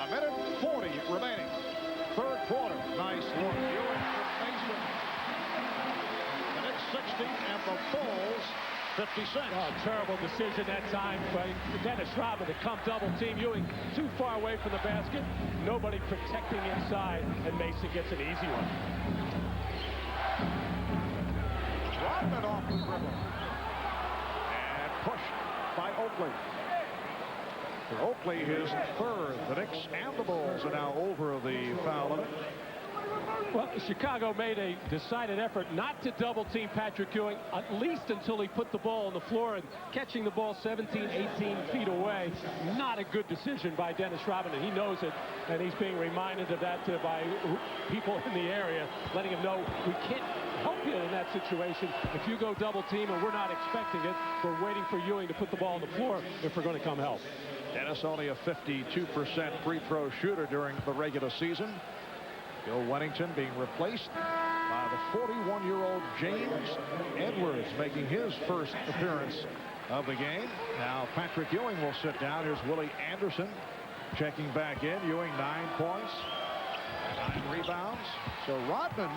1:40 remaining. Third quarter. Nice look. Ewing from Mason. The Knicks 60 and the Bulls 56. Oh, terrible decision that time by Dennis Rodman to come double team Ewing too far away from the basket. Nobody protecting inside, and Mason gets an easy one. Rodman off the dribble. And pushed by Oakley. For Oakley, his third. The Knicks and the Bulls are now over the foul limit. Well, Chicago made a decided effort not to double-team Patrick Ewing, at least until he put the ball on the floor, and catching the ball 17, 18 feet away. Not a good decision by Dennis Rodman, and he knows it, and he's being reminded of that by people in the area, letting him know we can't help you in that situation. If you go double-team and we're not expecting it, we're waiting for Ewing to put the ball on the floor if we're going to come help. Dennis only a 52% free throw shooter during the regular season. Bill Wennington being replaced by the 41-year-old James Edwards, making his first appearance of the game. Now Patrick Ewing will sit down. Here's Willie Anderson checking back in. Ewing 9 points, 9 rebounds. So Rodman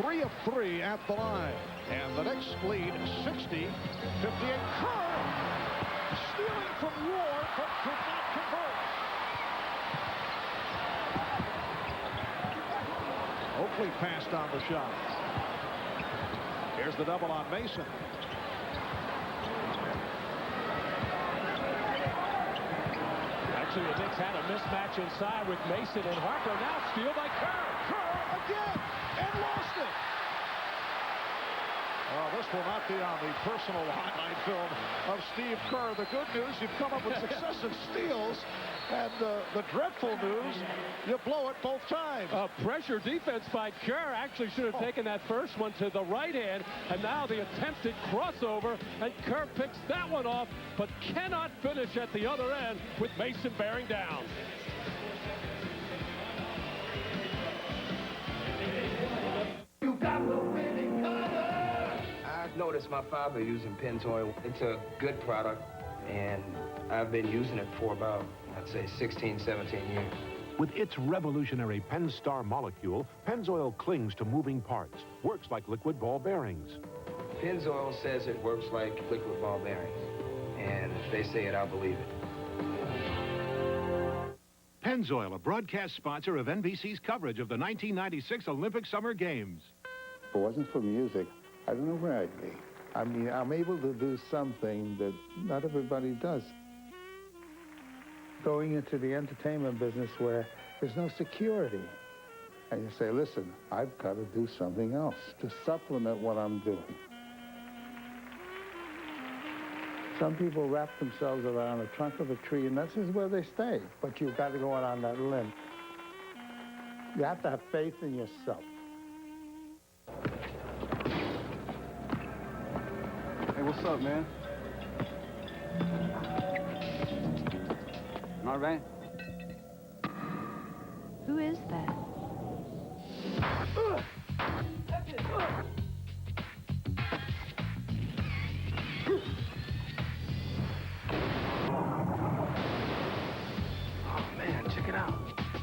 3 of 3 at the line. And the Knicks lead 60-58. Kerr stealing from Ward, but could not convert. Oakley passed on the shot. Here's the double on Mason. Actually, the Knicks had a mismatch inside with Mason and Harper. Now steal by Kerr. Kerr again, and lost it. Well, this will not be on the personal highlight film of Steve Kerr. The good news, you've come up with successive steals. And the dreadful news, you blow it both times. Pressure defense by Kerr. Actually should have taken that first one to the right hand. And now the attempted crossover. And Kerr picks that one off, but cannot finish at the other end with Mason bearing down. You got the winning color. I've noticed my father using Pennzoil. It's a good product, and I've been using it for about, I'd say, 16, 17 years. With its revolutionary Penn-Star molecule, Pennzoil clings to moving parts, works like liquid ball bearings. Pennzoil says it works like liquid ball bearings, and if they say it, I'll believe it. Pennzoil, a broadcast sponsor of NBC's coverage of the 1996 Olympic Summer Games. If it wasn't for music, I don't know where I'd be. I mean, I'm able to do something that not everybody does. Going into the entertainment business where there's no security. And you say, listen, I've got to do something else to supplement what I'm doing. Some people wrap themselves around the trunk of a tree, and this is where they stay. But you've got to go on that limb. You have to have faith in yourself. Hey, what's up, man? All right. Who is that? Oh, man, check it out.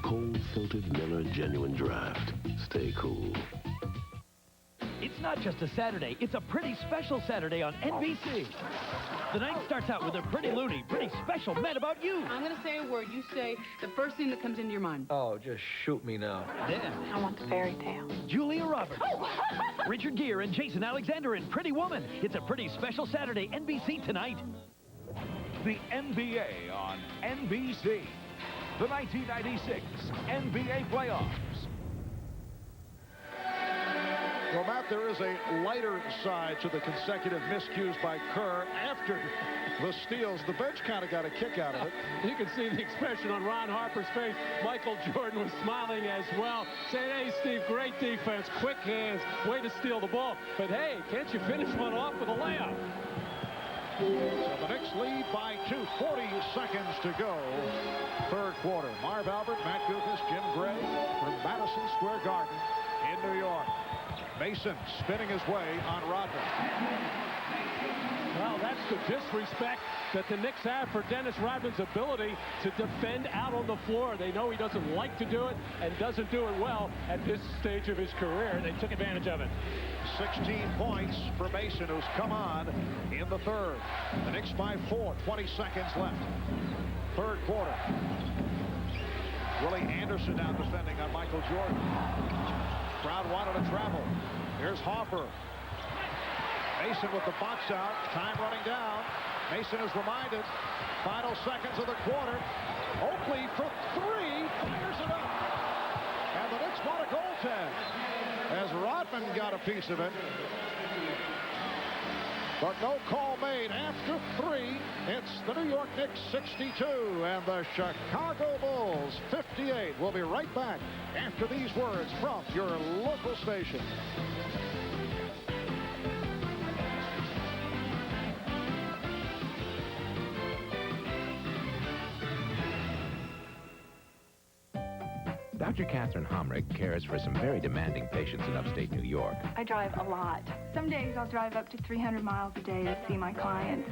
Cold-filtered Miller Genuine Draft. Stay cool. It's not just a Saturday, it's a pretty special Saturday on NBC. The night starts out with a pretty loony, pretty special Man About You. I'm going to say a word. You say the first thing that comes into your mind. Oh, just shoot me now. Then, I want the fairy tale. Julia Roberts, Richard Gere, and Jason Alexander in Pretty Woman. It's a pretty special Saturday, NBC tonight. The NBA on NBC. The 1996 NBA playoffs. Well, Matt, there is a lighter side to the consecutive miscues by Kerr after the steals. The bench kind of got a kick out of it. You can see the expression on Ron Harper's face. Michael Jordan was smiling as well, saying, hey, Steve, great defense, quick hands, way to steal the ball. But, hey, can't you finish one off with a layup? So the Knicks lead by 2, 40 seconds to go. Third quarter. Marv Albert, Matt Guokas, Jim Gray from Madison Square Garden in New York. Mason spinning his way on Rodman. Well, that's the disrespect that the Knicks have for Dennis Rodman's ability to defend out on the floor. They know he doesn't like to do it and doesn't do it well at this stage of his career. They took advantage of it. 16 points for Mason, who's come on in the third. The Knicks by 4, 20 seconds left. Third quarter. Willie Anderson now defending on Michael Jordan. Crowd wanted to travel. Here's Harper. Mason with the box out. Time running down. Mason is reminded. Final seconds of the quarter. Oakley for 3. Fires it up. And the Knicks want a goaltend. As Rodman got a piece of it. But no call made after 3. It's the New York Knicks 62 and the Chicago Bulls 58. We'll be right back after these words from your local station. Dr. Catherine Homrick cares for some very demanding patients in upstate New York. I drive a lot. Some days I'll drive up to 300 miles a day to see my clients.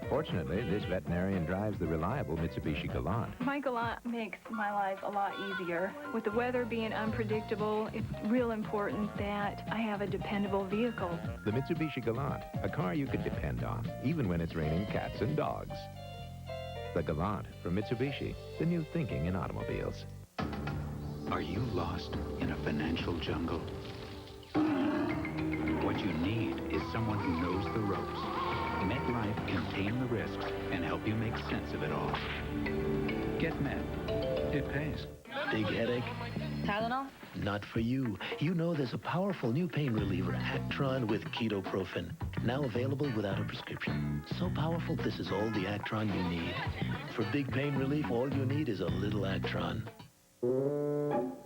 Fortunately, this veterinarian drives the reliable Mitsubishi Galant. My Galant makes my life a lot easier. With the weather being unpredictable, it's real important that I have a dependable vehicle. The Mitsubishi Galant, a car you can depend on, even when it's raining cats and dogs. The Galant from Mitsubishi, the new thinking in automobiles. Are you lost in a financial jungle? What you need is someone who knows the ropes. MetLife can tame the risks and help you make sense of it all. Get Met. It pays. Big headache? Tylenol? Not for you. You know there's a powerful new pain reliever, Actron with ketoprofen. Now available without a prescription. So powerful, this is all the Actron you need. For big pain relief, all you need is a little Actron.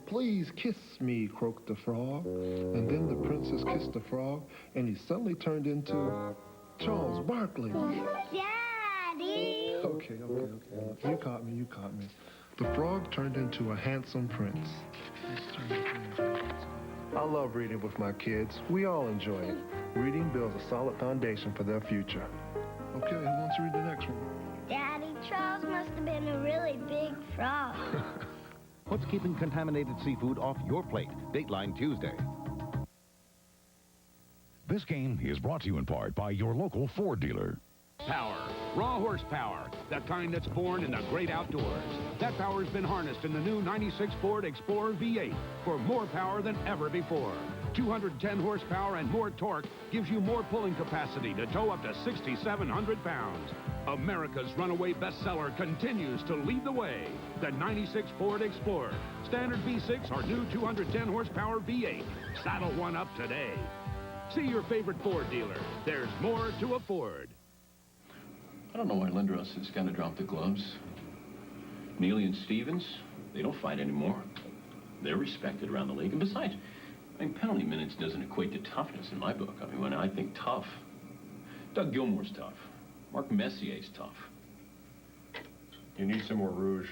Please kiss me, croaked the frog. And then the princess kissed the frog, and he suddenly turned into Charles Barkley. Daddy! Okay. You caught me. The frog turned into a handsome prince. I love reading with my kids. We all enjoy it. Reading builds a solid foundation for their future. Okay, who wants to read the next one? Daddy, Charles must have been a really big frog. What's keeping contaminated seafood off your plate? Dateline Tuesday. This game is brought to you in part by your local Ford dealer. Power, raw horsepower, the kind that's born in the great outdoors. That power's been harnessed in the new 96 Ford Explorer V8 for more power than ever before. 210 horsepower and more torque gives you more pulling capacity to tow up to 6,700 pounds. America's runaway bestseller continues to lead the way. The 96 Ford Explorer. Standard V6 or new 210 horsepower V8. Saddle one up today. See your favorite Ford dealer. There's more to afford. I don't know why Lindros has got to drop the gloves. Neely and Stevens, they don't fight anymore. They're respected around the league. And besides, I mean, penalty minutes doesn't equate to toughness in my book. I mean, when I think tough, Doug Gilmour's tough. Mark Messier's tough. You need some more rouge.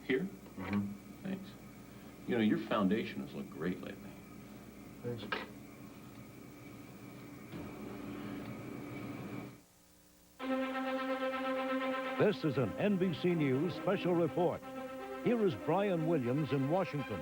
Here? Mm-hmm. Thanks. You know, your foundation has looked great lately. Thanks. This is an NBC News special report. Here is Brian Williams in Washington.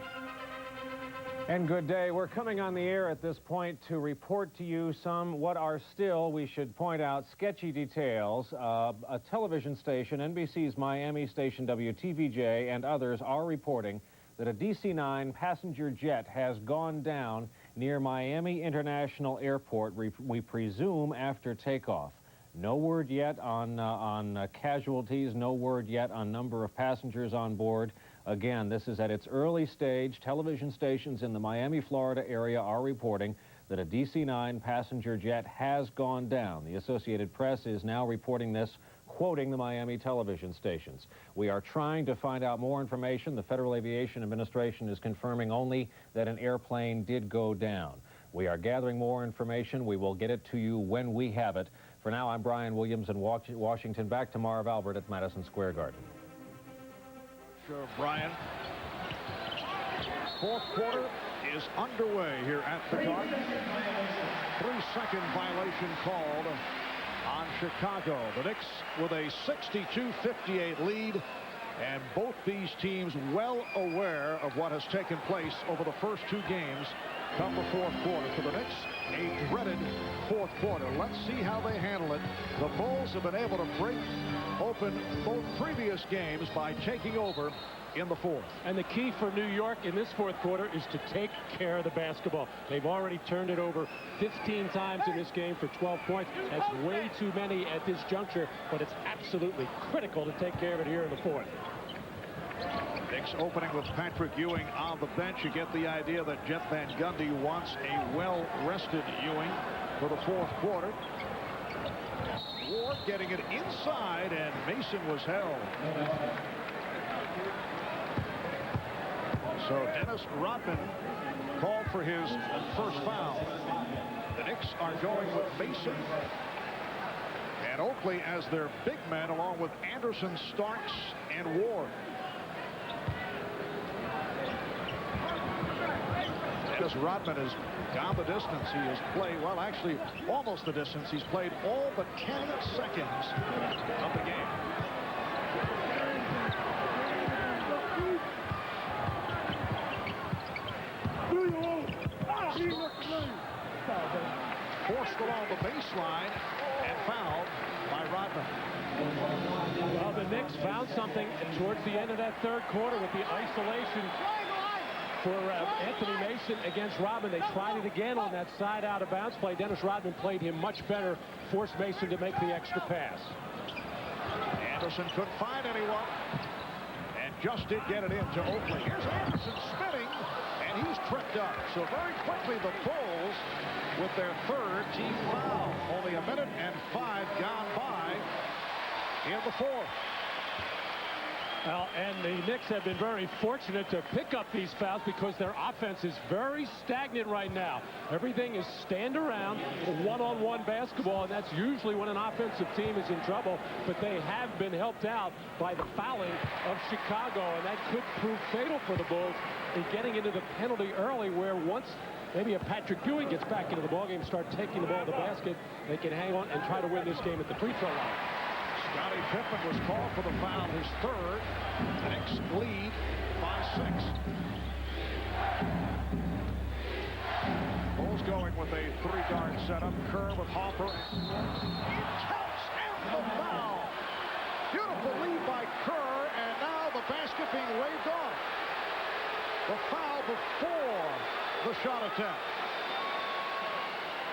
And good day. We're coming on the air at this point to report to you some what are still, we should point out, sketchy details. A television station, NBC's Miami station WTVJ, and others are reporting that a DC-9 passenger jet has gone down near Miami International Airport, we presume after takeoff. No word yet on casualties, no word yet on number of passengers on board. Again, this is at its early stage. Television stations in the Miami, Florida area are reporting that a DC-9 passenger jet has gone down. The Associated Press is now reporting this, quoting the Miami television stations. We are trying to find out more information. The Federal Aviation Administration is confirming only that an airplane did go down. We are gathering more information. We will get it to you when we have it. For now, I'm Brian Williams in Washington. Back to Marv Albert at Madison Square Garden. Sure, Brian. Fourth quarter is underway here at the Garden. 3-second violation called on Chicago. The Knicks with a 62-58 lead, and both these teams well aware of what has taken place over the first two games come the fourth quarter. For the Knicks, a dreaded fourth quarter. Let's see how they handle it. The Bulls have been able to break open both previous games by taking over in the fourth. And the key for New York in this fourth quarter is to take care of the basketball. They've already turned it over 15 times in this game for 12 points. That's way too many at this juncture, but it's absolutely critical to take care of it here in the fourth. Knicks opening with Patrick Ewing on the bench. You get the idea that Jeff Van Gundy wants a well-rested Ewing for the fourth quarter. Ward getting it inside, and Mason was held. So Dennis Rodman called for his first foul. The Knicks are going with Mason and Oakley as their big men, along with Anderson, Starks, and Ward. Dennis Rodman has gone the distance. He has played, well, actually, almost the distance. He's played all but 10 seconds of the game. Forced along the baseline and fouled by Rodman. Well, the Knicks found something towards the end of that third quarter with the isolation for Anthony Mason against Rodman. They tried it again on that side out of bounds play. Dennis Rodman played him much better, forced Mason to make the extra pass. Anderson couldn't find anyone and just did get it into Oakley. Here's Anderson spinning, and he's tripped up. So very quickly the Bulls with their third team foul. Only a minute and 5 gone by in the fourth. Well, and the Knicks have been very fortunate to pick up these fouls because their offense is very stagnant right now. Everything is stand around, one-on-one basketball, and that's usually when an offensive team is in trouble. But they have been helped out by the fouling of Chicago, and that could prove fatal for the Bulls in getting into the penalty early, where once maybe if Patrick Ewing gets back into the ballgame, start taking the ball to the basket, they can hang on and try to win this game at the free throw line. Scottie Pippen was called for the foul, his third. The Knicks lead by 6. Bulls going with a 3-guard setup. Kerr with Hopper. It counts and the foul. Beautiful lead by Kerr, and now the basket being waved off. The foul before the shot attempt.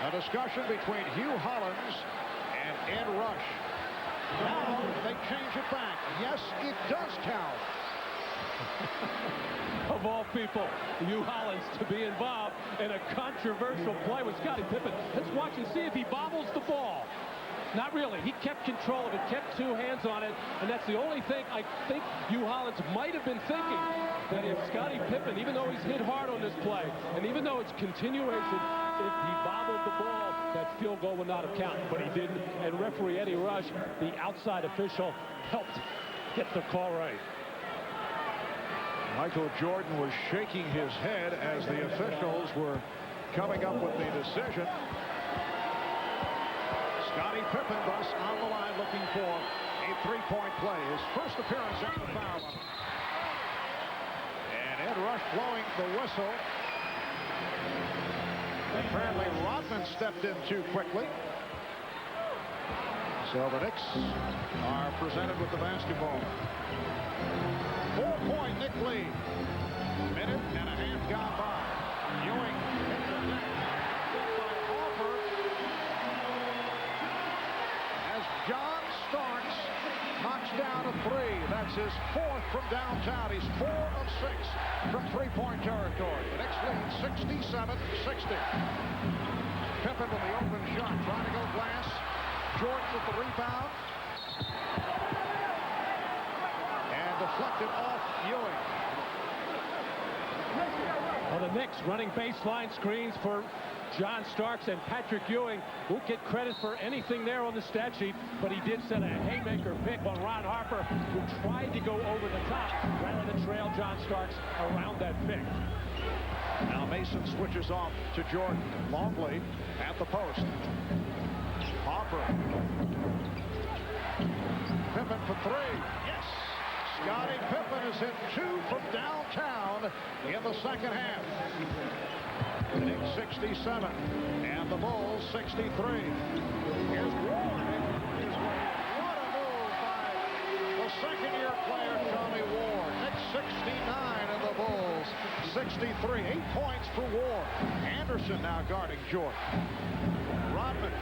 A discussion between Hugh Hollins and Ed Rush. Now they change it back. Yes, it does count. Of all people, Hugh Hollins to be involved in a controversial play with Scottie Pippen. Let's watch and see if he bobbles the ball. Not really. He kept control of it, kept 2 hands on it, and that's the only thing I think Hugh Hollins might have been thinking, that if Scottie Pippen, even though he's hit hard on this play, and even though it's continuation, if he bobbled the ball, that field goal would not have counted, but he didn't. And referee Eddie Rush, the outside official, helped get the call right. Michael Jordan was shaking his head as the officials were coming up with the decision. Scottie Pippen thus on the line looking for a 3-point play. His first appearance at the foul line. And Ed Rush blowing the whistle. Apparently Rodman stepped in too quickly. So the Knicks are presented with the basketball. 4-point Knick lead. Minute and a half gone by. Ewing hits the net. By Harper. As John Starks knocks down a 3. That's his 4th from downtown. He's 4 of 6 from 3-point territory. The Knicks lead 67-60. Pippen with the open shot, trying to go glass. Jordan with the rebound. And deflected off Ewing. Well, the Knicks running baseline screens for John Starks, and Patrick Ewing won't get credit for anything there on the stat sheet, but he did set a haymaker pick on Ron Harper, who tried to go over the top rather than trail John Starks around that pick. Now Mason switches off to Jordan. Longley at the post. Harper. Pippen for 3. Yes! Scottie Pippen is hit 2 from downtown in the second half. The Knicks 67 and the Bulls 63. Here's Ward. What a move by the second-year player, Tommy Ward. Knicks 69 and the Bulls 63. 8 points for Ward. Anderson now guarding Jordan. Rodman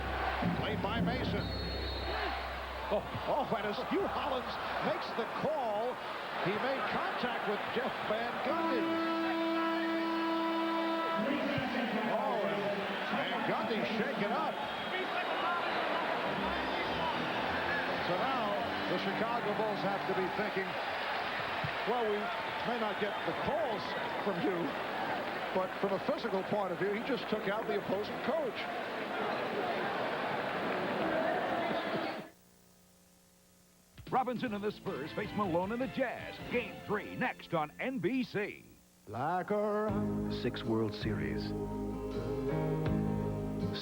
played by Mason. Oh, and as Hugh Hollins makes the call, he made contact with Jeff Van Gundy. Oh, and Van Gundy shaken up. So now the Chicago Bulls have to be thinking, well, we may not get the calls from you, but from a physical point of view, he just took out the opposing coach. Robinson and the Spurs face Malone and the Jazz. Game 3 next on NBC. Like a 6 World Series.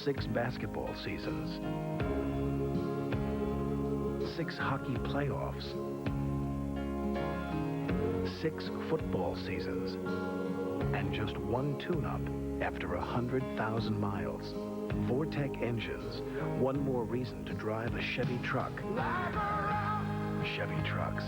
6 basketball seasons. 6 hockey playoffs. 6 football seasons. And just 1 tune-up after 100,000 miles. Vortec engines. 1 more reason to drive a Chevy truck. Chevy trucks.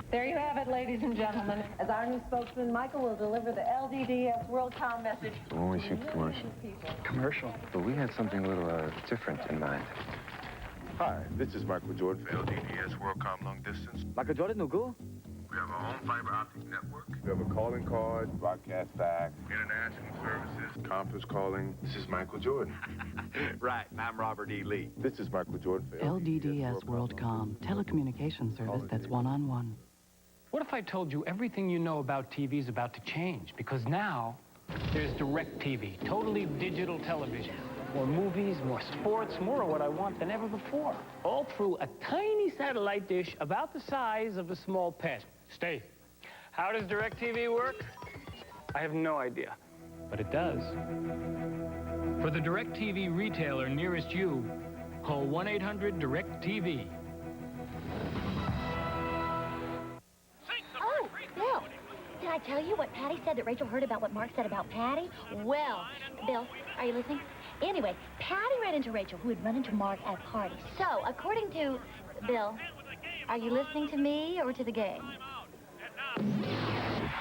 There you have it, ladies and gentlemen. As our new spokesman, Michael will deliver the LDDS WorldCom message. When we shoot commercial. Commercial? But we had something a little different in mind. Hi, this is Michael Jordan for LDDS WorldCom Long Distance. Michael Jordan, no go? We have our own fiber optic network. We have a calling card, broadcast fax, international services, conference calling. This is Michael Jordan. Right, and I'm Robert E. Lee. This is Michael Jordan for LDDS WorldCom, telecommunication service that's one-on-one. What if I told you everything you know about TV is about to change? Because now there's direct TV, totally digital television. More movies, more sports, more of what I want than ever before. All through a tiny satellite dish about the size of a small pet. Steve, how does direct TV work? I have no idea, but it does. For the direct TV retailer nearest you, call 1-800-DIRECT-TV. Oh, Bill, did I tell you what Patty said that Rachel heard about what Mark said about Patty? Well, Bill, are you listening? Anyway, Patty ran into Rachel, who had run into Mark at a party. So, according to Bill, are you listening to me or to the game?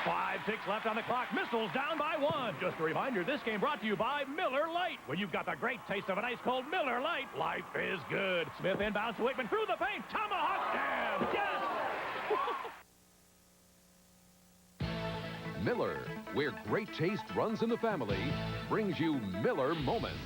5 ticks left on the clock. Missiles down by 1. Just a reminder, this game brought to you by Miller Lite. When you've got the great taste of an ice-cold Miller Lite, life is good. Smith inbounds to Wakeman through the paint. Tomahawk jam. Yes! Miller, where great taste runs in the family, brings you Miller Moments.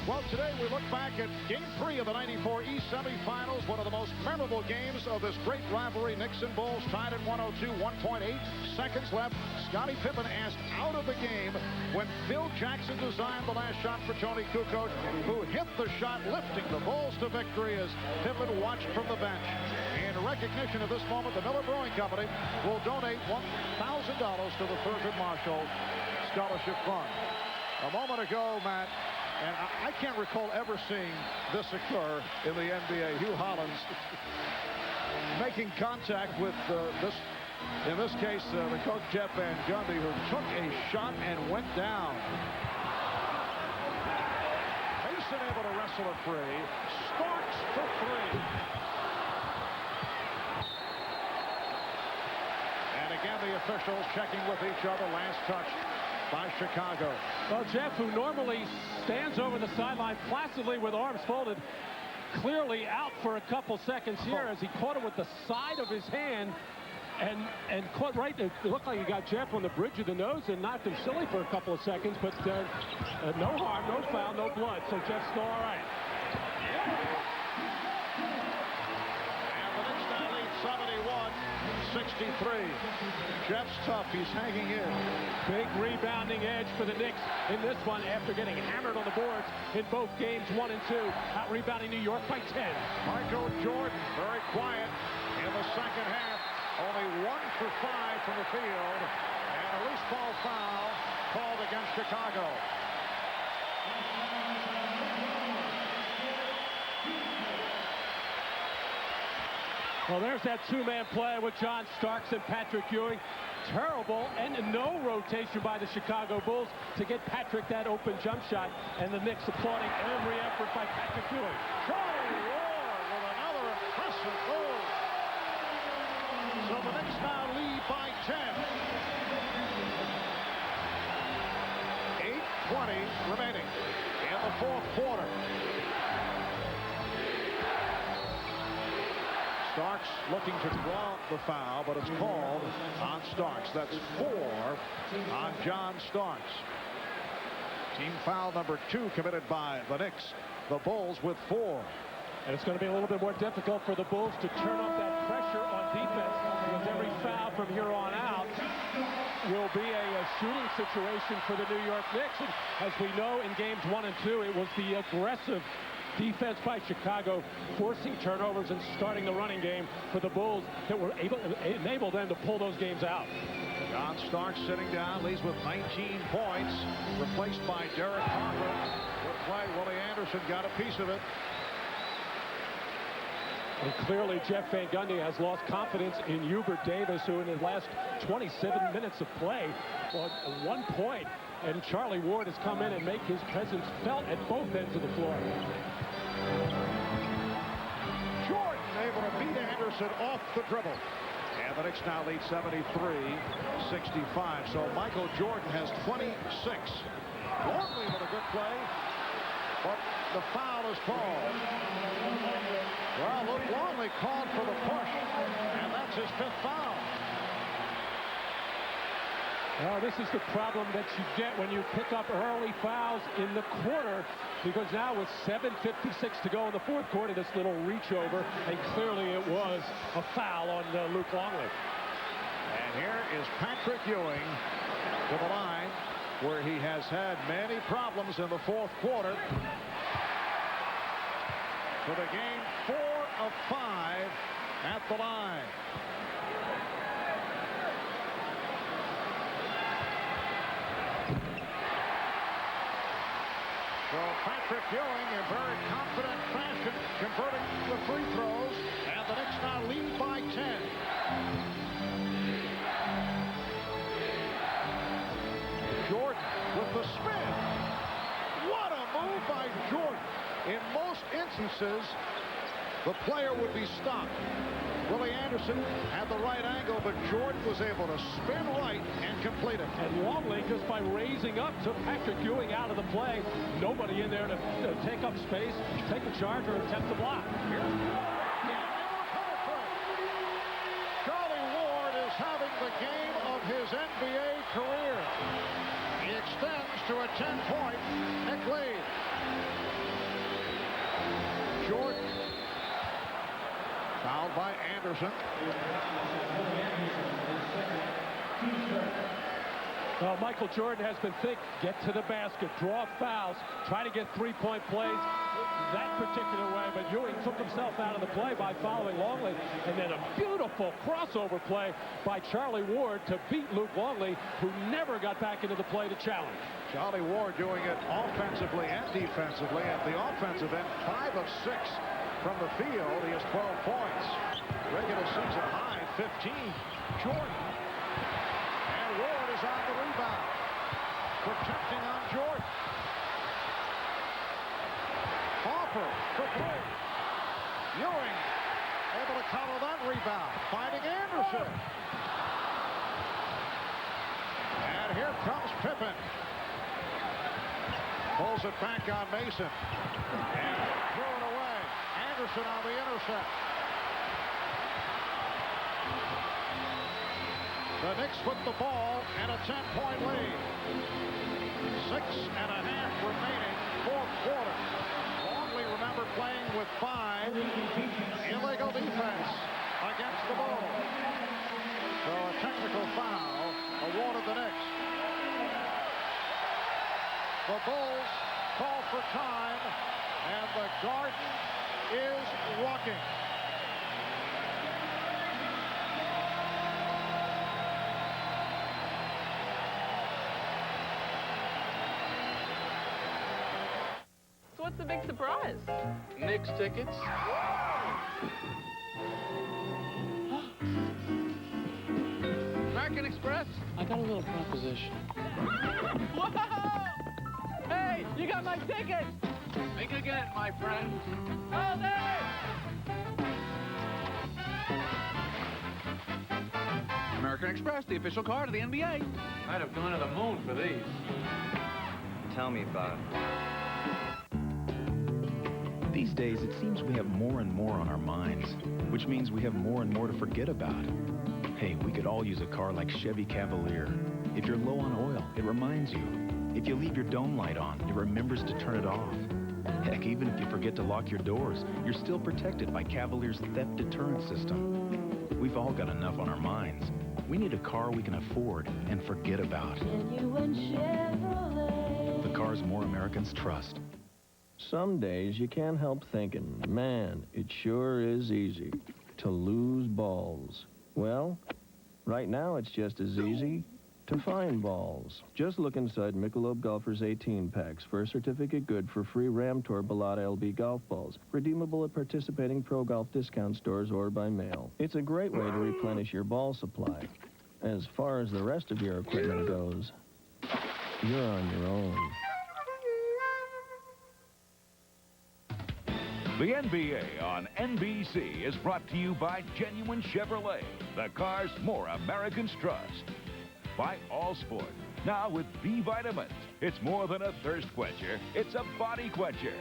Well, today we look back at Game 3 of the 94 East semifinals, one of the most memorable games of this great rivalry. Knicks and Bulls tied at 102, 1.8 seconds left. Scottie Pippen asked out of the game when Phil Jackson designed the last shot for Tony Kukoc, who hit the shot, lifting the Bulls to victory as Pippen watched from the bench. In recognition of this moment, the Miller Brewing Company will donate $1,000 to the Thurgood Marshall Scholarship Fund. A moment ago, Matt, and I can't recall ever seeing this occur in the NBA. Hugh Hollins making contact with in this case, the coach Jeff Van Gundy, who took a shot and went down. Mason able to wrestle it free. Starks for 3. And again, the officials checking with each other. Last touch by Chicago. Well, Jeff, who normally stands over the sideline placidly with arms folded, clearly out for a couple seconds here as he caught it with the side of his hand and caught right. It looked like he got Jeff on the bridge of the nose and knocked him silly for a couple of seconds, but no harm, no foul, no blood, so Jeff's still all right. And the Knicks now lead 71-63. Jeff's tough. He's hanging in. Big rebounding edge for the Knicks in this one after getting hammered on the boards in both games 1 and 2. Out rebounding New York by 10. Michael Jordan, very quiet in the second half. Only 1 for 5 from the field. And a loose ball foul called against Chicago. Well, there's that two-man play with John Starks and Patrick Ewing. Terrible and no rotation by the Chicago Bulls to get Patrick that open jump shot, and the Knicks applauding every effort by Patrick Ewing. Charlie Ward with another impressive move. So the Knicks now lead by 10. 8:20 remaining in the fourth quarter. Starks looking to draw the foul, but it's called on Starks. That's 4 on John Starks. Team foul number 2 committed by the Knicks. The Bulls with 4. And it's going to be a little bit more difficult for the Bulls to turn up that pressure on defense, because every foul from here on out will be a shooting situation for the New York Knicks. And as we know, in games 1 and 2, it was the aggressive defense by Chicago, forcing turnovers and starting the running game for the Bulls that were able to enable them to pull those games out. John Starks sitting down, leads with 19 points, replaced by Derek Harper. Good play. Willie Anderson got a piece of it. And clearly Jeff Van Gundy has lost confidence in Hubert Davis, who in his last 27 minutes of play on 1 point. And Charlie Ward has come in and make his presence felt at both ends of the floor. Jordan able to beat Anderson off the dribble. And the Knicks now lead 73-65. So Michael Jordan has 26. Longley with a good play, but the foul is called. Well, Luke Longley called for the push, and that's his 5th foul. Well, this is the problem that you get when you pick up early fouls in the quarter, because now with 7:56 to go in the 4th quarter, this little reach over, and clearly it was a foul on Luke Longley. And here is Patrick Ewing to the line, where he has had many problems in the 4th quarter. For the game, 4 of 5 at the line. So Patrick Ewing in very confident fashion converting the free throws, and the Knicks now lead by 10. Jordan with the spin. What a move by Jordan. In most instances, the player would be stopped. Willie Anderson had the right angle, but Jordan was able to spin right and complete it. And Longley, just by raising up, took Patrick Ewing out of the play. Nobody in there to take up space, take a charge, or attempt to block. Charlie Ward is having the game of his NBA career. He extends to a 10-point Knick lead. Jordan fouled by Anderson. Well, Michael Jordan has been thick. Get to the basket, draw fouls, try to get three-point plays that particular way. But Ewing took himself out of the play by fouling Longley. And then a beautiful crossover play by Charlie Ward to beat Luke Longley, who never got back into the play to challenge. Charlie Ward doing it offensively and defensively. At the offensive end, 5 of 6 from the field. He has 12 points. Regular season high, 15. Jordan. And Ward is on the rebound. Protecting on Jordan. Harper for 3. Ewing able to counter that rebound. Finding Anderson. And here comes Pippen. Pulls it back on Mason. And threw it away. Anderson on the intercept. The Knicks with the ball and a 10-point lead. 6.5 remaining, 4th quarter. Longley, remember, playing with 5. Illegal defense against the Bulls. So a technical foul awarded the Knicks. The Bulls call for time, and the Garden is rocking. So what's the big surprise? Knicks tickets. American Express? I got a little proposition. Whoa! Hey, you got my ticket! Think again, my friend. Oh, there! American Express, the official card of the NBA. I'd have gone to the moon for these. Tell me about it. These days, it seems we have more and more on our minds, which means we have more and more to forget about. Hey, we could all use a car like Chevy Cavalier. If you're low on oil, it reminds you. If you leave your dome light on, it remembers to turn it off. Heck, even if you forget to lock your doors, you're still protected by Cavalier's theft deterrent system. We've all got enough on our minds. We need a car we can afford and forget about. The cars more Americans trust. Some days you can't help thinking, man, it sure is easy to lose balls. Well, right now it's just as easy to find balls. Just look inside Michelob Golfer's 18 packs for a certificate good for free Ram Tour Balata LB golf balls, redeemable at participating pro golf discount stores or by mail. It's a great way to replenish your ball supply. As far as the rest of your equipment goes, you're on your own. The NBA on NBC is brought to you by Genuine Chevrolet, the cars more Americans trust. By All Sport, now with B vitamins. It's more than a thirst quencher, it's a body quencher.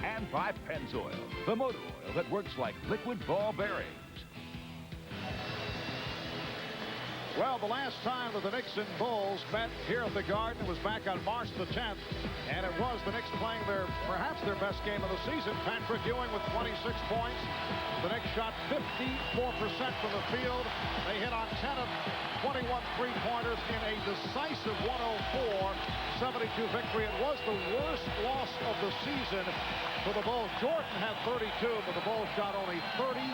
And by Pennzoil, the motor oil that works like liquid ball bearings. Well, the last time that the Knicks and Bulls met here at the Garden was back on March the 10th, and it was the Knicks playing perhaps their best game of the season. Patrick Ewing with 26 points. The Knicks shot 54% from the field. They hit on 10 of 21 three-pointers in a decisive 104-72 victory. It was the worst loss of the season for the Bulls. Jordan had 32, but the Bulls shot only 37%.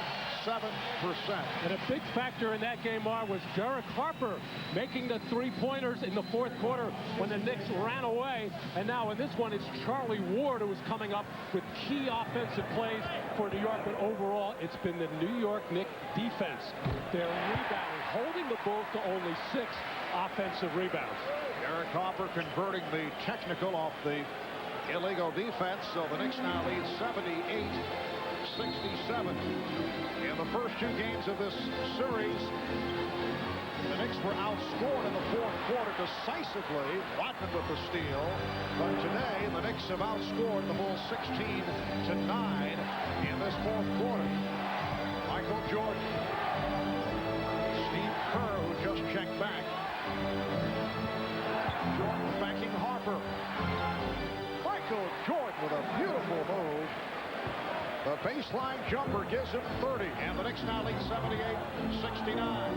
And a big factor in that game, Mar, was Derek Harper making the three-pointers in the fourth quarter when the Knicks ran away. And now in this one, it's Charlie Ward who is coming up with key offensive plays for New York. But overall, it's been the New York Knicks defense. They're rebounding, holding the Bulls to only 6 offensive rebounds. Derek Harper converting the technical off the illegal defense. So the Knicks now lead 78-67. In the first 2 games of this series, the Knicks were outscored in the fourth quarter decisively. Rodman with the steal. But today, the Knicks have outscored the Bulls 16-9 in this fourth quarter. Michael Jordan. Steve Kerr, who just checked back. Jordan backing Harper. Michael Jordan with a beautiful move. The baseline jumper gives him 30, and the Knicks now lead 78-69.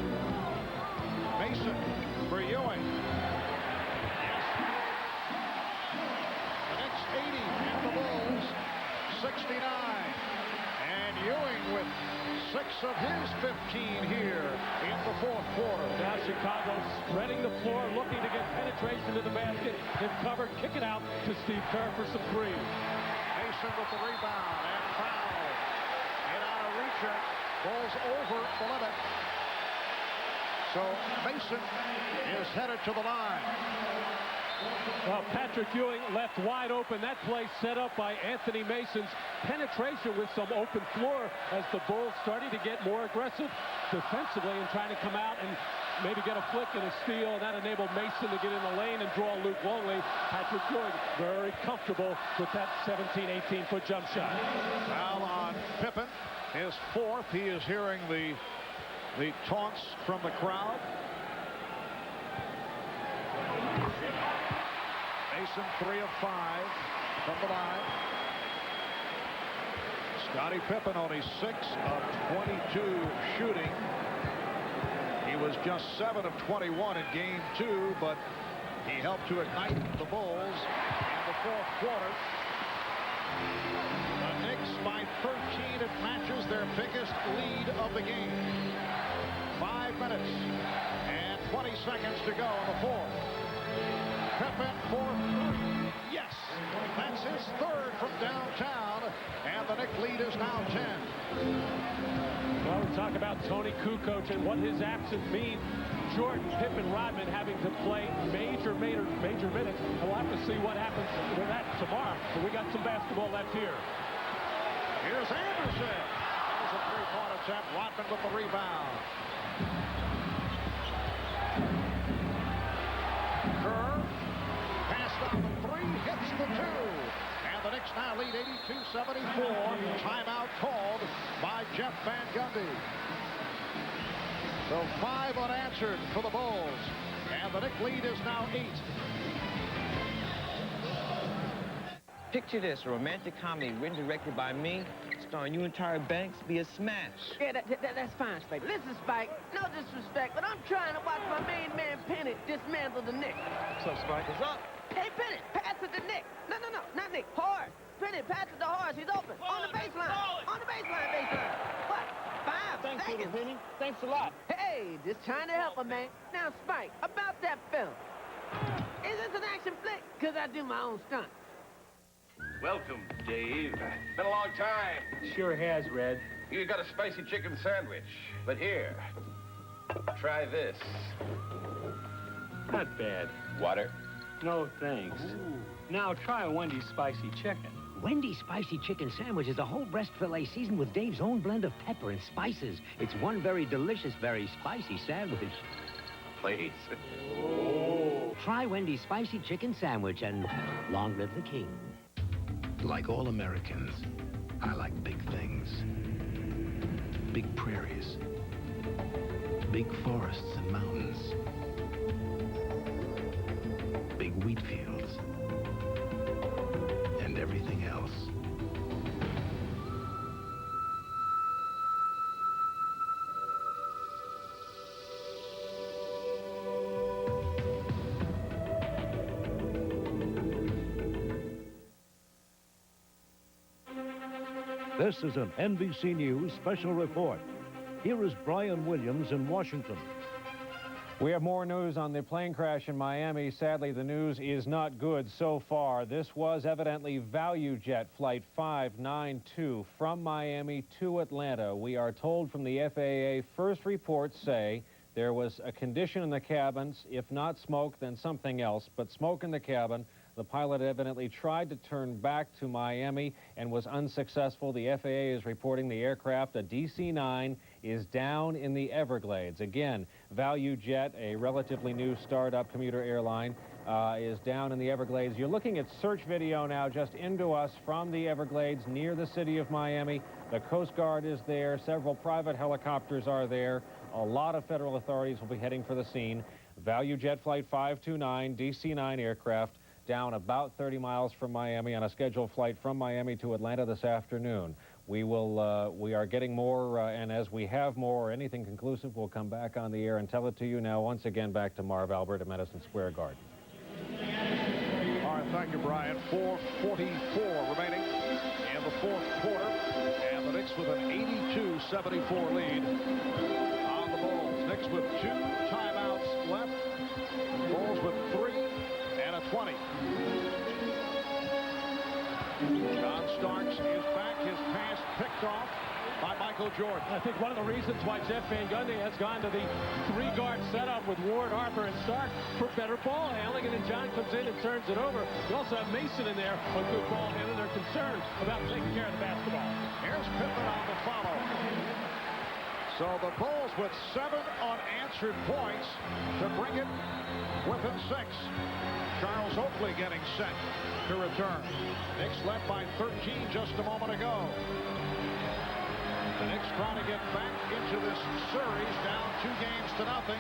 Mason for Ewing. Yes. The Knicks 80 and the Bulls 69. And Ewing with 6 of his 15 here in the fourth quarter. Now Chicago spreading the floor, looking to get penetration to the basket. They've covered, kick it out to Steve Kerr for some threes. Mason with the rebound and foul. And on a recheck, Bulls over the limit. So Mason is headed to the line. Well, Patrick Ewing left wide open. That play set up by Anthony Mason's penetration with some open floor as the Bulls starting to get more aggressive defensively and trying to come out and maybe get a flick and a steal, and that enabled Mason to get in the lane and draw Luke Longley. Patrick Ewing very comfortable with that 17, 18-foot jump shot. Foul on Pippen, his 4th. He is hearing the taunts from the crowd. Mason 3 of 5 from the line. Scottie Pippen only 6 of 22 shooting. He was just 7 of 21 in game 2, but he helped to ignite the Bulls in the fourth quarter. The Knicks by 13. It matches their biggest lead of the game. 5 minutes and 20 seconds to go in the fourth. Pippen for 3. Yes, that's his 3rd from downtown, and the Knicks lead is now 10. Well, we talk about Tony Kukoc and what his absence means. Jordan, Pippen, Rodman having to play major minutes, and we'll have to see what happens with that tomorrow. But we got some basketball left here. Here's Anderson. There's a 3-point attempt. Rodman with the rebound. Kerr passed on the 3, hits the 2. And the Knicks now lead 82-74. Timeout called by Jeff Van Gundy. So 5 unanswered for the Bulls. And the Knicks lead is now 8. Picture this, a romantic comedy written directed by me, starring you and Tyra Banks, be a smash. Yeah, that's fine, Spike. Listen, Spike, no disrespect, but I'm trying to watch my main man, Penny, dismantle the Knicks. What's up, Spike? What's up? Hey, Penny, pass it to Nick. No, not Nick. Hard. Pretty, passes the horse. He's open. On the baseline. On the baseline. What? 5 Thanks, seconds. little Penny. Thanks a lot. Hey, just trying to help a man. Now, Spike, about that film. Is this an action flick? Because I do my own stunt. Welcome, Dave. Been a long time. Sure has, Red. You got a spicy chicken sandwich. But here, try this. Not bad. Water? No, thanks. Now try a Wendy's spicy chicken. Wendy's spicy chicken sandwich is a whole breast fillet seasoned with Dave's own blend of pepper and spices. It's one very delicious, very spicy sandwich. Please. Try Wendy's spicy chicken sandwich and long live the king. Like all Americans, I like big things. Big prairies. Big forests and mountains. Big wheat fields. And everything else. This is an NBC News special report. Here is Brian Williams in Washington. We have more news on the plane crash in Miami. Sadly, the news is not good so far. This was evidently ValueJet Flight 592 from Miami to Atlanta. We are told from the FAA, first reports say there was a condition in the cabins. If not smoke, then something else. But smoke in the cabin. The pilot evidently tried to turn back to Miami and was unsuccessful. The FAA is reporting the aircraft, a DC-9, is down in the Everglades. Again, ValueJet, a relatively new startup commuter airline, is down in the Everglades. You're looking at search video now just into us from the Everglades near the city of Miami. The Coast Guard is there. Several private helicopters are there. A lot of federal authorities will be heading for the scene. ValueJet Flight 529, DC-9 aircraft, down about 30 miles from Miami on a scheduled flight from Miami to Atlanta this afternoon. We are getting more, and as we have more or anything conclusive, we'll come back on the air and tell it to you. Now, once again, back to Marv Albert at Madison Square Garden. All right, thank you, Brian. 4:44 remaining in the fourth quarter, and the Knicks with an 82-74 lead on the Bulls. Knicks with 2 timeouts left. Bulls with 3 and a 20. John Starks is back. His pass picked off by Michael Jordan. I think one of the reasons why Jeff Van Gundy has gone to the 3-guard setup with Ward, Harper, and Stark for better ball handling, and then John comes in and turns it over. You also have Mason in there with good ball handling. They're concerned about taking care of the basketball. Here's Pippen on the follow. So the Bulls with 7 unanswered points to bring it within 6. Charles Oakley getting set to return. Knicks led by 13 just a moment ago. The Knicks trying to get back into this series, down 2-0.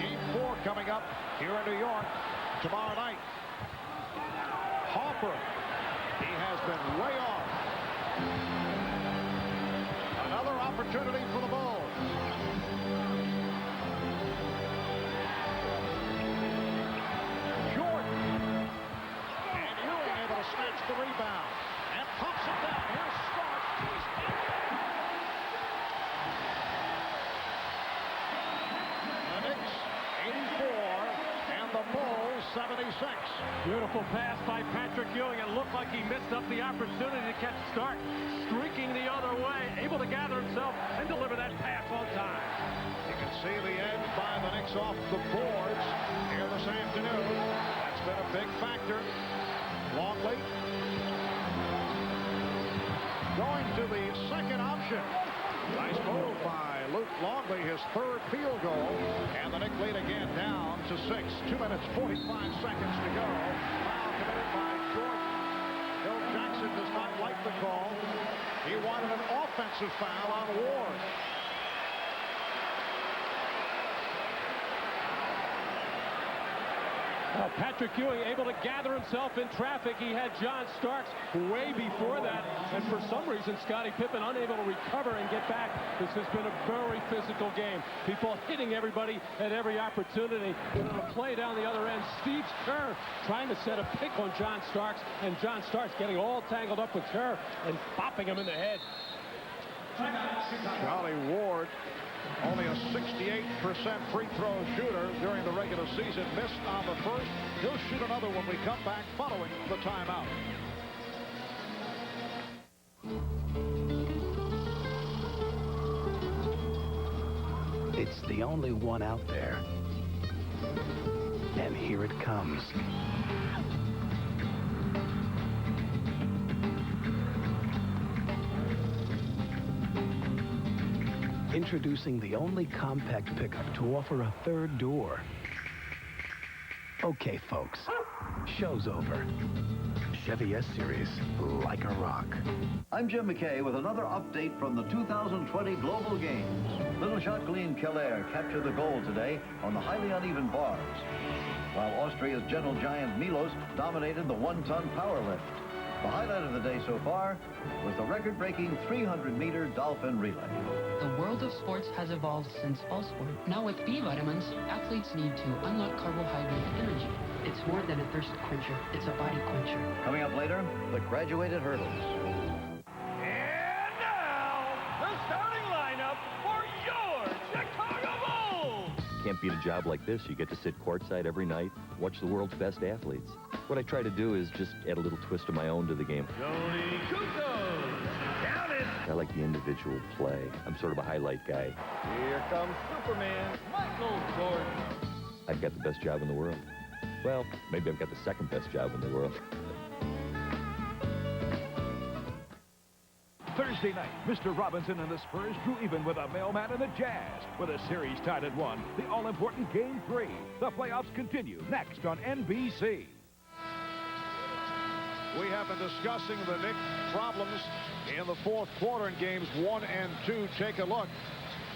Game 4 coming up here in New York tomorrow night. Harper, he has been way off. Another opportunity for the Bulls. Jordan. And Ewing able to snatch the rebound. And pumps it down. Here's Stark. The Knicks 84 and the Bulls 76. Beautiful pass by Patrick Ewing. It looked like he missed up the opportunity to catch Stark streaking the other way, able to gather himself and deliver that pass on time. You can see the edge by the Knicks off the boards here this afternoon. That's been a big factor. Longley going to the second option. Nice move by Luke Longley, his 3rd field goal. And the Knicks lead again down to 6. 2 minutes, 45 seconds to go. Foul committed by Jordan. Bill Jackson does not like the call. He wanted an offensive foul on Ward. Patrick Ewing able to gather himself in traffic. He had John Starks way before that. And for some reason, Scottie Pippen unable to recover and get back. This has been a very physical game. People hitting everybody at every opportunity. And on a play down the other end, Steve Kerr trying to set a pick on John Starks. And John Starks getting all tangled up with Kerr and bopping him in the head. Charlie Ward, only a 68% free throw shooter during the regular season, missed on the first. He'll shoot another when we come back following the timeout. It's the only one out there. And here it comes. Introducing the only compact pickup to offer a third door. Okay, folks, show's over. Chevy S-Series, like a rock. I'm Jim McKay with another update from the 2020 Global Games. Little Jacqueline Keller captured the gold today on the highly uneven bars, while Austria's gentle giant Milos dominated the one-ton power lift. The highlight of the day so far was the record-breaking 300-meter dolphin relay. The world of sports has evolved since all sport. Now with B vitamins, athletes need to unlock carbohydrate energy. It's more than a thirst quencher, it's a body quencher. Coming up later, the graduated hurdles. And now, the starting lineup for your Chicago Bulls. Can't beat a job like this. You get to sit courtside every night, watch the world's best athletes. What I try to do is just add a little twist of my own to the game. Tony Kukoc, down it. I like the individual play. I'm sort of a highlight guy. Here comes Superman, Michael Jordan. I've got the best job in the world. Well, maybe I've got the second best job in the world. Thursday night, Mr. Robinson and the Spurs drew even with a mailman and the Jazz. With a series tied at 1, the all-important Game 3. The playoffs continue next on NBC. We have been discussing the Knicks' problems in the fourth quarter in games 1 and 2. Take a look.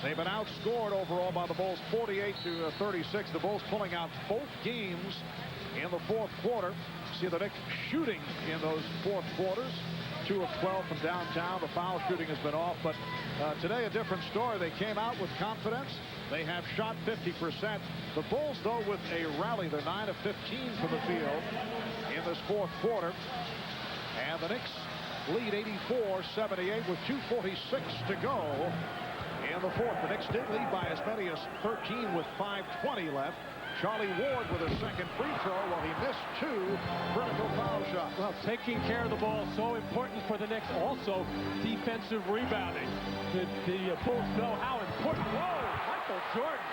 They've been outscored overall by the Bulls 48-36. The Bulls pulling out both games in the fourth quarter. See the Knicks shooting in those fourth quarters. 2 of 12 from downtown. The foul shooting has been off, but today a different story. They came out with confidence. They have shot 50%. The Bulls, though, with a rally. They're 9 of 15 from the field in this fourth quarter. And the Knicks lead 84-78 with 2:46 to go in the fourth. The Knicks did lead by as many as 13 with 5:20 left. Charlie Ward with a second free throw while he missed 2 critical foul shots. Well, taking care of the ball so important for the Knicks. Also, defensive rebounding. The Bulls know how important. Whoa, Michael Jordan.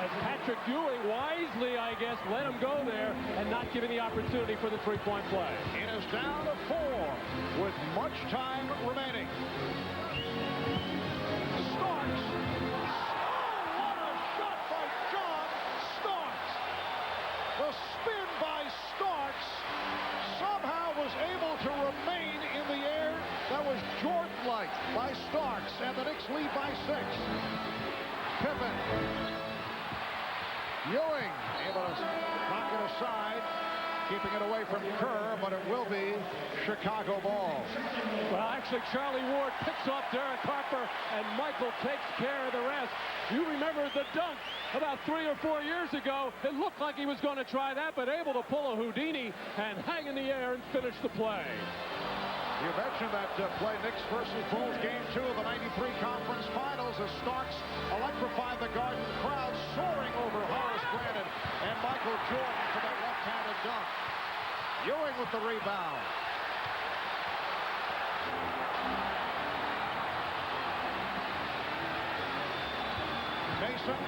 As Patrick Ewing wisely, I guess, let him go there and not giving the opportunity for the three-point play. It is down to 4 with much time remaining. Starks. Oh, what a shot by John Starks. The spin by Starks somehow was able to remain in the air. That was Jordan-like by Starks, and the Knicks lead by 6. Pippen. Ewing able to knock it aside, keeping it away from Kerr, but it will be Chicago ball. Well, actually, Charlie Ward picks off Derek Harper, and Michael takes care of the rest. You remember the dunk about 3 or 4 years ago. It looked like he was going to try that, but able to pull a Houdini and hang in the air and finish the play. You mentioned that play, Knicks versus Bulls, Game 2 of the 93 Conference Finals, as Starks electrified the Garden crowd, soaring over Horace Grant and Michael Jordan for that left-handed dunk. Ewing with the rebound. Mason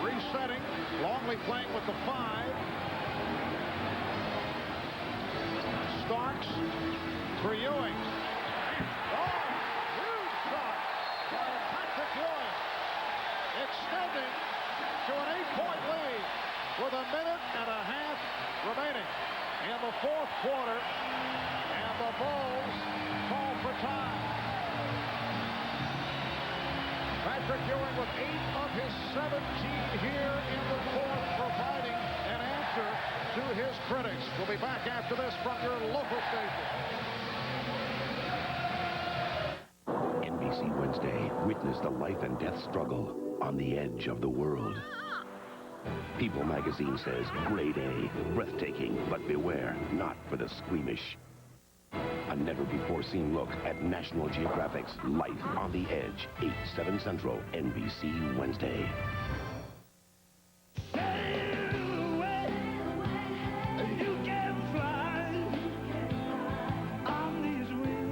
resetting. Longley playing with the 5. Starks for Ewing. Oh, huge shot by Patrick Ewing. Extending to an 8-point lead with a minute and a half remaining in the fourth quarter. And the Bulls call for time. Patrick Ewing with 8 of his 17 here in the fourth, providing an answer to his critics. We'll be back after this from your local station. NBC Wednesday, witness the life and death struggle on the edge of the world. People magazine says, grade A, breathtaking, but beware, not for the squeamish. A never-before-seen look at National Geographic's Life on the Edge, 8/7 Central, NBC Wednesday.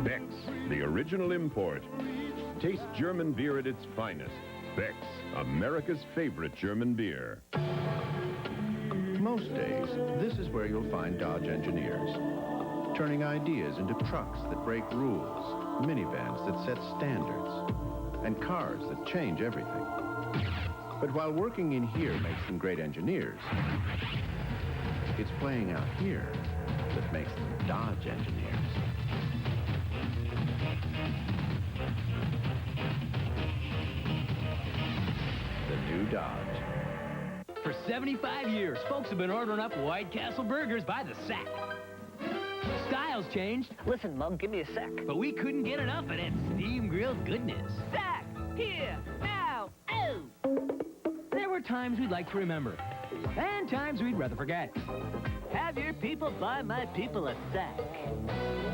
Beck's, the original import. Taste German beer at its finest. Beck's, America's favorite German beer. Most days, this is where you'll find Dodge engineers, turning ideas into trucks that break rules, minivans that set standards, and cars that change everything. But while working in here makes them great engineers, it's playing out here that makes them Dodge engineers. The new Dodge. For 75 years, folks have been ordering up White Castle burgers by the sack. Styles changed. Listen, Mom, give me a sec. But we couldn't get enough of that steam grilled goodness. Sack! Here! Now! Oh! There were times we'd like to remember, and times we'd rather forget. Have your people buy my people a sack.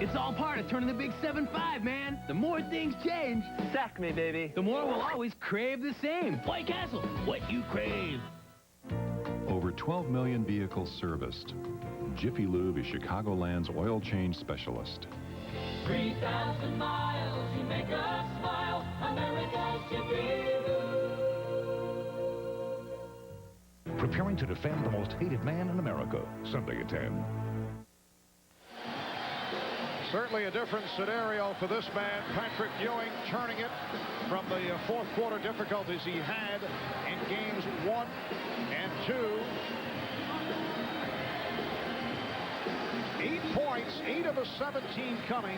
It's all part of turning the big 7-5, man. The more things change, sack me, baby. The more we'll always crave the same. White Castle, what you crave. Over 12 million vehicles serviced. Jiffy Lube is Chicagoland's oil change specialist. 3,000 miles, you make us smile. America's Jiffy Lube. Preparing to defend the most hated man in America. Sunday at 10. Certainly a different scenario for this man, Patrick Ewing, turning it from the fourth quarter difficulties he had in games 1 and 2. 8 points, 8 of the 17 coming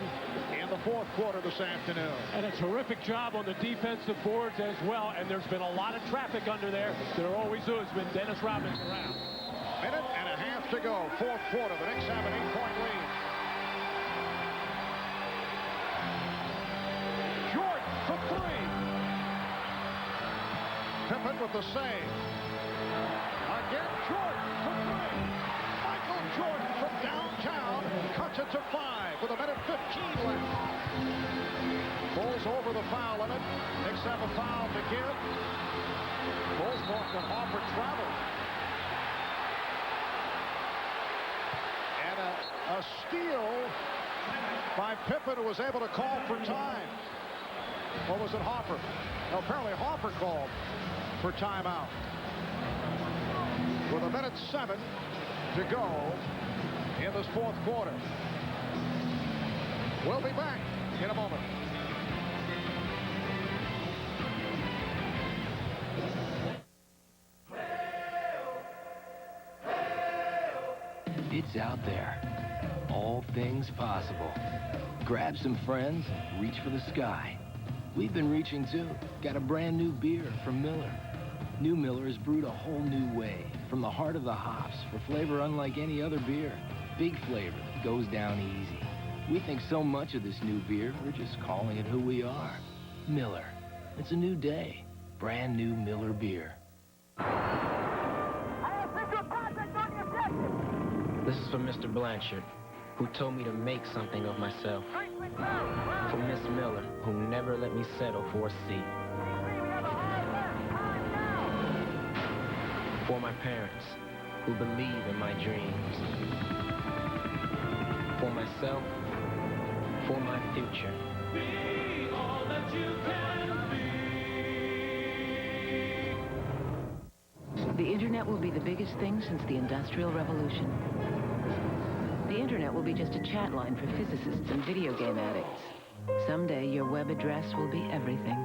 in the fourth quarter this afternoon. And a terrific job on the defensive boards as well. And there's been a lot of traffic under there. There always is when Dennis Robbins around. Minute and a half to go, fourth quarter. The Knicks have an 8-point lead. Jordan for 3. Pippen with the save. Again, Jordan for 3. Michael Jordan from downtown cuts it to 5 with a minute 15 left. Bulls over the foul limit. Knicks have a foul to give. Bulls going to offer travel. And a steal by Pippen, who was able to call for time. Or was it Hoffer? No, apparently Hoffer called for timeout. With a minute 7 to go in this fourth quarter. We'll be back in a moment. It's out there. All things possible. Grab some friends, reach for the sky. We've been reaching too. Got a brand new beer from Miller. New Miller is brewed a whole new way, from the heart of the hops, for flavor unlike any other beer. Big flavor that goes down easy. We think so much of this new beer, we're just calling it who we are. Miller. It's a new day. Brand new Miller beer. This is for Mr. Blanchard, who told me to make something of myself. For Miss Miller, who never let me settle for a seat. For my parents, who believe in my dreams. For myself, for my future. Be all that you can be. The internet will be the biggest thing since the Industrial Revolution. The internet will be just a chat line for physicists and video game addicts. Someday, your web address will be everything.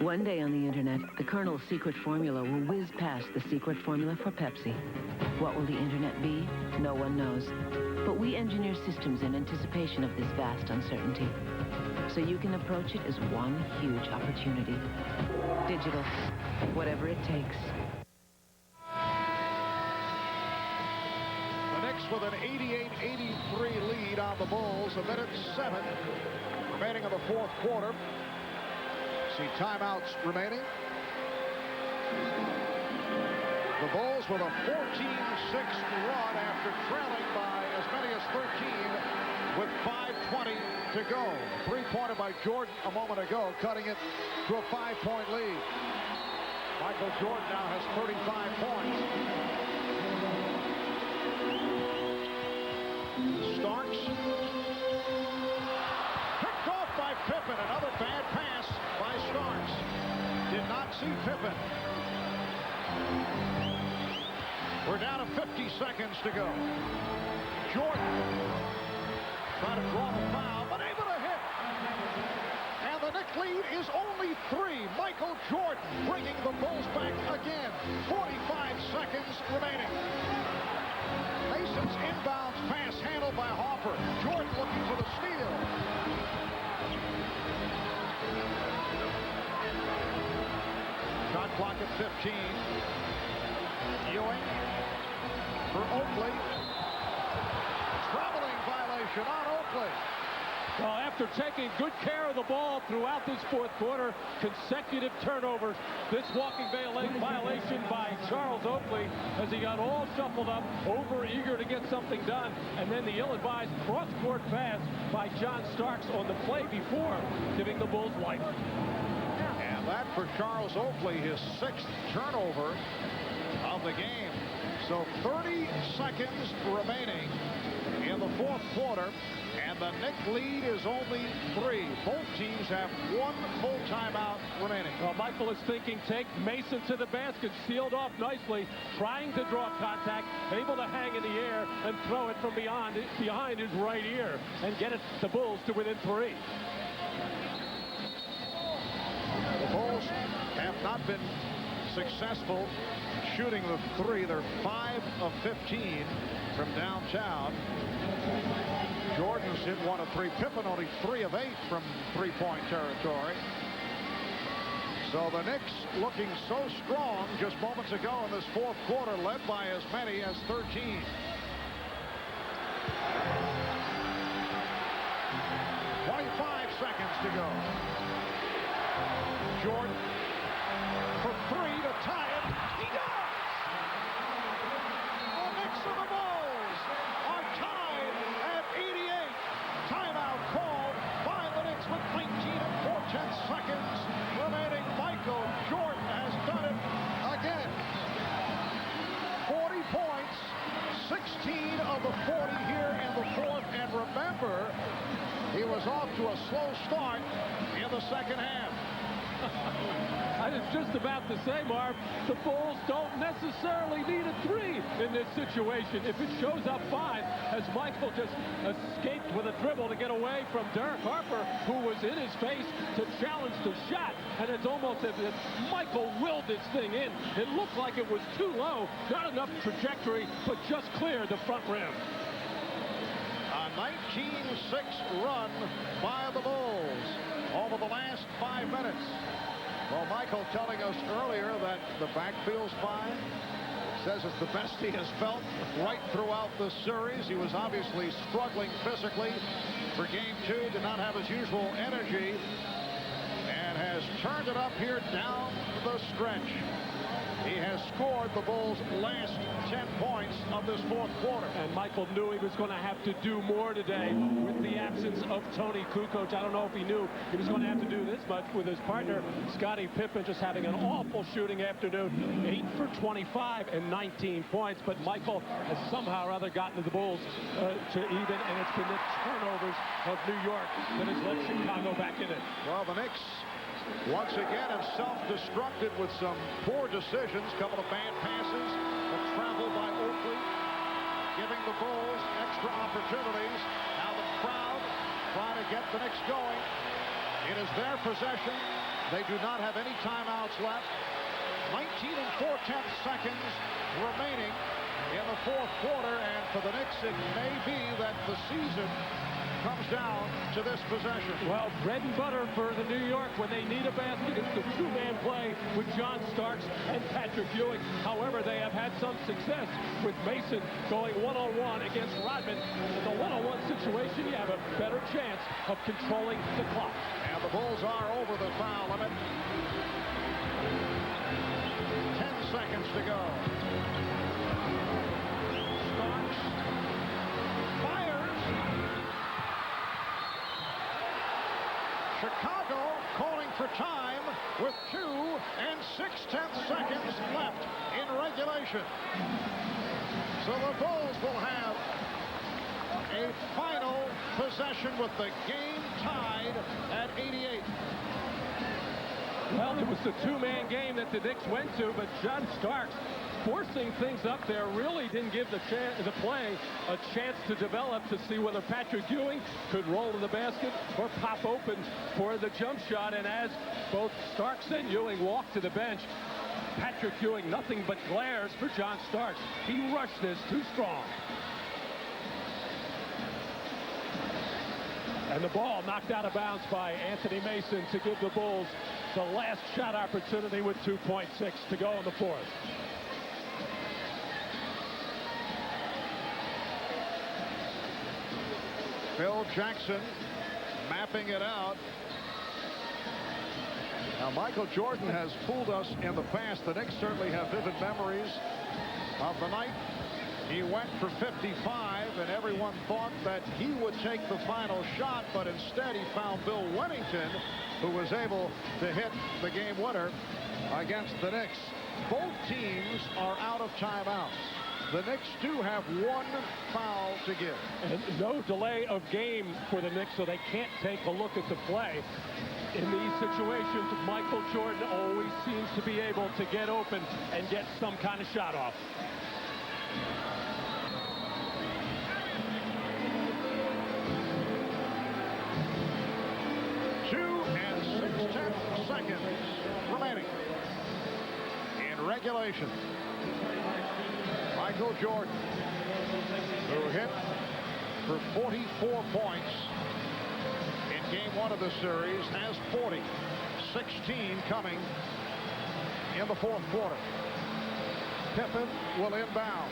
One day on the internet, the Colonel's secret formula will whiz past the secret formula for Pepsi. What will the internet be? No one knows. But we engineer systems in anticipation of this vast uncertainty. So you can approach it as one huge opportunity. Digital. Whatever it takes. with an 88-83 lead on the Bulls. 1:07 remaining in the fourth quarter. See timeouts remaining. The Bulls with a 14-6 run after trailing by as many as 13 with 5:20 to go. Three-pointer by Jordan a moment ago, cutting it to a 5-point lead. Michael Jordan now has 35 points. Starks. Picked off by Pippen. Another bad pass by Starks. Did not see Pippen. We're down to 50 seconds to go. Jordan trying to draw the foul, but able to hit. And the Knicks lead is only 3. Michael Jordan bringing the Bulls back again. 45 seconds remaining. Mason's inbounds pass handled by Hopper. Jordan looking for the steal. Shot clock at 15. Ewing for Oakley. Traveling violation on Oakley. Well, after taking good care of the ball throughout this fourth quarter, consecutive turnovers, this walking violation by Charles Oakley as he got all shuffled up, over-eager to get something done, and then the ill-advised cross-court pass by John Starks on the play before, giving the Bulls life. And that for Charles Oakley, his 6th turnover of the game. So 30 seconds remaining in the fourth quarter, and the Knicks lead is only 3. Both teams have 1 full timeout remaining. Well, Michael is thinking, take Mason to the basket, sealed off nicely, trying to draw contact, able to hang in the air and throw it from behind his right ear and get it the Bulls to within 3. The Bulls have not been successful shooting the 3. They're 5 of 15 from downtown. Jordan's hit 1 of 3. Pippen only 3 of 8 from three-point territory. So the Knicks looking so strong just moments ago in this fourth quarter, led by as many as 13. Seconds to go. Jordan for 3 to tie it. He does! The Knicks of the Bulls are tied at 88. Timeout called by the Knicks with 19 and 4/10 seconds remaining. Michael Jordan has done it again. 40 points, 16 of the 40 here in the fourth. And remember, he was off to a slow start in the second half. I was just about to say, Marv, the Bulls don't necessarily need a 3 in this situation. If it shows up 5, as Michael just escaped with a dribble to get away from Derek Harper, who was in his face to challenge the shot. And it's almost as if Michael willed this thing in. It looked like it was too low, not enough trajectory, but just cleared the front rim. A 19-6 run by the Bulls over the last 5 minutes. Well, Michael telling us earlier that the backfield's fine. Says it's the best he has felt right throughout the series. He was obviously struggling physically for game 2. Did not have his usual energy. And has turned it up here down the stretch. He has scored the Bulls' last 10 points of this fourth quarter. And Michael knew he was going to have to do more today with the absence of Tony Kukoc. I don't know if he knew he was going to have to do this much with his partner, Scottie Pippen, just having an awful shooting afternoon. 8 for 25 and 19 points. But Michael has somehow or other gotten the Bulls to even, and it's been the turnovers of New York that has led Chicago back in it. Well, the Knicks once again have self-destructed with some poor decisions. Couple of bad passes, a travel by Oakley, giving the Bulls extra opportunities. Now the crowd trying to get the Knicks going. It is their possession. They do not have any timeouts left. 19 and 4/10 seconds remaining in the fourth quarter, and for the Knicks it may be that the season comes down to this possession. Well, bread and butter for the New York when they need a basket. It's the two-man play with John Starks and Patrick Ewing. However, they have had some success with Mason going one-on-one against Rodman. In the one-on-one situation, you have a better chance of controlling the clock. And the Bulls are over the foul limit. 10 seconds to go. Starks fires. Chicago calling for time with 2 6/10 seconds left in regulation. So the Bulls will have a final possession with the game tied at 88. Well, it was the two-man game that the Knicks went to, but John Starks forcing things up there really didn't give the play a chance to develop to see whether Patrick Ewing could roll to the basket or pop open for the jump shot. And as both Starks and Ewing walked to the bench, Patrick Ewing nothing but glares for John Starks. He rushed this too strong. And the ball knocked out of bounds by Anthony Mason to give the Bulls the last shot opportunity with 2.6 to go in the fourth. Phil Jackson mapping it out. Now, Michael Jordan has fooled us in the past. The Knicks certainly have vivid memories of the night he went for 55, and everyone thought that he would take the final shot, but instead he found Bill Wennington, who was able to hit the game winner against the Knicks. Both teams are out of timeouts. The Knicks do have 1 foul to give. And no delay of game for the Knicks, so they can't take a look at the play. In these situations, Michael Jordan always seems to be able to get open and get some kind of shot off. Two and 6/10 seconds remaining in regulation. Michael Jordan, who hit for 44 points in game 1 of the series, has 40. 16 coming in the fourth quarter. Pippen will inbound.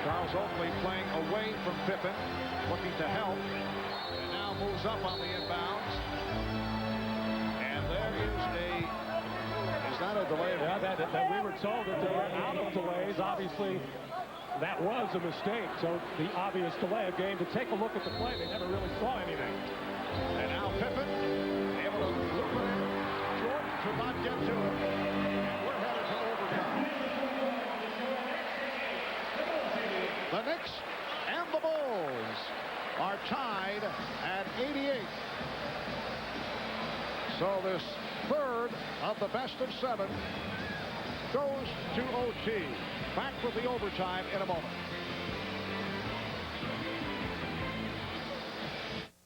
Charles Oakley playing away from Pippen, looking to help. And now moves up on the inbounds. And there is that a delay? Yeah, that we were told that they were out of delays. Obviously, that was a mistake. So the obvious delay of game. To take a look at the play, they never really saw anything. And now Pippen able to loop it in. Jordan could not get to it. And we're headed to overtime. The Knicks and the Bulls are tied at 88. So this third of the best of 7 goes to OT. Back with the overtime in a moment.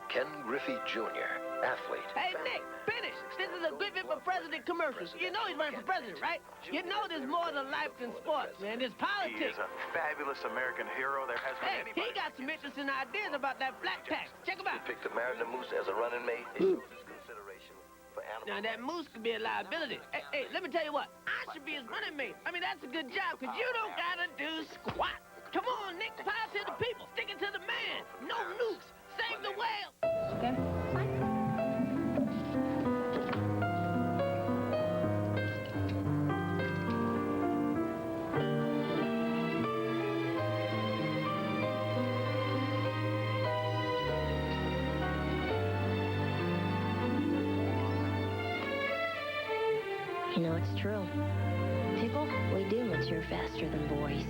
Ken Griffey Jr., athlete. Hey, Nick, finish. This is a Griffey for President commercial. You know he's running for president, right? You know there's more to life than sports, man. There's politics. He is a fabulous American hero. There has been Hey, he got some interesting ideas about that black tax. Check him out. He picked the Mariner Moose as a running mate. It shows his consideration for animals. Now, that moose could be a liability. Hey, let me tell you what. I should be his running mate. I mean, that's a good job, because you don't got to do squat. Come on, Nick. Power to the people. Stick it to the man. No nukes. Save the whale. Okay. You know, it's true. Pickle, we do mature faster than boys.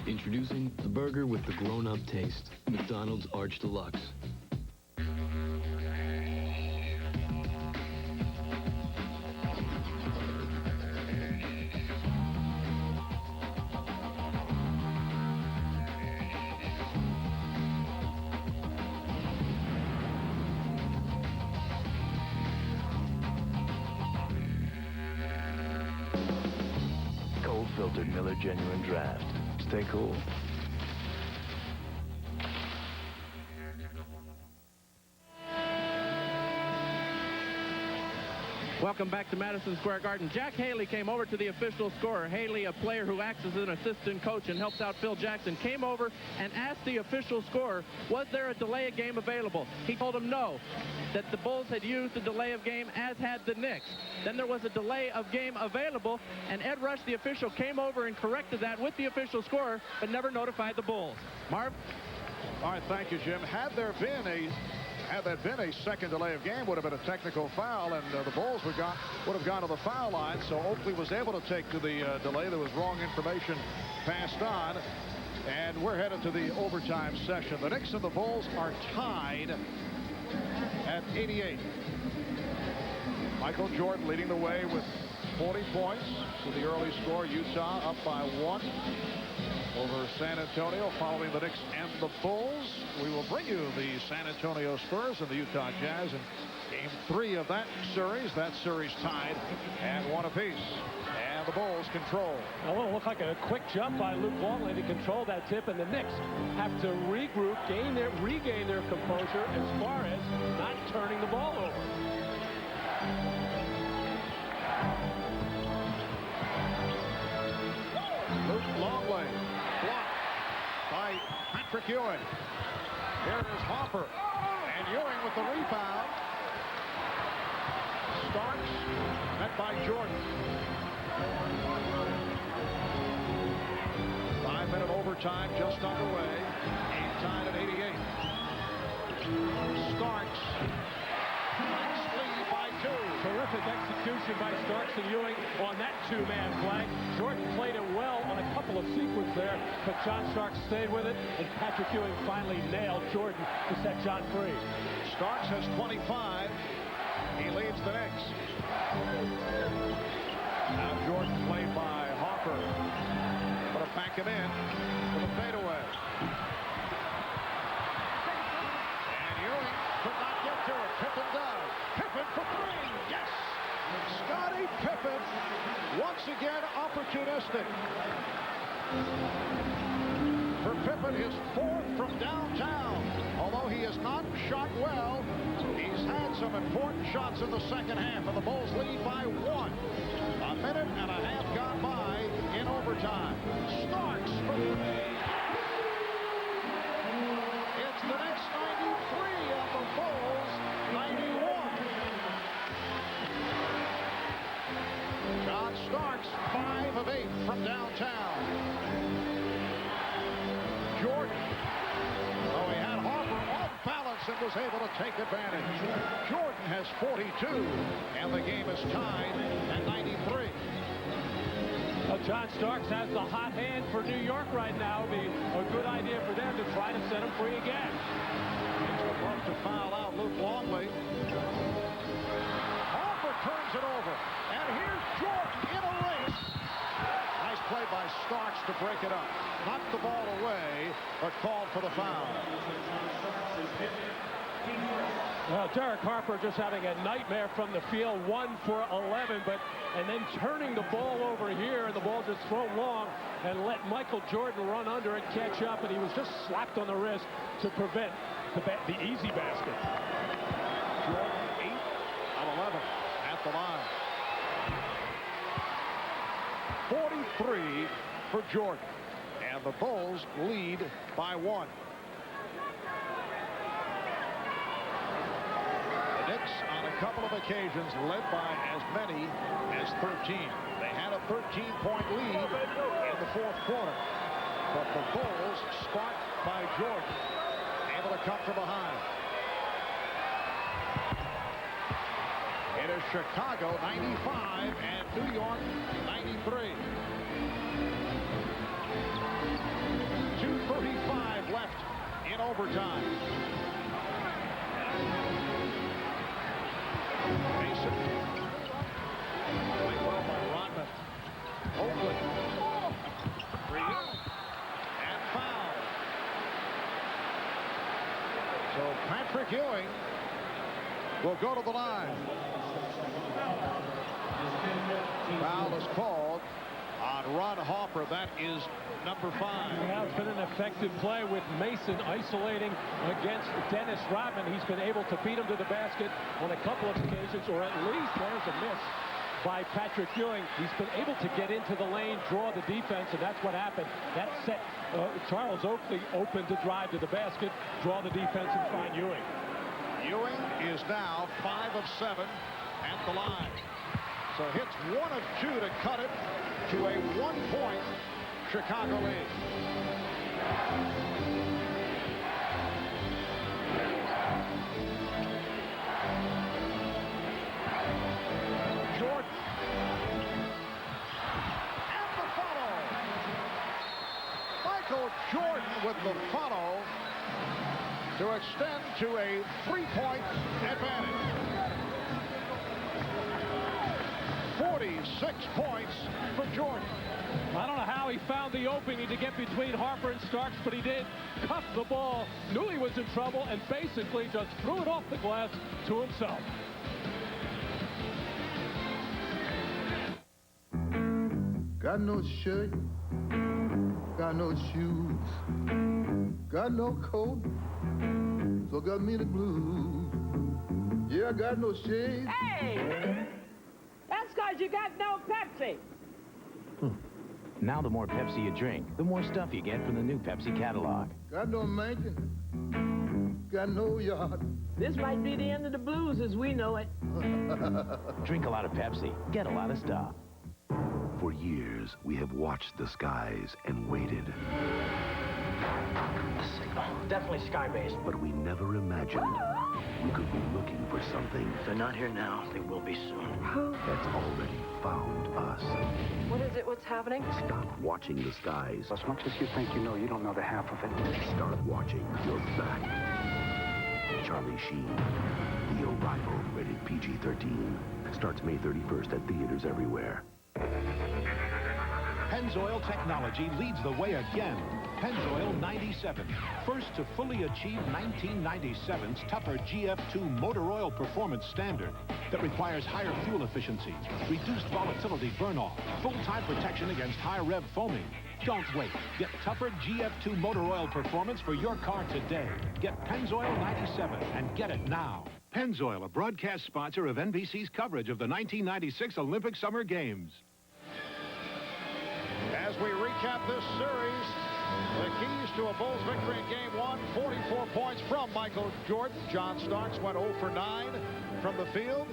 Introducing the burger with the grown-up taste. McDonald's Arch Deluxe. unfiltered Miller Genuine Draft. Stay cool. Welcome back to Madison Square Garden. Jack Haley came over to the official scorer. Haley, a player who acts as an assistant coach and helps out Phil Jackson, came over and asked the official scorer, was there a delay of game available? He told him no, that the Bulls had used the delay of game, as had the Knicks. Then there was a delay of game available, and Ed Rush, the official, came over and corrected that with the official scorer, but never notified the Bulls. Marv? All right, thank you, Jim. Had that been a second delay of game, would have been a technical foul, and the Bulls would have gone to the foul line. So Oakley was able to take to the delay. There was wrong information passed on, and we're headed to the overtime session. The Knicks and the Bulls are tied at 88. Michael Jordan leading the way with 40 points to the early score. Utah up by 1 over San Antonio, following the Knicks and the Bulls. We will bring you the San Antonio Spurs and the Utah Jazz in game 3 of that series. That series tied at 1 apiece. And the Bulls control. Well, it looked like a quick jump by Luke Longley to control that tip, and the Knicks have to regroup, regain their composure as far as not turning the ball over. Luke Longley blocked by Patrick Ewing. Here is Hopper, and Ewing with the rebound. Starks met by Jordan. 5-minute overtime just underway. Game tied at 88. Starks lead by 2. Terrific execution by Starks and Ewing on that two-man flank. Jordan played it well on a couple of sequences there, but John Starks stayed with it, and Patrick Ewing finally nailed Jordan to set John free. Starks has 25. He leads the Knicks. Now Jordan played by Hopper. But to back him in for the fadeaway. And Ewing could not get to it. Pippen does. Pippen for 3. Yes! Scottie Pippen, once again opportunistic. For Pippen, his 4th from downtown. Although he has not shot well, he's had some important shots in the second half, and the Bulls lead by 1. A minute and a half gone by in overtime. Starks for 3. It's the next 93 of the Bulls, 91. John Starks, 5 of 8 from downtown. Jordan, though he had Harper off balance and was able to take advantage. Jordan has 42, and the game is tied at 93. Well, John Starks has the hot hand for New York right now. It'd be a good idea for them to try to set him free again. It's about to foul out Luke Longley. Harper turns it over, and here's Jordan in a race. Nice play by Starks to break it up. Knocked the ball away, but called for the foul. Well, Derek Harper just having a nightmare from the field, 1 for 11, and then turning the ball over here, and the ball just thrown long and let Michael Jordan run under it, catch up, and he was just slapped on the wrist to prevent the easy basket. Jordan 8 of 11 at the line. 43 for Jordan, and the Bulls lead by 1. The Knicks, on a couple of occasions, led by as many as 13. They had a 13-point lead in the 4th quarter, but the Bulls, sparked by Jordan, able to come from behind. It is Chicago 95 and New York 93. 2:35 left in overtime. Mason. Played well by Rodman. Oakland. And foul. So Patrick Ewing will go to the line. Foul is called on Ron Harper. That is number 5. Well, it's been an effective play with Mason isolating against Dennis Rodman. He's been able to beat him to the basket on a couple of occasions, or at least there's a miss by Patrick Ewing. He's been able to get into the lane, draw the defense, and that's what happened. That set Charles Oakley open to drive to the basket, draw the defense, and find Ewing. Ewing is now 5 of 7 at the line. So hits 1 of 2 to cut it to a 1-point Chicago lead. Jordan. And the follow. Michael Jordan with the follow to extend to a 3-point advantage. 46 points for Jordan. I don't know how he found the opening to get between Harper and Starks, but he did. Cuffed the ball, knew he was in trouble, and basically just threw it off the glass to himself. Got no shirt, got no shoes, got no coat, so got me the blues. Yeah, I got no shades. Hey! That's because you got no Pepsi. Now the more Pepsi you drink, the more stuff you get from the new Pepsi catalog. Got no mansion, got no yacht. This might be the end of the blues as we know it. Drink a lot of Pepsi, get a lot of stuff. For years, we have watched the skies and waited. Definitely sky-based. But we never imagined we could be looking for something. If they're not here now, they will be soon. That's already found us. What is it? What's happening? Stop watching the skies. As much as you think you know, you don't know the half of it. Start watching your back. Charlie Sheen, The Arrival, rated PG-13. Starts May 31st at theaters everywhere. Pennzoil technology leads the way again. Pennzoil 97, first to fully achieve 1997's tougher GF2 motor oil performance standard that requires higher fuel efficiency, reduced volatility burn-off, full-time protection against high-rev foaming. Don't wait. Get tougher GF2 motor oil performance for your car today. Get Pennzoil 97 and get it now. Pennzoil, a broadcast sponsor of NBC's coverage of the 1996 Olympic Summer Games. As we recap this series, the keys to a Bulls victory in Game 1, 44 points from Michael Jordan. John Starks went 0 for 9 from the field.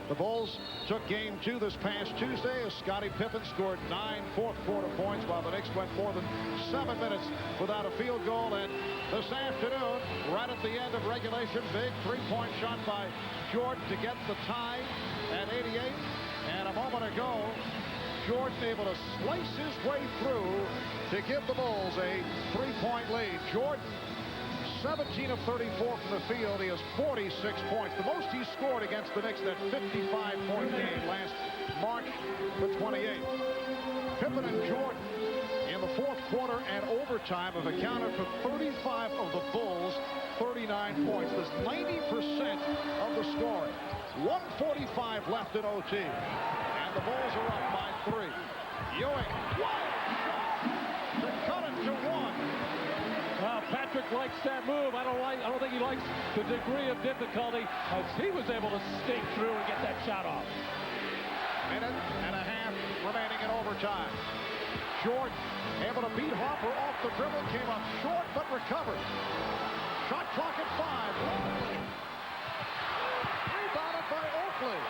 The Bulls took Game 2 this past Tuesday as Scottie Pippen scored 9 fourth-quarter points while the Knicks went more than 7 minutes without a field goal. And this afternoon, right at the end of regulation, big three-point shot by Jordan to get the tie at 88. And a moment ago, Jordan able to slice his way through to give the Bulls a 3-point lead. Jordan, 17 of 34 from the field. He has 46 points. The most he scored against the Knicks that 55-point game last March the 28th. Pippen and Jordan in the fourth quarter and overtime have accounted for 35 of the Bulls' 39 points. That's 90% of the scoring. 1:45 left in OT. And the Bulls are up by 3. Ewing, wild shot to cut it to 1. Patrick likes that move. I don't think he likes the degree of difficulty as he was able to skate through and get that shot off. Minute and a half remaining in overtime. Jordan able to beat Harper off the dribble, came up short but recovered. Shot clock at 5. Rebounded by Oakley.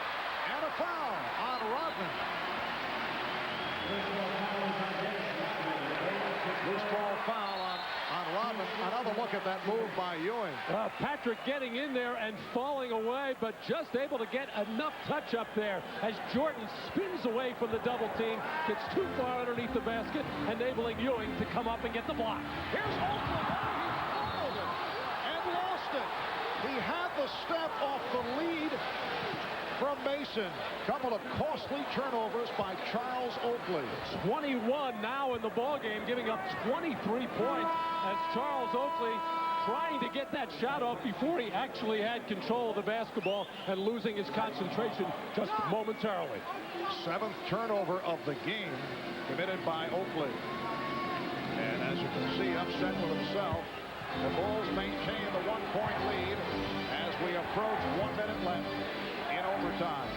And a foul on Rodman. Loose ball foul on Rodman. Another look at that move by Ewing. Patrick getting in there and falling away, but just able to get enough touch up there as Jordan spins away from the double team, gets too far underneath the basket, enabling Ewing to come up and get the block. Here's Oakley. He fouled it and lost it. He had the step off the lead from Mason. Couple of costly turnovers by Charles Oakley. 21 now in the ball game, giving up 23 points. as Charles Oakley trying to get that shot off before he actually had control of the basketball and losing his concentration just momentarily. 7th turnover of the game committed by Oakley. And as you can see, upset with himself. The Bulls maintain the 1-point lead as we approach 1 minute left in overtime.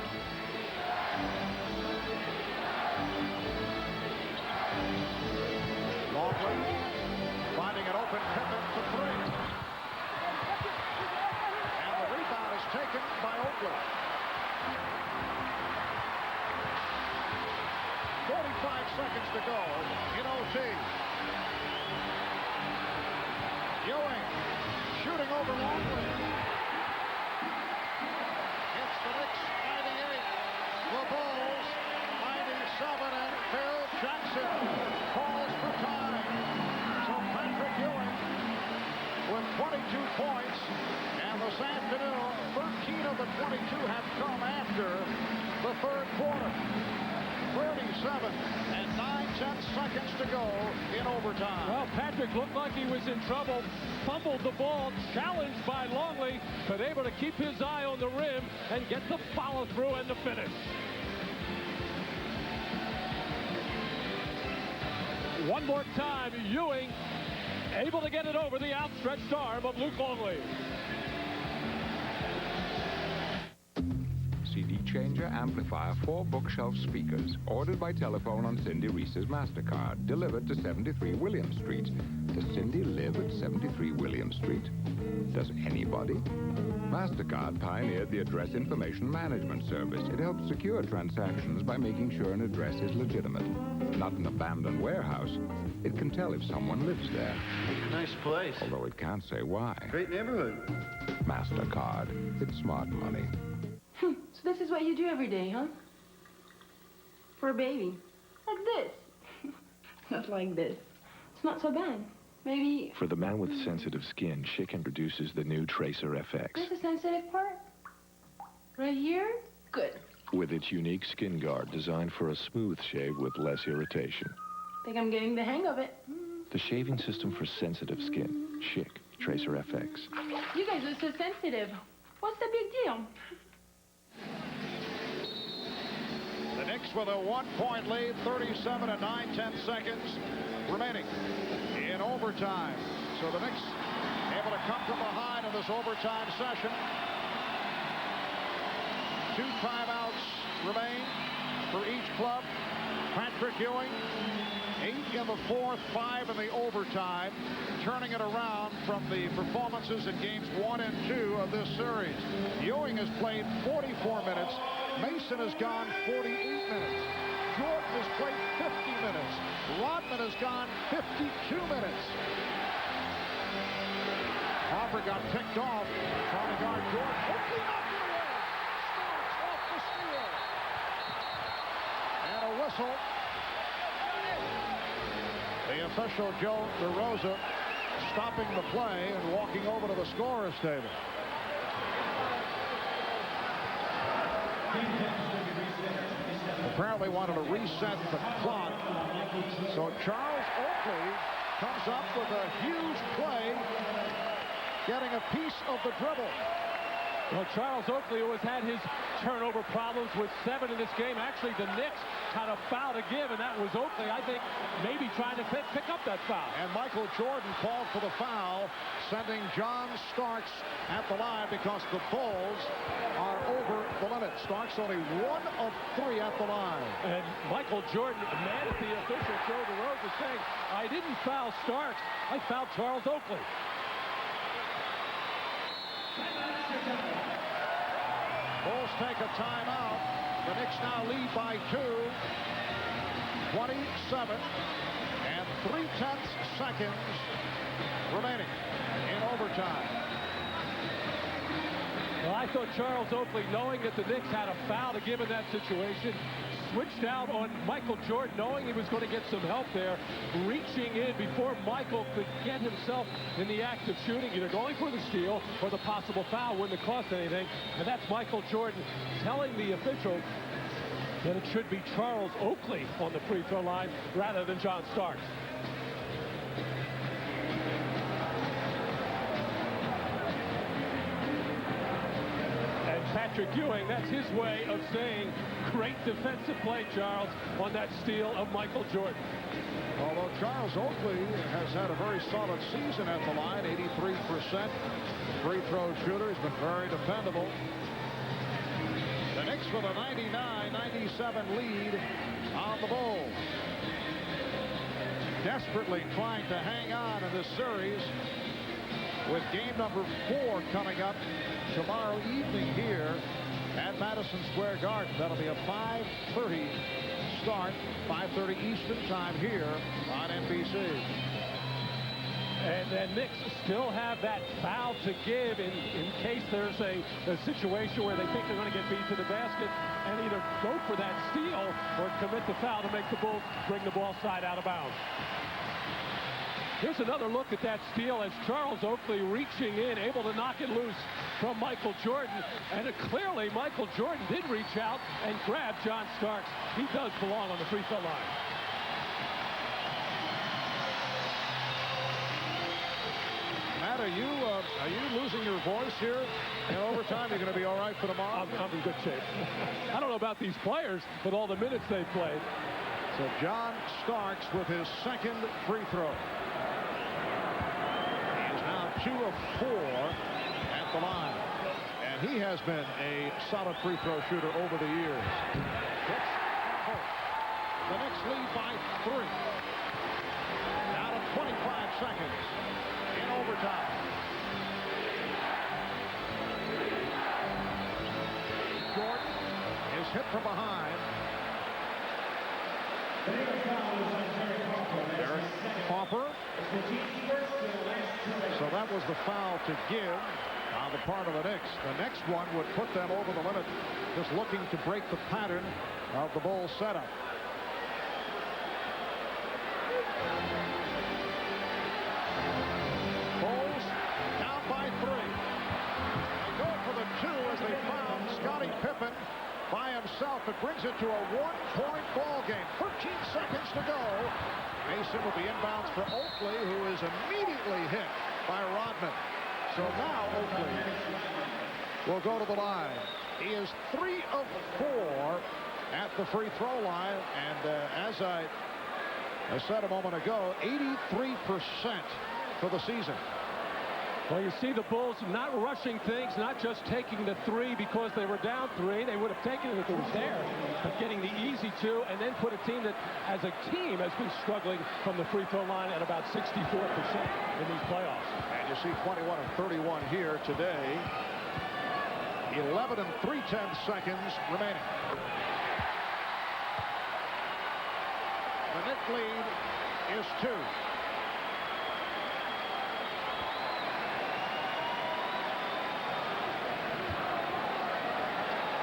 Longley finding an open Pippen for 3. And the rebound is taken by Oakley. 45 seconds to go in OT. Ewing shooting over Longley. It's the Knicks 98. The Bulls 97, and Phil Jackson calls for time. So Patrick Ewing with 22 points, and this afternoon 13 of the 22 have come after the third quarter. 37 and 9/10 seconds to go in overtime. Well, Patrick looked like he was in trouble, fumbled the ball, challenged by Longley, but able to keep his eye on the rim and get the follow-through and the finish. One more time, Ewing able to get it over the outstretched arm of Luke Longley. CD changer, amplifier, 4 bookshelf speakers. Ordered by telephone on Cindy Reese's MasterCard. Delivered to 73 William Street. Does Cindy live at 73 William Street? Does anybody? MasterCard pioneered the Address Information Management Service. It helps secure transactions by making sure an address is legitimate. Not an abandoned warehouse. It can tell if someone lives there. Nice place. Although it can't say why. Great neighborhood. MasterCard. It's smart money. So this is what you do every day, huh? For a baby. Like this. Not like this. It's not so bad. Maybe... For the man with sensitive skin, Schick introduces the new Tracer FX. There's a sensitive part? Right here? Good. With its unique skin guard designed for a smooth shave with less irritation. Think I'm getting the hang of it. The shaving system for sensitive skin. Schick. Tracer FX. You guys are so sensitive. What's the big deal? The Knicks with a 1-point lead, 37 and 9/10 seconds remaining in overtime. So the Knicks able to come from behind in this overtime session. 2 timeouts remain for each club. Patrick Ewing, 8 in the fourth, 5 in the overtime, turning it around from the performances in games 1 and 2 of this series. Ewing has played 44 minutes. Mason has gone 48 minutes. Jordan has played 50 minutes. Rodman has gone 52 minutes. Harper got picked off, trying to guard Jordan. Oakley knocked it away. Starks off the steal. And a whistle. The official, Joe DeRosa, stopping the play and walking over to the scorer's table. Apparently wanted to reset the clock. So Charles Oakley comes up with a huge play, getting a piece of the dribble. Well, Charles Oakley, who has had his turnover problems with 7 in this game. Actually, the Knicks had a foul to give, and that was Oakley, I think, maybe trying to pick up that foul. And Michael Jordan called for the foul, sending John Starks at the line because the Bulls are over the limit. Starks only 1 of 3 at the line. And Michael Jordan, mad at the official, Joe DeRosa, saying, I didn't foul Starks, I fouled Charles Oakley. Bulls take a timeout. The Knicks now lead by 2. 27 and 3/10 seconds remaining in overtime. Well, I thought Charles Oakley, knowing that the Knicks had a foul to give in that situation, switched out on Michael Jordan, knowing he was going to get some help there, reaching in before Michael could get himself in the act of shooting, either going for the steal or the possible foul wouldn't have cost anything. And that's Michael Jordan telling the official that it should be Charles Oakley on the free throw line rather than John Starks. Patrick Ewing. That's his way of saying great defensive play, Charles, on that steal of Michael Jordan. Although Charles Oakley has had a very solid season at the line, 83% free throw shooter. He's been very dependable. The Knicks with a 99-97 lead on the Bulls. Desperately trying to hang on in this series with game number 4 coming up tomorrow evening here at Madison Square Garden. That'll be a 5:30 start, 5:30 Eastern time here on NBC. And the Knicks still have that foul to give in case there's a situation where they think they're going to get beat to the basket and either go for that steal or commit the foul to make the Bulls bring the ball side out of bounds. Here's another look at that steal as Charles Oakley reaching in, able to knock it loose from Michael Jordan. And clearly Michael Jordan did reach out and grab John Starks. He does belong on the free throw line. Matt, are you losing your voice here in overtime? You're going to be all right for tomorrow? I'm in good shape. I don't know about these players, but all the minutes they've played. So John Starks with his second free throw. He is now 2 of 4 at the line. And he has been a solid free throw shooter over the years. The Knicks lead by 3. Now to 25 seconds in overtime. Jordan is hit from behind. Derek Hopper. So that was the foul to give on the part of the Knicks. The next one would put them over the limit, just looking to break the pattern of the Bulls setup. Bulls down by 3. They go for the 2 as they found Scottie Pippen by himself. It brings it to a 1-point ball game. 13 seconds to go. Mason will be inbounds for Oakley, who is immediately hit by Rodman. So now Oakley will go to the line. He is 3 of 4 at the free throw line. And as I said a moment ago, 83% for the season. Well, you see the Bulls not rushing things, not just taking the 3 because they were down 3. They would have taken it if it was there, but getting the easy 2 and then put a team that, as a team, has been struggling from the free throw line at about 64% in these playoffs. And you see 21 of 31 here today. 11 and 3/10 seconds remaining. The Knicks lead is 2.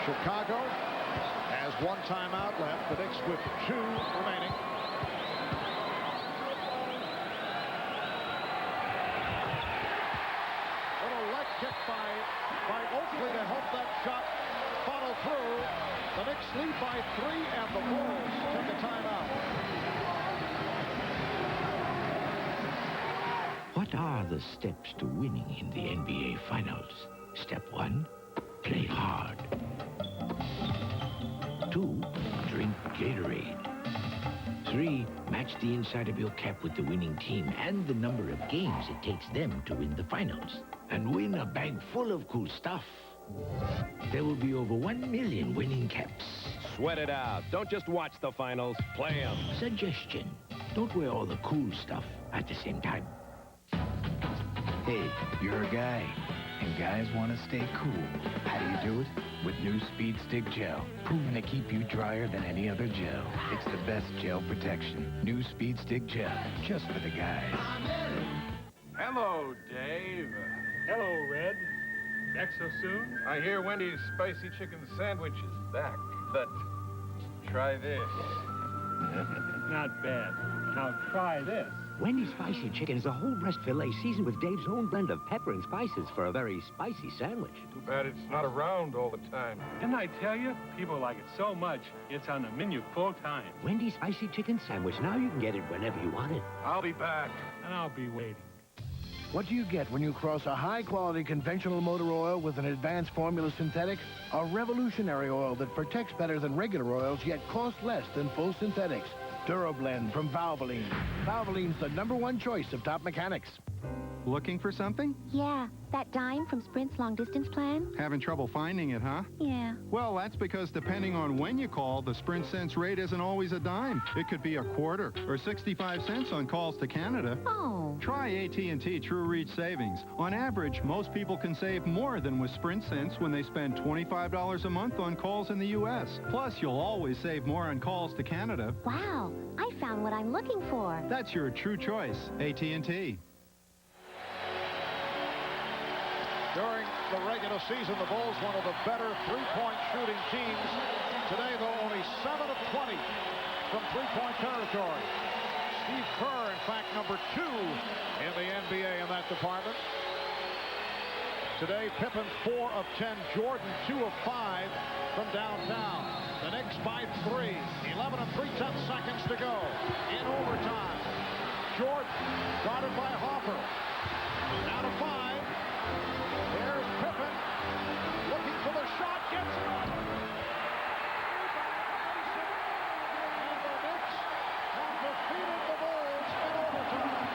Chicago has 1 timeout left. The Knicks with 2 remaining. Little leg kick by Oakley to help that shot follow through. The Knicks lead by 3, and the Bulls take a timeout. What are the steps to winning in the NBA Finals? Step 1, play hard. 2, drink Gatorade. 3, match the inside of your cap with the winning team and the number of games it takes them to win the finals. And win a bag full of cool stuff. There will be over 1 million winning caps. Sweat it out. Don't just watch the finals. Play them. Suggestion. Don't wear all the cool stuff at the same time. Hey, you're a guy, and guys want to stay cool. How do you do it? With new Speed Stick Gel, proven to keep you drier than any other gel. It's the best gel protection. New Speed Stick Gel, just for the guys. Hello, Dave. Hello, Red. Back so soon? I hear Wendy's spicy chicken sandwich is back, but try this. Not bad. Now try this. Wendy's Spicy Chicken is a whole breast filet seasoned with Dave's own blend of pepper and spices for a very spicy sandwich. Too bad it's not around all the time. Didn't I tell you? People like it so much, it's on the menu full time. Wendy's Spicy Chicken Sandwich. Now you can get it whenever you want it. I'll be back. And I'll be waiting. What do you get when you cross a high-quality conventional motor oil with an advanced formula synthetic? A revolutionary oil that protects better than regular oils, yet costs less than full synthetics. DuraBlend from Valvoline. Valvoline's the #1 choice of top mechanics. Looking for something? Yeah, that dime from Sprint's long-distance plan? Having trouble finding it, huh? Yeah. Well, that's because depending on when you call, the Sprint Cents rate isn't always a dime. It could be a quarter or 65 cents on calls to Canada. Oh. Try AT&T True Reach Savings. On average, most people can save more than with Sprint Cents when they spend $25 a month on calls in the U.S. Plus, you'll always save more on calls to Canada. Wow, I found what I'm looking for. That's your true choice, AT&T. During the regular season, the Bulls, one of the better three-point shooting teams. Today, though, only 7 of 20 from three-point territory. Steve Kerr, in fact, #2 in the NBA in that department. Today, Pippen 4 of 10, Jordan 2 of 5 from downtown. The Knicks by 3, 11 3/10 seconds to go in overtime. Jordan guarded by Hoffer. Down to 5. There's Pippen, looking for the shot, gets it up. And the Knicks have defeated the Bulls in overtime.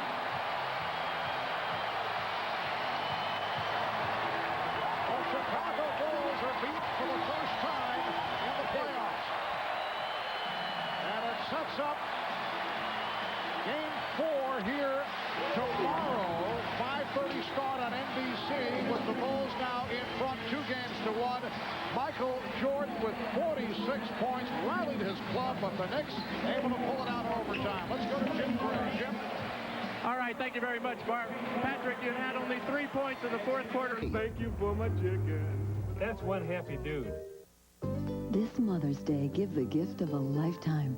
The Chicago Bulls are beat for the first time in the playoffs. And it sets up Game 4 here tomorrow. 5:30 start on NBC with the Bulls now in front 2-1. Michael Jordan with 46 points rallied his club, but the Knicks able to pull it out in overtime. Let's go to Jim Gray. Jim? All right, thank you very much, Bart. Patrick, you had only 3 points in the fourth quarter. Thank you for my chicken. That's one happy dude. This Mother's Day, give the gift of a lifetime.